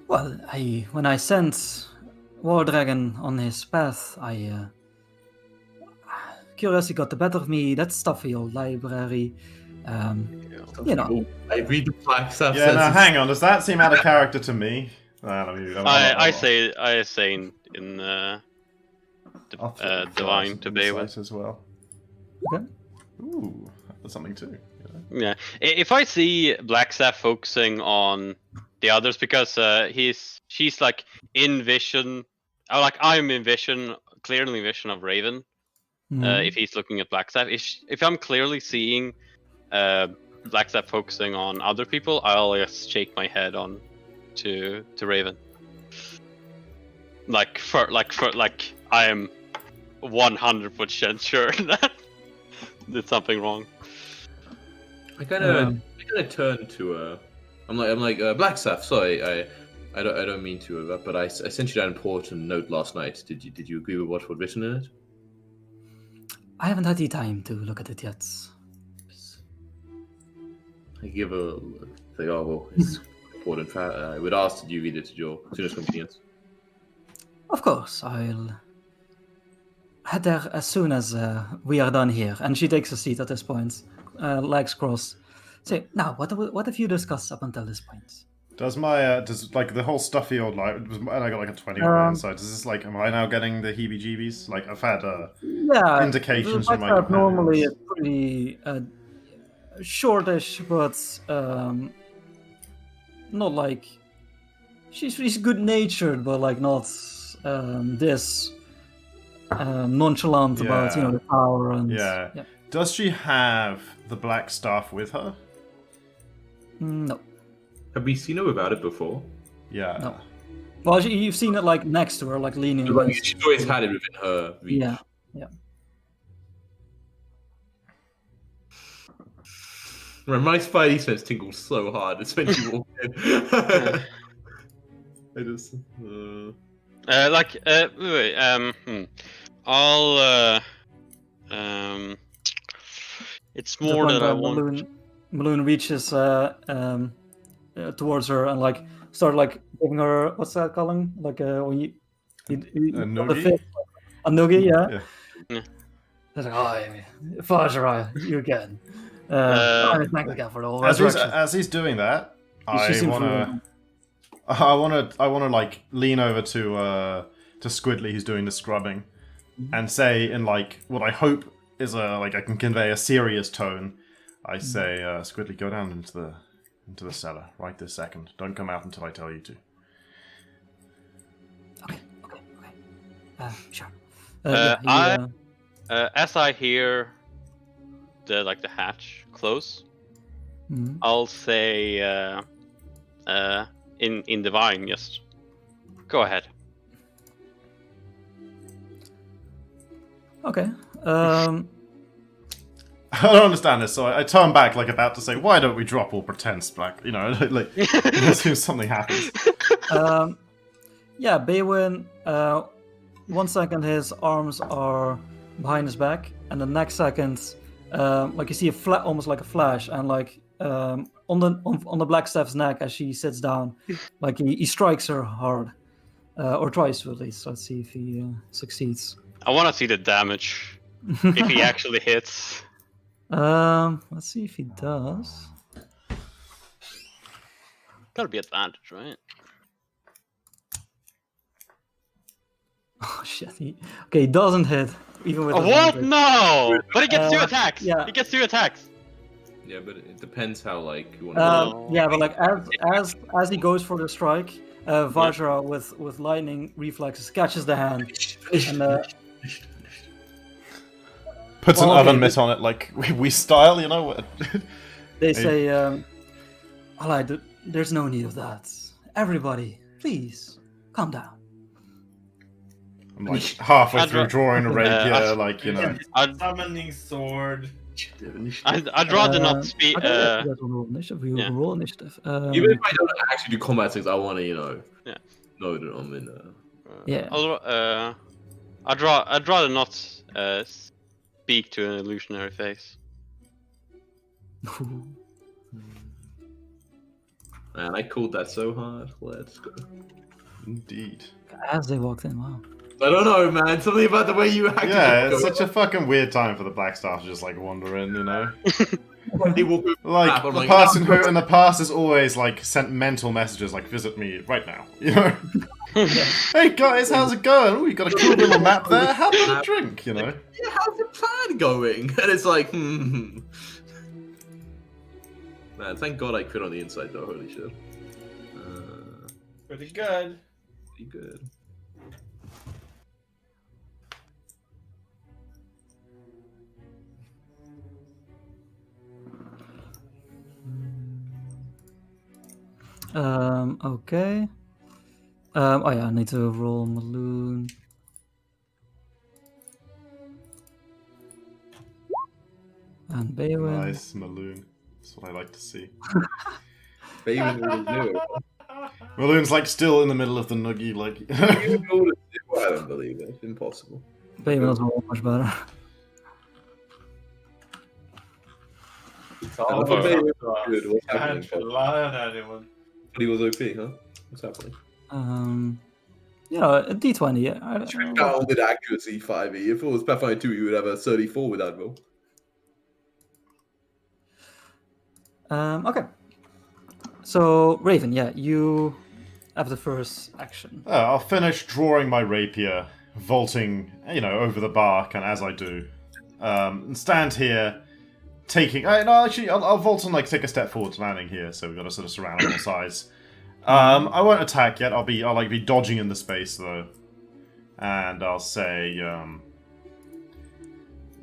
Well, when I sent War Dragon on his path, curiosity got the better of me. That stuffy old library. I read the Blackstaff. Yeah, now hang on. Does that seem out of character to me? I say in divine to be with as well. Okay. Ooh, that's something too. Yeah, if I see Blackstaff focusing on the others, because she's like in vision, or like I'm in vision, clearly vision of Raven. If he's looking at Blackstaff, if I'm clearly seeing Blackstaff focusing on other people, I'll just shake my head on to Raven. Like I am 100% sure that there's something wrong. I kind of turn to I'm like Blackstaff. Sorry, I don't mean to, but I sent you that important note last night. Did you agree with what was written in it? I haven't had the time to look at it yet. I give a say, oh well, it's important. I would ask that you read it at your soonest convenience. Of course, I'll head there as soon as we are done here. And she takes a seat at this point, legs crossed. Say, now, what have you discussed up until this point? Does my does like the whole stuffy old life? And I got like a 20 on the inside. Does this like? Am I now getting the heebie-jeebies? Like I've had indications from my companions. Normally it's pretty shortish, but not like she's good-natured, but like not this nonchalant about the power and yeah. Does she have the black staff with her? No. Have we seen her without it before? Yeah. No. Well, you've seen it like next to her, like leaning. She's always had it within her reach. Yeah. My spidey sense tingles so hard. It's when you walk in. I just. It's more that I want. Balloon reaches towards her and like start like giving her, what's that calling? Like when you a noogie? A noogie, yeah. Yeah. Like, Fajra, you again. Thank again for the whole as he's doing that, I wanna like lean over to Squidly, who's doing the scrubbing, and say in like what I hope is I can convey a serious tone. I say, Squidly, go down into the cellar right this second. Don't come out until I tell you to. Okay. Sure. As I hear the hatch close, I'll say in divine, just go ahead. Okay. I don't understand this, so I turn back, like about to say, "Why don't we drop all pretense, Black?" Like as soon as something happens. Yeah, Baywin. 1 second, his arms are behind his back, and the next second, like you see almost like a flash, and like on the Blackstaff's neck as she sits down, like he strikes her hard, or tries to at least. Let's see if he succeeds. I want to see the damage if he actually hits. Let's see if he does. Gotta be advantage, right? Oh shit! He doesn't hit even with. What? No! But he gets 2 attacks. Yeah. He gets 2 attacks. Yeah, but it depends how like you want to. Yeah, but like as he goes for the strike, Vajra with lightning reflexes catches the hand and Puts Well, an oven okay, mitt on it, like we style, you know. They say, Allied, there's no need of that. Everybody, please, calm down. I'm like halfway I'd through ra- drawing a rapier, I'd- like you know. Summoning sword. I'd rather not speak. Okay, you guys will roll initiative. We will yeah. roll initiative. Even if I don't actually do combat things, I want to, Yeah. know that I'm in. Yeah. I'd rather not speak to an illusionary face. Man, I called that so hard. Let's go. Indeed. As they walked in, wow. I don't know, man. Something about the way you acted. Yeah, it's such a fucking weird time for the Black Staff to just like wander in, you know. They walk over Like map, I'm the like, person "No." who in the past has always like sent mental messages like visit me right now, you know. Hey guys, how's it going? Oh, you got a cool little map there. Have a drink, you know. Yeah, how's your plan going? And it's like, Man, thank God I quit on the inside though. Holy shit. Pretty good. Pretty good. Okay. Oh yeah, I need to roll Maloon. And Baywin. Nice Maloon. That's what I like to see. Baby will do it. Maloon's like still in the middle of the noogie, like. I don't believe it. It's impossible. Baywin doesn't roll much better. It's all Oh, baby, up to us. good. What's Can't happening? rely on anyone. But he was OP, huh? What's happening? You know, a D20. Yeah. Down with accuracy 5e. If it was Pathfinder 2, you would have a 34 with that roll. Okay. So Raven, yeah, you have the first action. I'll finish drawing my rapier, vaulting, you know, over the bark, and as I do, and stand here, taking. No, actually, I'll vault and like take a step forward, landing here. So we've got to sort of surround on all sides. I won't attack yet. I'll be dodging in the space though, and I'll say,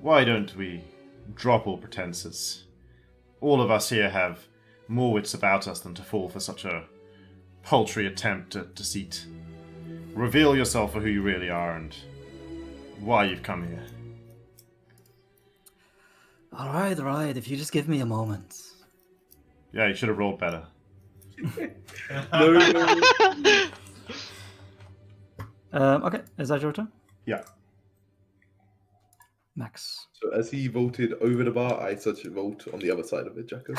why don't we drop all pretenses? All of us here have more wits about us than to fall for such a paltry attempt at deceit. Reveal yourself for who you really are and why you've come here. All right. If you just give me a moment. Yeah, you should have rolled better. Okay, is that your turn? Yeah. Max. So as he vaulted over the bar, I such a vault on the other side of it, Jacko.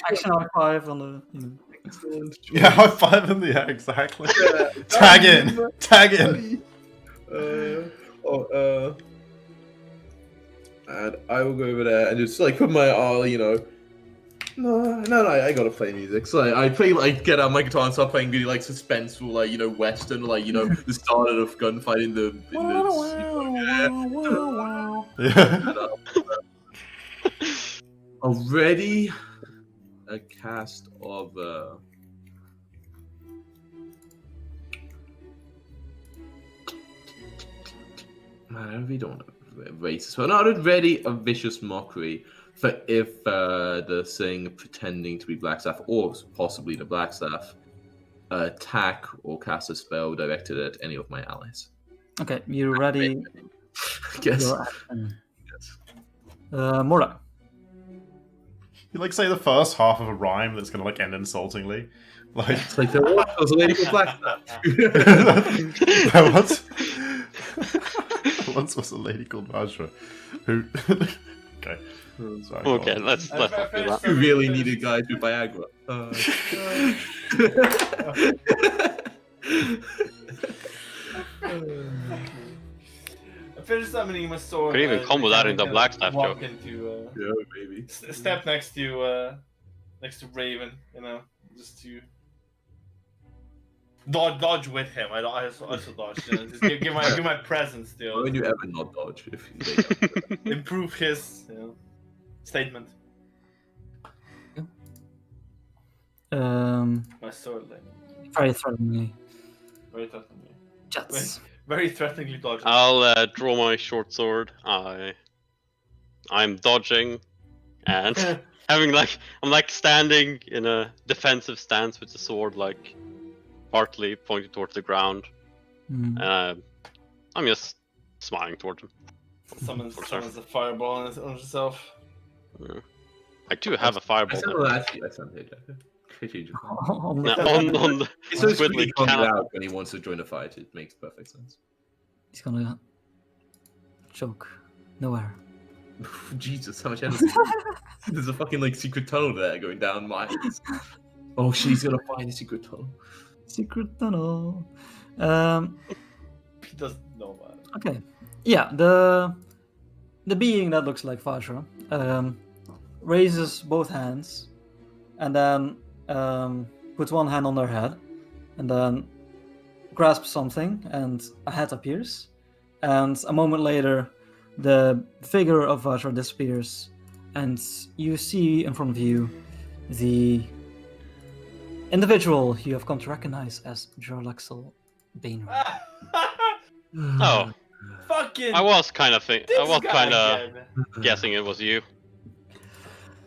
Action on 5 on the. Excellent. Yeah, high five in the air, exactly. Tag in! Tag in! And I will go over there and just like put my No, I gotta play music. So I play like get out my guitar and start playing really like suspenseful, like Western, like the start of gunfight in the. Yeah. Already a cast of man, I really don't want to raise this one. Already a vicious mockery for if the thing pretending to be Blackstaff or possibly the Blackstaff attack or cast a spell directed at any of my allies. Okay, you ready? Yes. Your action. Mora. You like say the first half of a rhyme that's gonna like end insultingly. Like It's like there was a lady called Blackstaff. Once was a lady called Vajra who okay. Sorry, Okay, go on. let's not do that. You really needed guys with Viagra. I finished summoning my sword. Could even combo that into Blackstaff walk joke. into Yeah, baby. step next to Raven, just to dodge with him. I also dodge. Just give my presence still. When you ever not dodge if you Improve his statement. Um, My sword, like very threateningly. very threatening. Jets. Very threateningly dodging. I'll draw my short sword. I'm dodging, and having I'm like standing in a defensive stance with the sword like partly pointed towards the ground. Mm. I'm just smiling towards him. Summons a fireball on himself. Yeah. I do have a fireball. On the- On the It's so Squidly sweetly pointed cannot- out when he wants to join a fight. It makes perfect sense. He's gonna choke. Nowhere. Jesus, how much energy? There's a fucking like secret tunnel there going down miles. Oh, she's gonna find a secret tunnel. Secret tunnel. He doesn't know about it. Okay. Yeah, the being that looks like Vajra raises both hands and then puts one hand on their head and then grasps something and a head appears. And a moment later, the figure of Vajra disappears and you see in front of you the individual you have come to recognize as Jarlaxle Bainry. Oh, Fucking. I was kind of again. guessing it was you.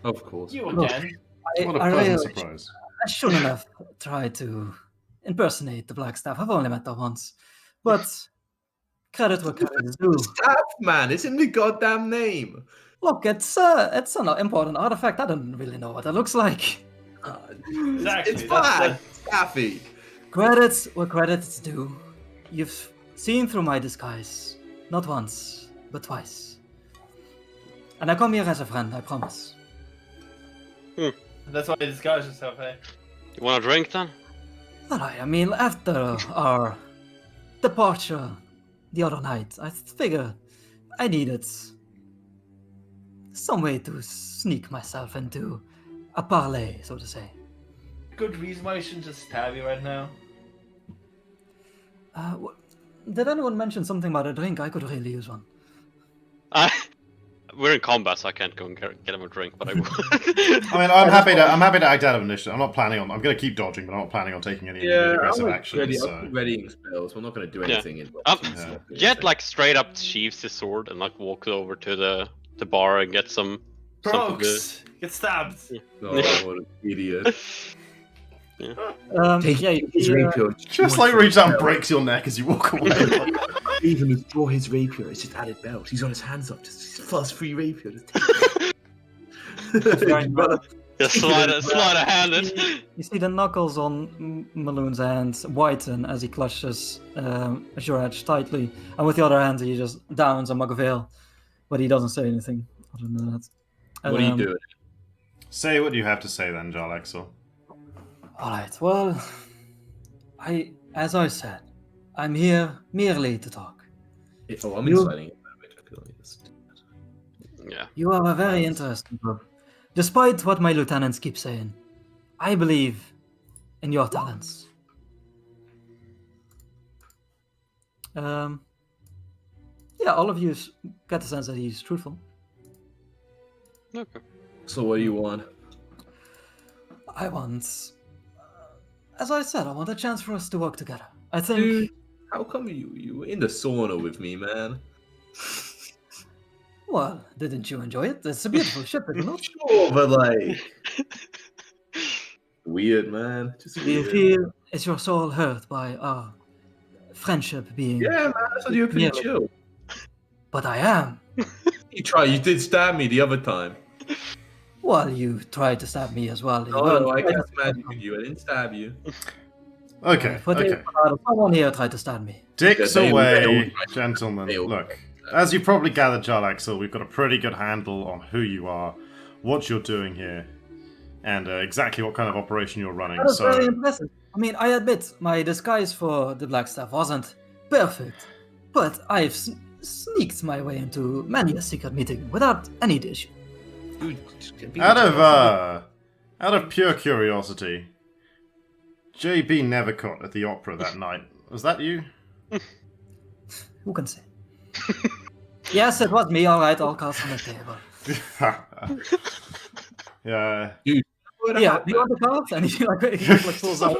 Of course. You again. What a I pleasant really- surprise. I shouldn't have tried to impersonate the Black Staff. I've only met her once. But credit where credit is due. Staff man, it's in the goddamn name. Look, it's an important artifact. I don't really know what it looks like. Exactly. It's that's fine. Staffy. Credit where credit is due. You've seen through my disguise. Not once, but twice. And I come here as a friend, I promise. That's why you disguise yourself, eh? You want a drink then? Alright, I mean, after our departure the other night, I figured I needed some way to sneak myself into a parlay, so to say. Good reason why I shouldn't just stab you right now. Did anyone mention something about a drink? I could really use one. We're in combat, so I can't go and get him a drink, but I will. I mean, I'm happy to act out of initiative. I'm not planning on. I'm going to keep dodging, but I'm not planning on taking any aggressive action. I'm readying spells. We're not going to do anything. Jet like straight up sheaves his sword and like walks over to the bar and gets some. Brooks, get stabbed. Oh, what an idiot. Yeah, you his see, rapier. Just like reach out and breaks your neck as you walk away. Even withdraw his rapier. It's just added belt. He's on his hands up. Just fast free rapier. Just sleight handed. You see the knuckles on Maloon's hands whiten as he clutches Joraj tightly, and with the other hand he just downs a mug of ale, but he doesn't say anything other than that. What are you doing? Say what you have to say then, Jarlaxle. Alright, well, as I said, I'm here merely to talk. Oh, I'm inciting it. Yeah. You are a very interesting group. Despite what my lieutenants keep saying, I believe in your talents. Yeah, all of you get the sense that he's truthful. Okay. So what do you want? I want, as I said, I want a chance for us to work together. I think. Dude, how come you were in the sauna with me, man? Well, didn't you enjoy it? It's a beautiful ship, isn't it? Sure, but like weird, man. Just Do you weird. feel is your soul hurt by our friendship being? Yeah, man. I thought you were pretty Yeah. chill. But I am. You did stab me the other time. Well, you tried to stab me as well. No, I cast magic at you. I didn't stab you. Okay, But okay. someone here tried to stab me. Dicks They- away, they- gentlemen. they- Look, as you probably gathered, Jarlaxle, we've got a pretty good handle on who you are, what you're doing here, and exactly what kind of operation you're running. That was very So, impressive. I mean, I admit my disguise for the Black Staff wasn't perfect, but I've sneaked my way into many a secret meeting without any issue. Dude, just be out of pure curiosity, JB Nevercott at the opera that night, was that you? Who can say? Yes, it was me. All right, I'll cast on the table. Yeah. Yeah, do you want the cards? And he like pulls out.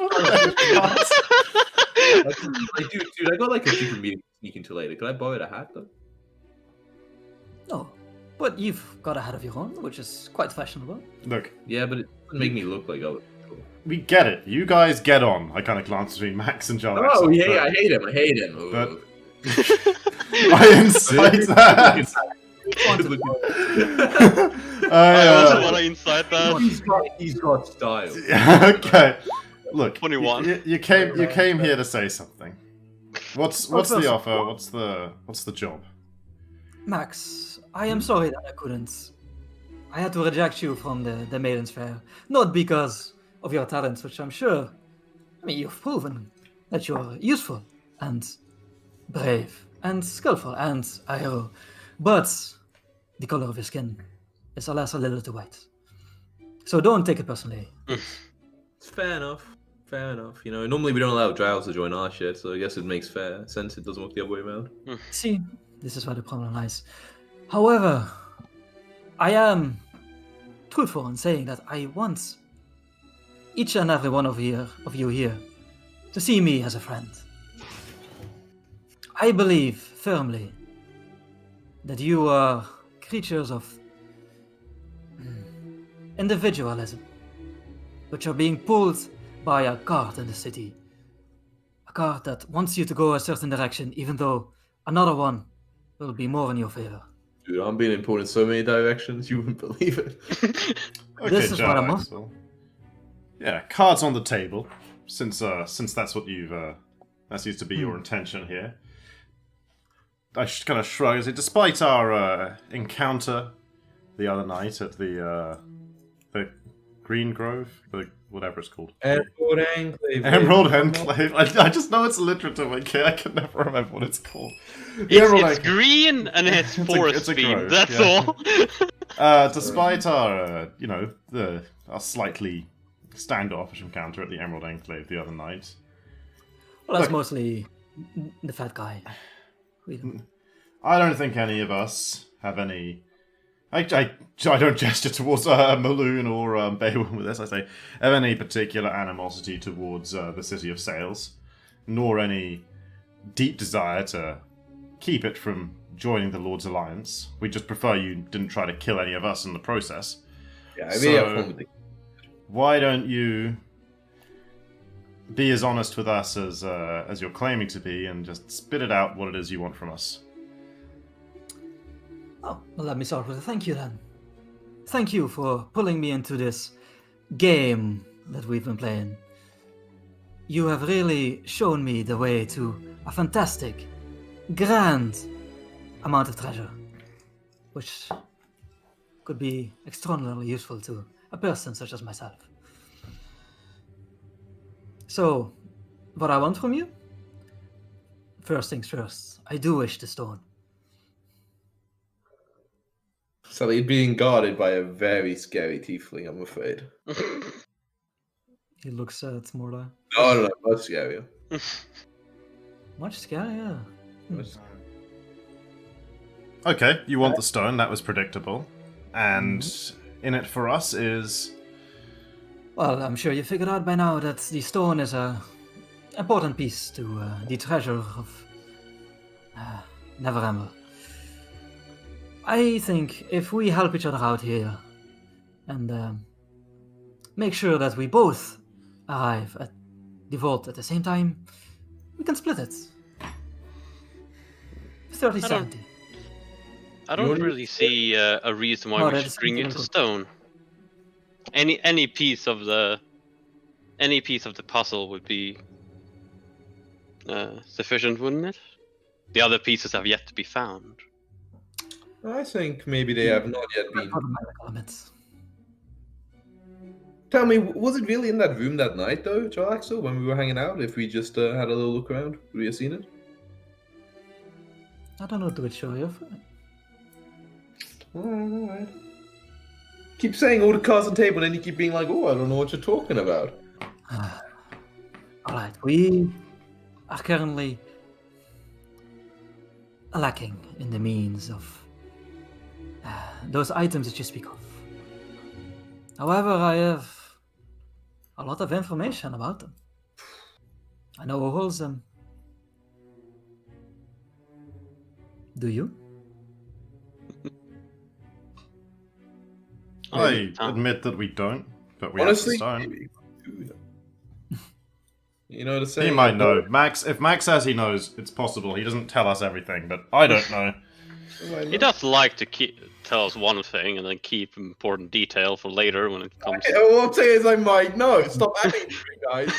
Dude, I got like a secret meeting sneak into later. Can I borrow the hat though? No, but you've got a hat of your own, which is quite fashionable. Look, Yeah, but it doesn't make me look like I was. we get it. You guys get on. I kind of glance between Max and Jarlaxle. Oh yeah, I hate him. I hate him. But I incite that. I also want to incite that. He's got style. Okay. Look, 21. you came here to say something. What's the offer? What's the job? Max, I am sorry that I couldn't. I had to reject you from the Maiden's Fair. Not because of your talents, which I'm sure. I mean, you've proven that you're useful and brave and skillful and a hero. But the color of your skin is alas a little too white. So don't take it personally. It's fair enough. Fair enough. You know, normally we don't allow drows to join our shit, so I guess it makes fair sense. It doesn't work the other way around. See, this is where the problem lies. However, I am truthful in saying that I want each and every one of you here to see me as a friend. I believe firmly that you are creatures of individualism, which are being pulled by a cart in the city. A cart that wants you to go a certain direction, even though another one will be more in your favor. Dude, I'm being pulled in so many directions, you wouldn't believe it. Okay, This is what I'm on. Jarlaxle. Yeah, cards on the table. Since that's what you've that seems to be your intention here. I kind of shrug and say, despite our encounter the other night at the Green Grove, whatever it's called. Emerald Enclave. Emerald Enclave. I just know it's alliterative. I can never remember what it's called. The It's Emerald Enclave. green and it's It's a- forest it's a theme. grove, That's yeah. all. Despite our, our slightly standoffish encounter at the Emerald Enclave the other night, Well, that's Look. mostly the fat guy. We don't- I don't think any of us have any. I don't gesture towards Maloon or Beowulf with this. I say, have any particular animosity towards the City of Sails, nor any deep desire to keep it from joining the Lord's Alliance. We just prefer you didn't try to kill any of us in the process. Yeah, I really have fun with it. Why don't you be as honest with us as you're claiming to be, and just spit it out what it is you want from us? Oh, well, let me start with a thank you then. Thank you for pulling me into this game that we've been playing. You have really shown me the way to a fantastic, grand amount of treasure, which could be extraordinarily useful to a person such as myself. So, what I want from you? First things first, I do wish the stone. Sally being guarded by a very scary tiefling, I'm afraid. He looks at Morda. No, much scarier. Much scarier. Okay, you want the stone, that was predictable. And in it for us is... Well, I'm sure you figured out by now that the stone is a important piece to the treasure of Neverember. I think if we help each other out here and make sure that we both arrive at the vault at the same time, we can split it. 30-70. I don't really see a reason why No, we that's should bring you something to good. stone. Any piece of the puzzle would be sufficient, wouldn't it? The other pieces have yet to be found. I think maybe they have not yet been. Automatic elements. Tell me, was it really in that room that night, though, Jarlaxle, when we were hanging out? If we just had a little look around, would we have seen it? I don't know to which show you're Alright. Keep saying all the cards on the table, and then you keep being like, oh, I don't know what you're talking about. Alright, we are currently lacking in the means of those items that you speak of. However, I have a lot of information about them. I know who holds them. Do you? I admit that we don't, but we Honestly, have the stone. maybe. You know the saying. He might know. Max, if Max says he knows, it's possible. He doesn't tell us everything, but I don't know. He does like to tell us one thing and then keep important detail for later when it comes. Okay, all I'm saying is I might know. Stop acting, guys.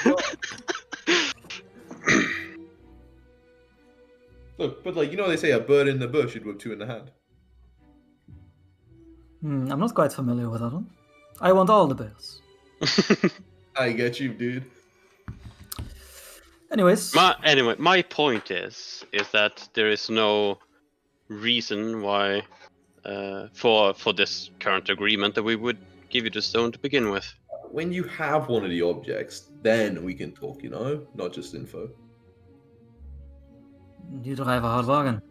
Look, but like you know, they say a bird in the bush should with two in the hand. I'm not quite familiar with that one. I want all the birds. I get you, dude. Anyways. My point is that there is no reason why for this current agreement that we would give you the stone to begin with. When you have one of the objects, then we can talk, you know? Not just info. You drive a hard bargain.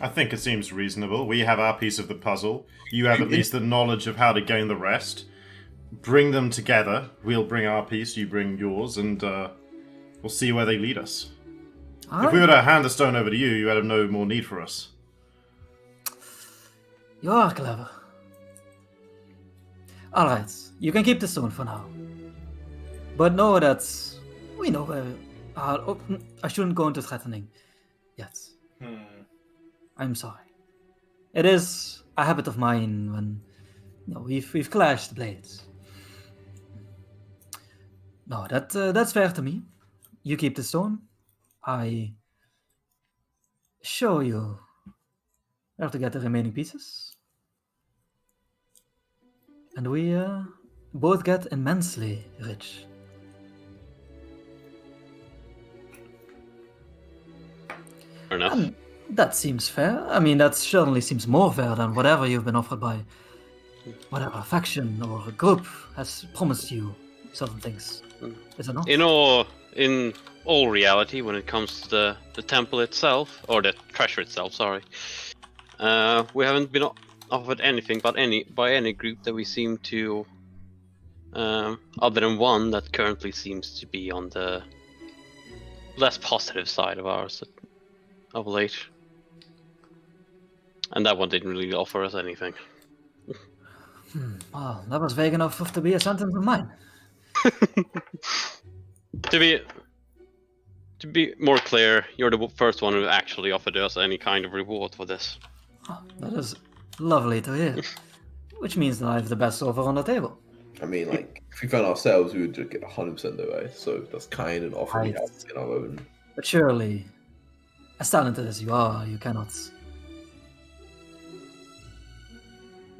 I think it seems reasonable. We have our piece of the puzzle. You have at least the knowledge of how to gain the rest. Bring them together. We'll bring our piece, you bring yours, and we'll see where they lead us. If we were to hand the stone over to you, you would have no more need for us. You are clever. Alright, you can keep the stone for now. But know that we know where... I shouldn't go into threatening yet. I'm sorry. It is a habit of mine when we've clashed blades. No, that's fair to me. You keep the stone. I show you where to get the remaining pieces. And we both get immensely rich. Fair enough. And that seems fair. I mean, that certainly seems more fair than whatever you've been offered by whatever faction or group has promised you certain things. Is it not? In all reality, when it comes to the temple itself, or the treasure itself, sorry, we haven't been offered anything by any group that we seem to, other than one that currently seems to be on the less positive side of ours of late. And that one didn't really offer us anything. Well, that was vague enough to be a sentence of mine. To be more clear, you're the first one who actually offered us any kind of reward for this. Oh, that is lovely to hear. Which means that I have the best offer on the table. I mean, like, if we found ourselves, we would just get 100% the way. So that's kind of an offer we have in our own. But surely, as talented as you are, you cannot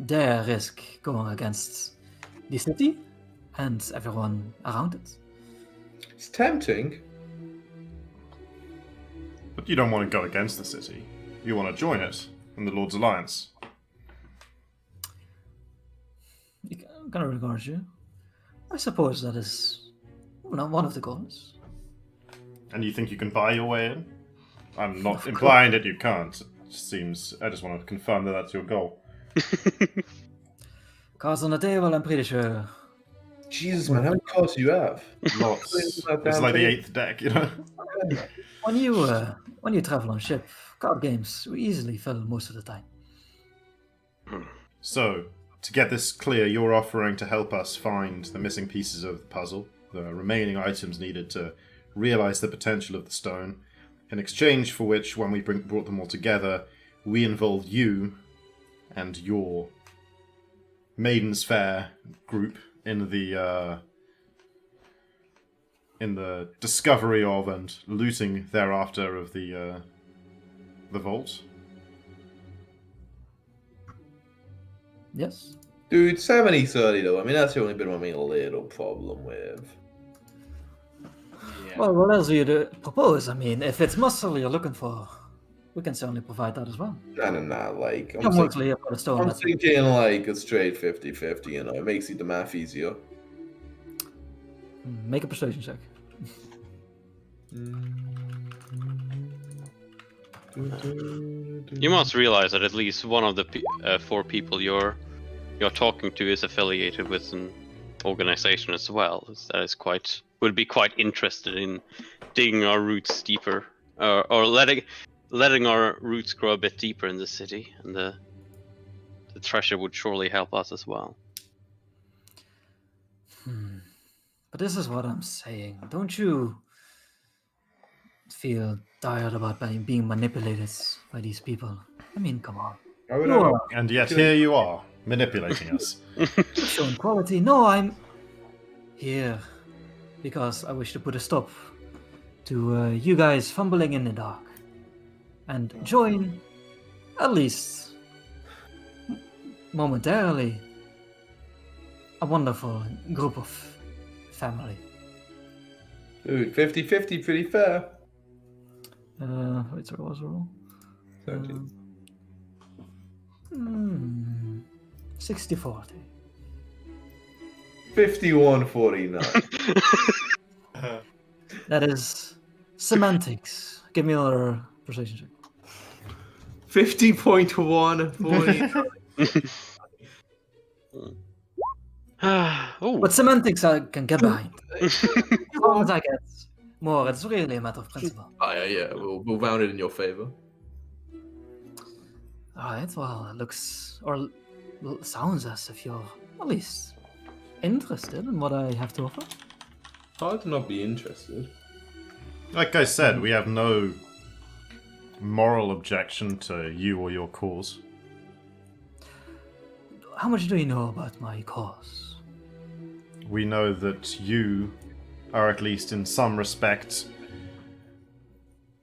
dare risk going against the city and everyone around it. It's tempting. But you don't want to go against the city. You want to join it in the Lord's Alliance. I'm gonna regard you. I suppose that is one of the goals. And you think you can buy your way in? I'm not implying that you can't. It just seems... I just want to confirm that that's your goal. Cards on the table, I'm pretty sure. Jesus, man, how many cards do you have? Lots. It's like the 8th deck, you know? When you travel on ship, card games we easily fill most of the time. So, to get this clear, you're offering to help us find the missing pieces of the puzzle, the remaining items needed to realize the potential of the stone, in exchange for which, when we brought them all together, we involved you and your Maiden's Fair group in the discovery of and looting thereafter of the vault. Yes. Dude, 70-30 though. I mean, that's the only bit I'm having a little problem with. Yeah. Well, what else do you propose? I mean, if it's muscle you're looking for, we can certainly provide that as well. Nah, like... I'm mostly here for the stone. I'm thinking like a straight 50-50, you know, it makes the math easier. Make a persuasion check. You must realize that at least one of the 4 people you're talking to is affiliated with an organization as well. That would be quite interested in digging our roots deeper, or letting our roots grow a bit deeper in the city, and the treasure would surely help us as well. But this is what I'm saying. Don't you feel tired about being manipulated by these people? I mean, come on. And yet here you are, manipulating us. Showing quality. No, I'm here because I wish to put a stop to you guys fumbling in the dark and join, at least momentarily, a wonderful group of family. Dude, 50-50, pretty fair. Wait, sorry, what was the roll? 60-40. 51-49. That is semantics. Give me another persuasion check. 50.149. Oh, But semantics I can get behind. As long as I get more, it's really a matter of principle. Oh, yeah, we'll round it in your favor. Alright, well, it looks or sounds as if you're at least interested in what I have to offer. Hard to not be interested. Like I said, we have no moral objection to you or your cause. How much do you know about my cause? We know that you are, at least in some respect,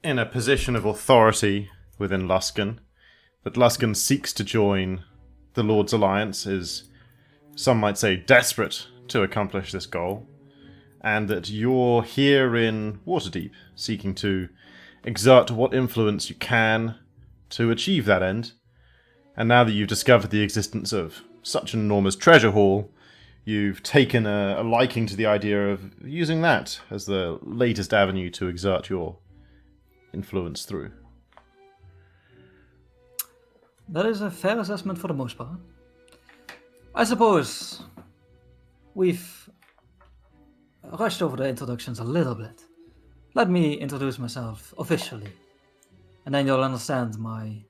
in a position of authority within Luskan. That Luskan seeks to join the Lord's Alliance, is, some might say, desperate to accomplish this goal. And that you're here in Waterdeep, seeking to exert what influence you can to achieve that end. And now that you've discovered the existence of such an enormous treasure haul, you've taken a liking to the idea of using that as the latest avenue to exert your influence through. That is a fair assessment for the most part. I suppose we've rushed over the introductions a little bit. Let me introduce myself officially, and then you'll understand my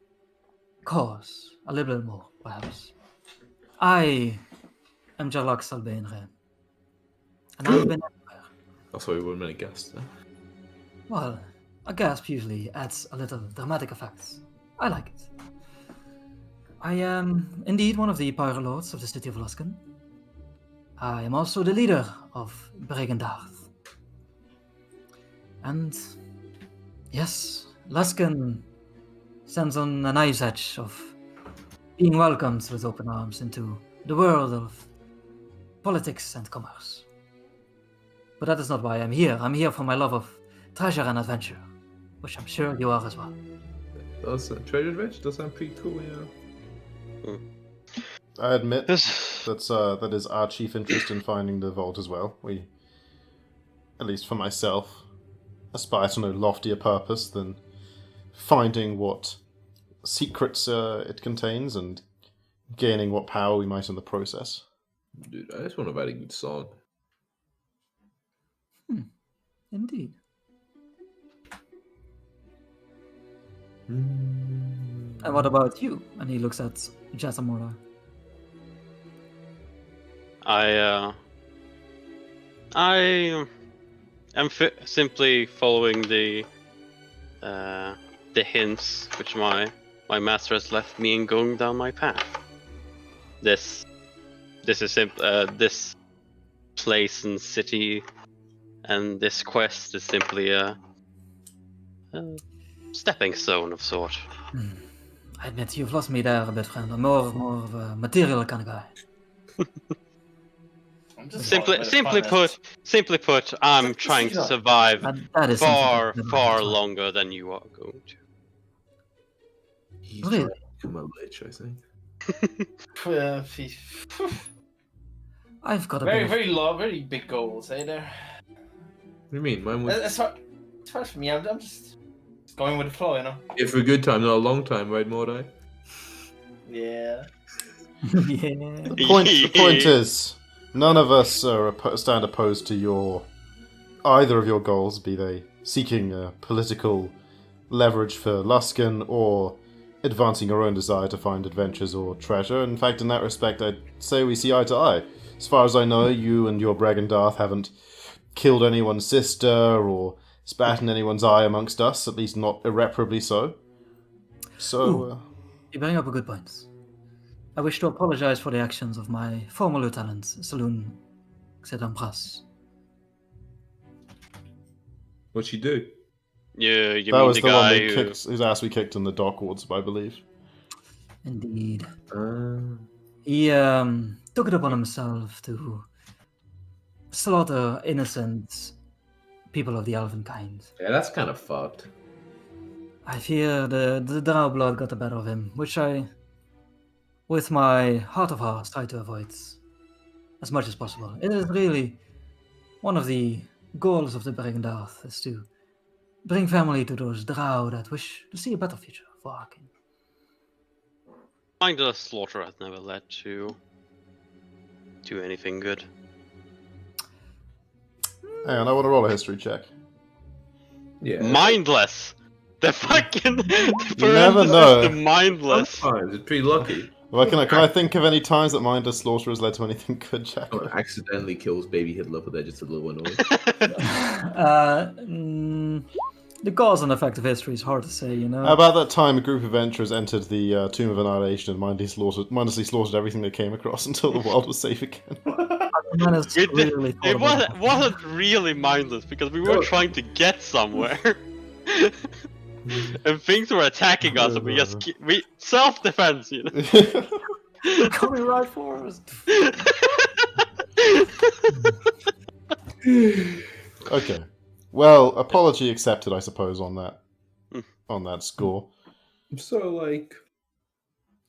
cause a little bit more, perhaps. I am Jarlax Salbainre, and I've been everywhere. That's why we weren't many guests there. Well, a gasp usually adds a little dramatic effects. I like it. I am indeed one of the Pyre Lords of the city of Luskan. I am also the leader of Bregendarth. And yes, Luskan stands on a knife's edge of being welcomed with open arms into the world of politics and commerce. But that is not why I'm here. I'm here for my love of treasure and adventure, which I'm sure you are as well. Treasure adventure does sound pretty cool, yeah. I admit that is our chief interest in finding the vault as well. We, at least for myself, aspire to no loftier purpose than finding what secrets it contains and gaining what power we might in the process. Dude, I just want to write a good song. Indeed. And what about you? And he looks at Jatamora. I am simply following the hints which my master has left me and going down my path. This is this place and city, and this quest is simply a stepping stone of sort. I admit you've lost me there a bit, friend. I'm more of a material kind of guy. Simply put, I'm trying to survive that is far longer than you are going to. He's Really? trying to become a lich, I think. I've got a Very low, very big goals, eh? There. What do you mean? Mine was... As far for me, I'm just going with the flow, you know. If for a good time, not a long time, right, Mordai? Yeah. yeah. The point is, none of us stand opposed to either of your goals, be they seeking political leverage for Luskin or advancing our own desire to find adventures or treasure. In fact, in that respect, I'd say we see eye to eye. As far as I know, you and your Bragendarth haven't killed anyone's sister or spat in anyone's eye amongst us, at least not irreparably so. So, You bring up a good point. I wish to apologize for the actions of my former lieutenant, Saloon Xedampras. What'd she do? You that mean was the the one guy that who... kicked, whose ass we kicked in the Dockwards, I believe. Indeed. He took it upon himself to slaughter innocent people of the elven kind. Yeah, that's kind of fucked. I fear the drow blood got the better of him, which I, with my heart of hearts, try to avoid as much as possible. It is really one of the goals of the Bragendarth, is to bring family to those drow that wish to see a better future for Arkin. Mindless slaughter has never led to anything good. Hang on, I want to roll a history check. Yeah. Mindless! The fucking... You never know. The mindless. Sometimes it's pretty lucky. Well, can I think of any times that mindless slaughter has led to anything good, Jack? Someone accidentally kills baby Hitler, but they're just a little annoyed. The cause and effect of history is hard to say, you know. How about that time a group of adventurers entered the Tomb of Annihilation and mindlessly slaughtered everything they came across until the world was safe again? It wasn't really mindless because we were trying to get somewhere. And things were attacking us and we self-defense, you know. Coming right for us. Okay. Well, apology accepted, I suppose, on that score. So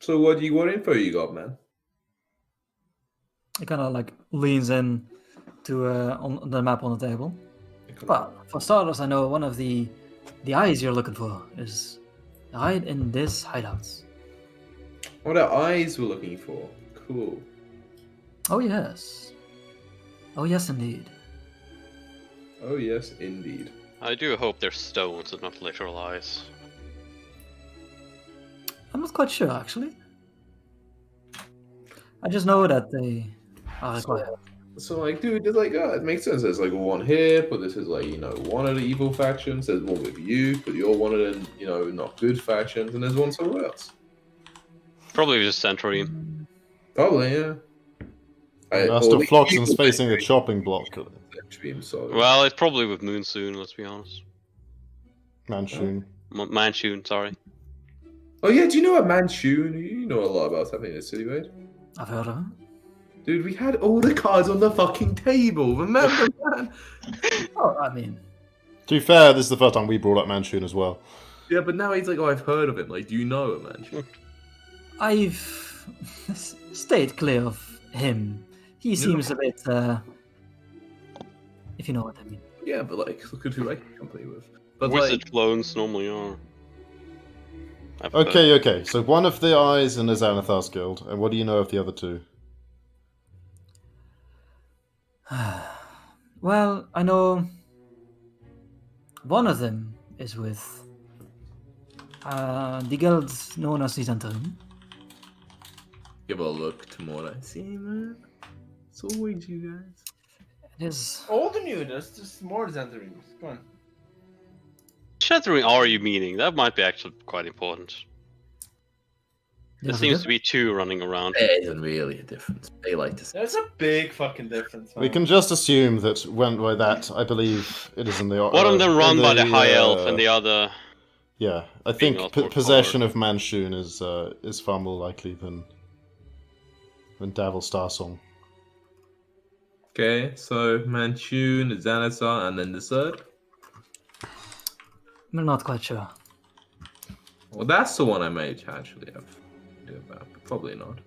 what info you got, man? It kind of like leans in to on the map on the table. Well, for starters, I know one of the eyes you're looking for is right in this hideout. Oh, the eyes we're looking for. Cool. Oh yes. Oh yes, indeed. Oh yes, indeed. I do hope they're stones and not literal eyes. I'm not quite sure, actually. I just know that they are required. So like, dude, it's like, it makes sense. There's like one here, but this is like, one of the evil factions. There's one with you, but you're one of the, not good factions, and there's one somewhere else. Probably just Centurion. Probably, yeah. Master Floxen's facing the chopping block. Well, it's probably with Moonsoon, let's be honest. Manchun. Manchun, sorry. Oh yeah, do you know what Manchun? You know a lot about what's happening in the city, right? I've heard of it. Dude, we had all the cards on the fucking table, remember, man? Oh, I mean... To be fair, this is the first time we brought up Manchun as well. Yeah, but now he's like, oh, I've heard of him. Like, do you know him, Manchun? I've stayed clear of him. He seems a bit, if you know what I mean. Yeah, but like, look at who I company with. But Wizard clones normally are. Okay. So one of the eyes in the Xanathar's guild, and what do you know of the other two? Well, I know one of them is with the guild known as the Centurion. give a look tomorrow. See, man, it's always you guys. It is. Old or new? There's just more Xandarines. Come on. Shattering are you meaning? That might be actually quite important. There seems to be two running around. There isn't really a difference. They like to say. There's a big fucking difference. Man. We can just assume that when by that, I believe it is in the... One of them run by the High Elf and the other... Yeah, I think possession of Manchun is far more likely than Davil Starsong. Okay, so Manchun, Xanathar, and then the third? I'm not quite sure. Well, that's the one I may actually have idea about, but probably not.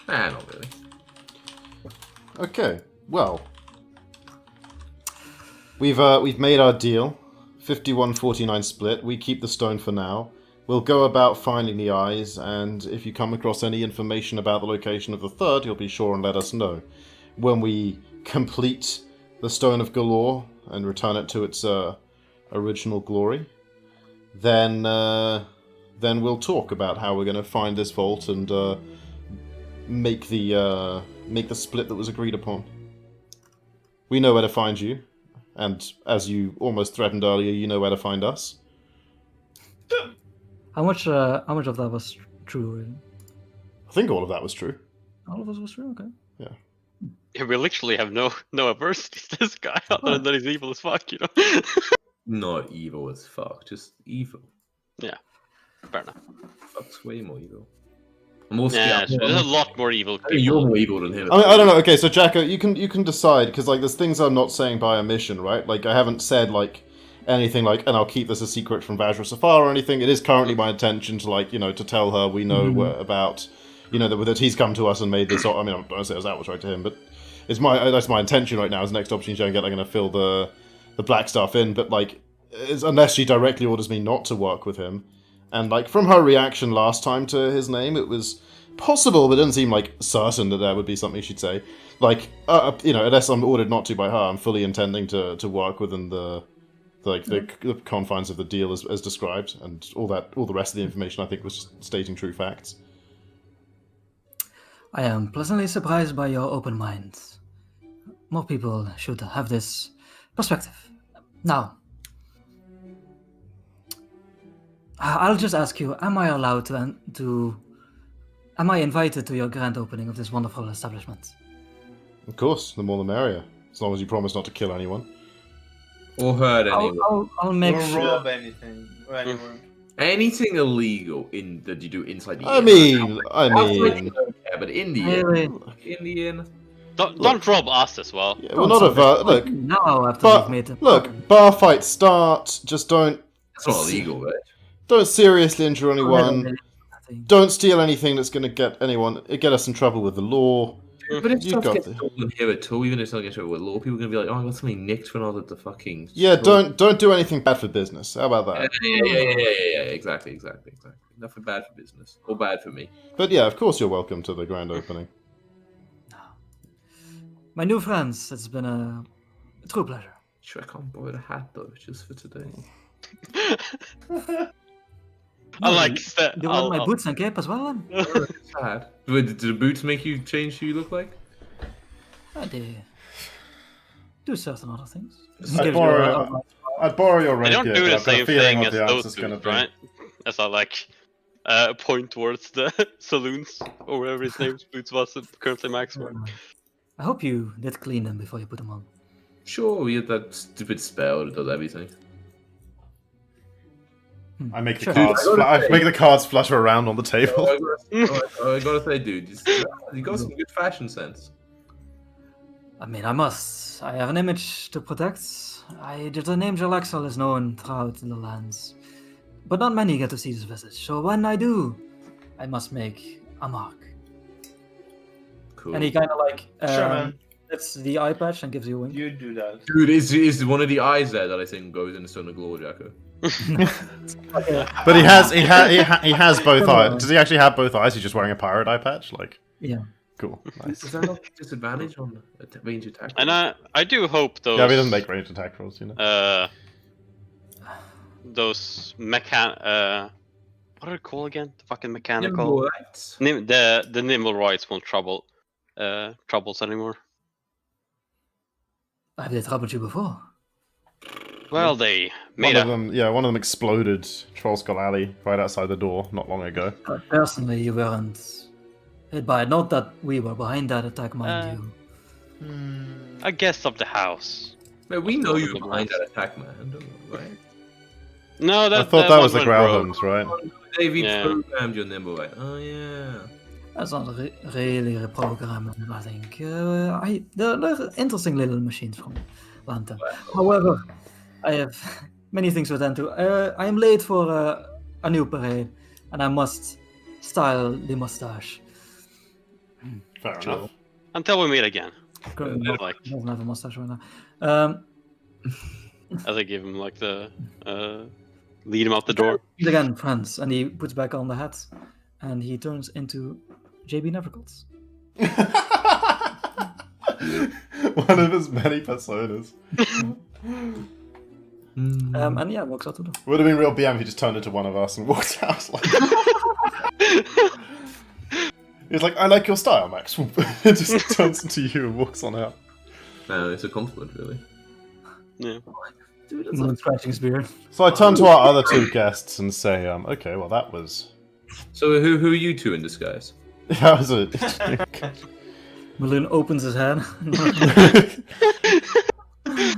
Not really. Okay, well, we've made our deal. 51-49 split. We keep the stone for now. We'll go about finding the eyes, and if you come across any information about the location of the third, you'll be sure and let us know. When we complete the Stone of Galore and return it to its original glory, then we'll talk about how we're going to find this vault and make the split that was agreed upon. We know where to find you, and as you almost threatened earlier, you know where to find us. How much of that was true? Really? I think all of that was true. All of us was true. Okay. Yeah, we literally have no adversity to this guy other than that he's evil as fuck, you know. Not evil as fuck, just evil. Yeah, fair enough. Fuck's way more evil. I'm also Yeah, there's a lot more evil I think people. you're more evil than him. I mean, I don't know. Okay, so Jacko, you can decide because like there's things I'm not saying by omission, right? Like I haven't said like anything like, and I'll keep this a secret from Vajra Safar or anything. It is currently my intention to like to tell her we know about that he's come to us and made this. I mean, I don't say that was right to him, but that's my intention right now. Is the next opportunity I get, I'm going to fill the black stuff in. But like, unless she directly orders me not to work with him, and like from her reaction last time to his name, it was possible, but it didn't seem like certain that would be something she'd say. Like, unless I'm ordered not to by her, I'm fully intending to work within the confines of the deal as described, and all the rest of the information I think was just stating true facts. I am pleasantly surprised by your open mind. More people should have this perspective. Now, I'll just ask you: am I allowed am I invited to your grand opening of this wonderful establishment? Of course, the more the merrier. As long as you promise not to kill anyone. Or hurt anyone. I'll make Or sure. rob anything or anyone. Anything illegal that you do inside the I inn. mean, Outside, yeah, but in the Really? inn. Don't rob us as well. yeah, well, not look. Now after But we've made it. look, bar fights start. Just don't That's not illegal, right? seriously injure anyone. Don't steal anything that's going to get us in trouble with the law. But if You stuff got gets this. stolen here at all, even if something gets stolen with law, people are gonna be like, "Oh, I got something nicked when I was at the fucking." Yeah, store." don't do anything bad for business. How about that? Yeah. Exactly. Nothing bad for business or bad for me. But yeah, of course you're welcome to the grand opening. My new friends, it's been a true pleasure. Sure, I can't borrow the hat though, just for today. I like You want my boots and cape as well? Then? It's sad. Did the boots make you change who you look like? They do certain other things. I'd Give borrow, you I'd borrow your They rapier. don't do but the I've got a same feeling thing what as the those answer's gonna dudes, be. right? As I like point towards the saloons or whatever his name's boots was currently Max wearing. I hope you did clean them before you put them on. Sure, we had that stupid spell that does everything. I make the Sure. cards. Dude, I gotta I say- make the cards flutter around on the table. I gotta say, dude, you got some good fashion sense. I mean, I must. I have an image to protect. The name Jalaxel is known throughout the lands, but not many get to see this visit. So when I do, I must make a mark. Cool. And he kind of like Sure, man. lifts the eye patch and gives you a wink. You do that. Dude, is one of the eyes there that I think goes into Stone of Glory, Jacko? Okay. But he has both eyes. Does he actually have both eyes? He's just wearing a pirate eye patch. Like, Yeah. cool, nice. Is that not a disadvantage on range attack? And I do hope those. Yeah, but he doesn't make ranged attack rolls, you know. Those what are they called again? The fucking mechanical. Nimble, right? The nimble rights won't troubles anymore. Have they troubled you before? Well, they One made of them exploded Troll Skull Alley right outside the door not long ago. But personally, you weren't hit by it. Not that we were behind that attack, mind you. a guest of the house. Man, we know you're behind that attack, man, don't we, right? No, I thought that was the one went rogue. Growlhounds, right? David Yeah. programmed your nimble, right? Oh, yeah. That's not really reprogrammed, I think. They're interesting little machines from Lantern. However, I have many things to attend to. I am late for a new parade, and I must style the mustache. Fair enough. Until we meet again. Currently Like, doesn't have a mustache right now. as I give him like the lead him out the door. Meet again, friends, and he puts back on the hat, and he turns into JB Nevercoats. One of his many personas. And yeah, walks out the door. Would have been real BM if he just turned into one of us and walked out. Like... He's like, I like your style, Max. It just turns into you and walks on out. No, it's a compliment, really. Yeah. Dude, that's Moon scratching his beard. So I turn to our other two guests and say, okay, well that was... So who are you two in disguise? That was a... Balloon opens his head.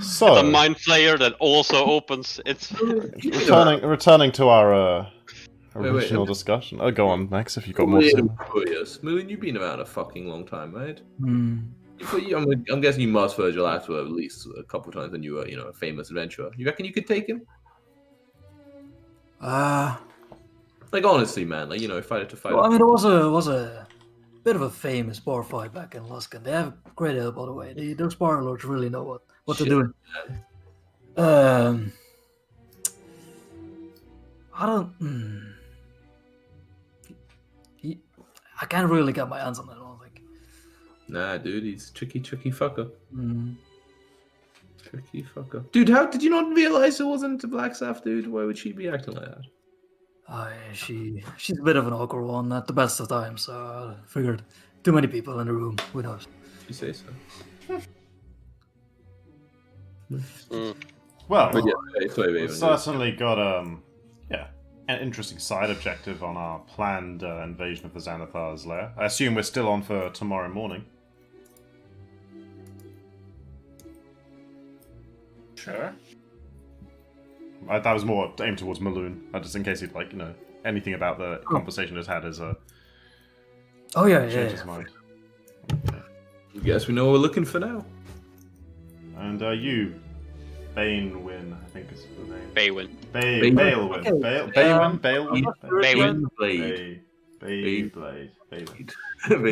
So... The mind flayer that also opens its... returning to our Wait, original discussion. Oh, go on, Max, if you've got more to say. Curious. Moon, you've been around a fucking long time, right? Hmm. I'm guessing you must Virgil Atwood at least a couple times when you were, a famous adventurer. You reckon you could take him? Like, honestly, man, fighter to fighter. Well, I mean, it was a bit of a famous bar fight back in Luskan. They have great help, by the way. Those bar lords really know what they're doing. I don't. I can't really get my hands on it. I don't think. Nah, dude, he's tricky fucker. Mm. Tricky fucker. Dude, how did you not realize it wasn't a Black Staff, dude? Why would she be acting like that? She's a bit of an awkward one at the best of times. So I figured too many people in the room. Who knows? You say so. Well, But yeah, it's way we've certainly got an interesting side objective on our planned invasion of the Xanathar's lair. I assume we're still on for tomorrow morning. Sure. That was more aimed towards Maloon, just in case he'd anything about the conversation just had as a Oh yeah. change his mind. Okay. Guess we know what we're looking for now. And you, Banewin, I think is the name. Baywin. Balewin. Okay. Balewin? Balewin? Baywin. Blade. Beyblade.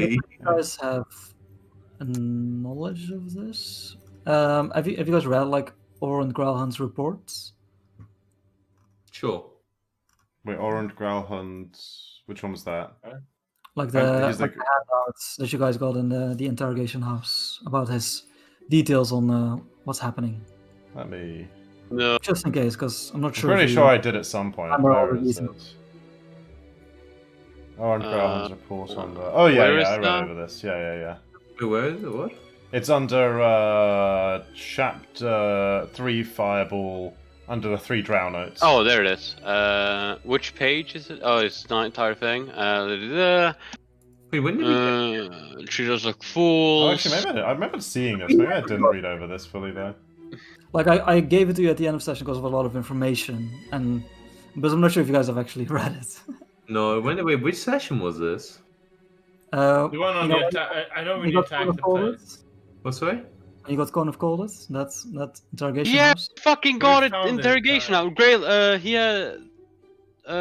You guys have knowledge of this? Have you guys read Oren Gralhan's reports? Sure. Wait, Orange Growlhunt. Which one was that? Like Because the handouts that you guys got in the interrogation house about his details on what's happening. Let me. No. Just in case, because I'm not I'm sure. pretty if you- sure I did at some point. I'm Where already is it? using- Orange Growlhunt's report on the. Oh yeah, where yeah, is I read that? over this. Yeah. Wait, where is it? What? It's under chapter 3 Fireball, under the 3 Drow notes. Oh, there it is. Which page is it? Oh, it's the entire thing. Wait, when did we get... She does look fools. Oh, actually, maybe I remember seeing this. Maybe I didn't read over this fully though. Like I gave it to you at the end of the session because of a lot of information, but I'm not sure if you guys have actually read it. No, wait, which session was this? The one on you the know, attack. I know when you you got attacked Cone the of place. Coldest? What's sorry? You got Cone of Coldest? That's that interrogation Yeah, house? fucking got We it. found it, Interrogation out. Grail.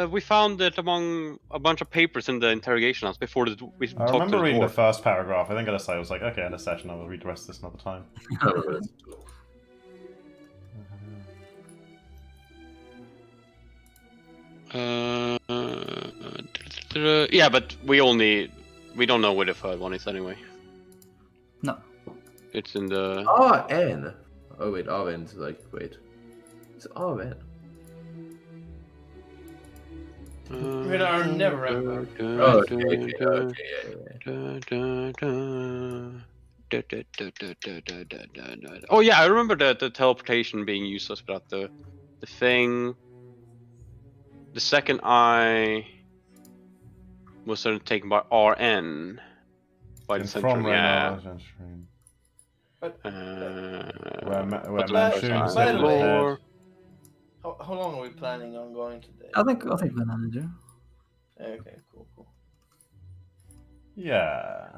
We found it among a bunch of papers in the interrogation house before we I talked to remember the reading the dwarf. first paragraph. I think I decided I was like, okay, in a session I will read the rest of this another time. Yeah, but we don't know where the third one is anyway. No. It's in the. RN. Oh wait, RN's wait. It's RN. With our never ever. Oh, okay, Oh yeah, I remember the teleportation being useless without the thing. The second eye was sort of taken by RN. By the And central, from yeah. But Where But Manchun by the way- said how long are we planning on going today? I think we managed it. Okay, cool. Yeah.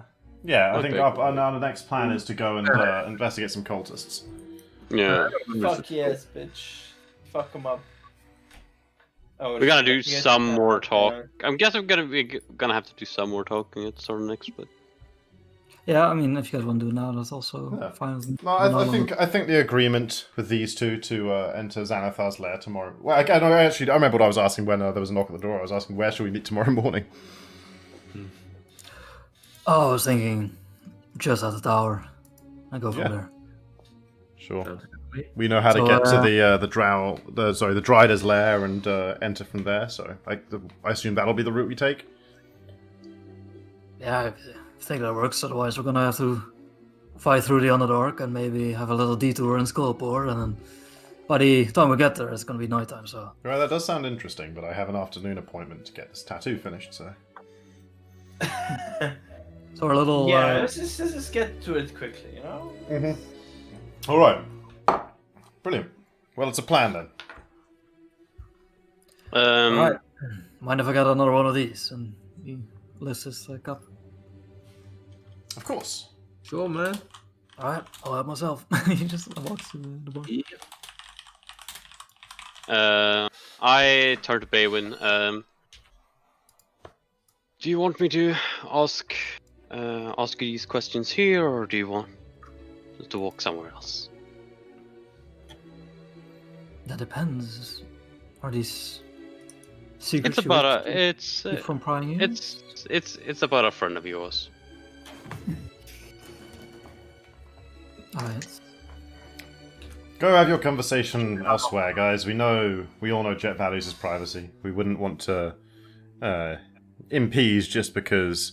Yeah, I think Okay, our cool. next plan is to go and investigate some cultists. Yeah. Fuck yes, bitch. Fuck them up. Oh, We're gonna do yes, some more yeah. talk. I'm guessing we're gonna have to do some more talking at sort of next, but Yeah, I mean, if you guys want to do it now, that's also Yeah. fine. with me. No, I think the agreement with these two to enter Xanathar's lair tomorrow. Well, I remember what I was asking when there was a knock at the door. I was asking where should we meet tomorrow morning. Oh, I was thinking just at the tower. I go from Yeah. there. Sure. Sounds good to We know how to So, get to the the Drider's lair and enter from there. So I assume that'll be the route we take. Yeah, I think that works. Otherwise, we're gonna have to fight through the Underdark and maybe have a little detour in Skullport, and then by the time we get there, it's gonna be nighttime. So. Right, that does sound interesting, but I have an afternoon appointment to get this tattoo finished. So. So our little Yeah, let's just get to it quickly, you know? Mm-hmm. All right. Brilliant. Well, it's a plan then. Alright. Mind if I get another one of these? And he lifts his cup. Of course. Sure, man. Alright, I'll help myself. He just walks to the bar. I turn to Baywin. Do you want me to ask you these questions here, or do you want to walk somewhere else? That depends. Are these secrets? It's about from prying in? it's about a friend of yours. Alright. Go have your conversation elsewhere, guys. We all know Jet values his privacy. We wouldn't want to impede just because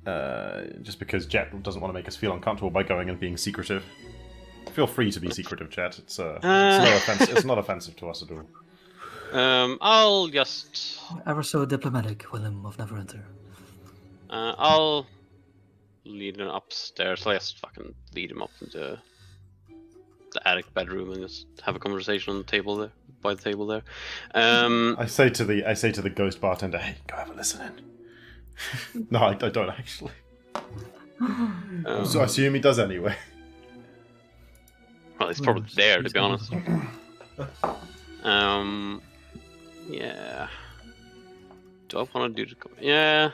Jet doesn't want to make us feel uncomfortable by going and being secretive. Feel free to be secretive, Jet. It's no offense. It's not offensive to us at all. I'll just. Ever so diplomatic, Willem of Neverwinter. I'll lead him upstairs. I'll just fucking lead him up into the attic bedroom and just have a conversation on the table there, by the table there. I say to the ghost bartender, "Hey, go have a listen in." No, I don't actually. So I assume he does anyway. Well, he's probably there, to be honest. Yeah. Do I want to do the? Yeah.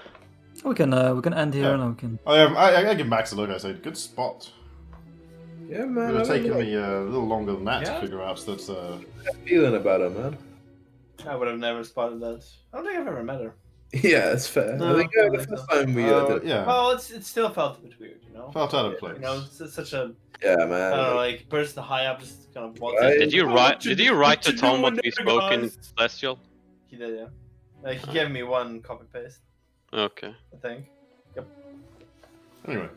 We can end here and then we can. I give Max a look. I say, good spot. Yeah, It man. would have taken me a little longer than that to figure out. So that's Feeling about her, man. I would have never spotted that. I don't think I've ever met her. Yeah, it's fair. No, I think the first time we did it. yeah, Well, it still felt a bit weird, you know? felt out of place. You know, it's such a, Yeah, I man. don't know, like, person high up just kind of walks Right. in. Did you Oh, write? what Did you write to what Tom doing what we there, spoke in guys? Celestial? He did, yeah. Like, he gave me one copy paste, Okay. I think. Anyway,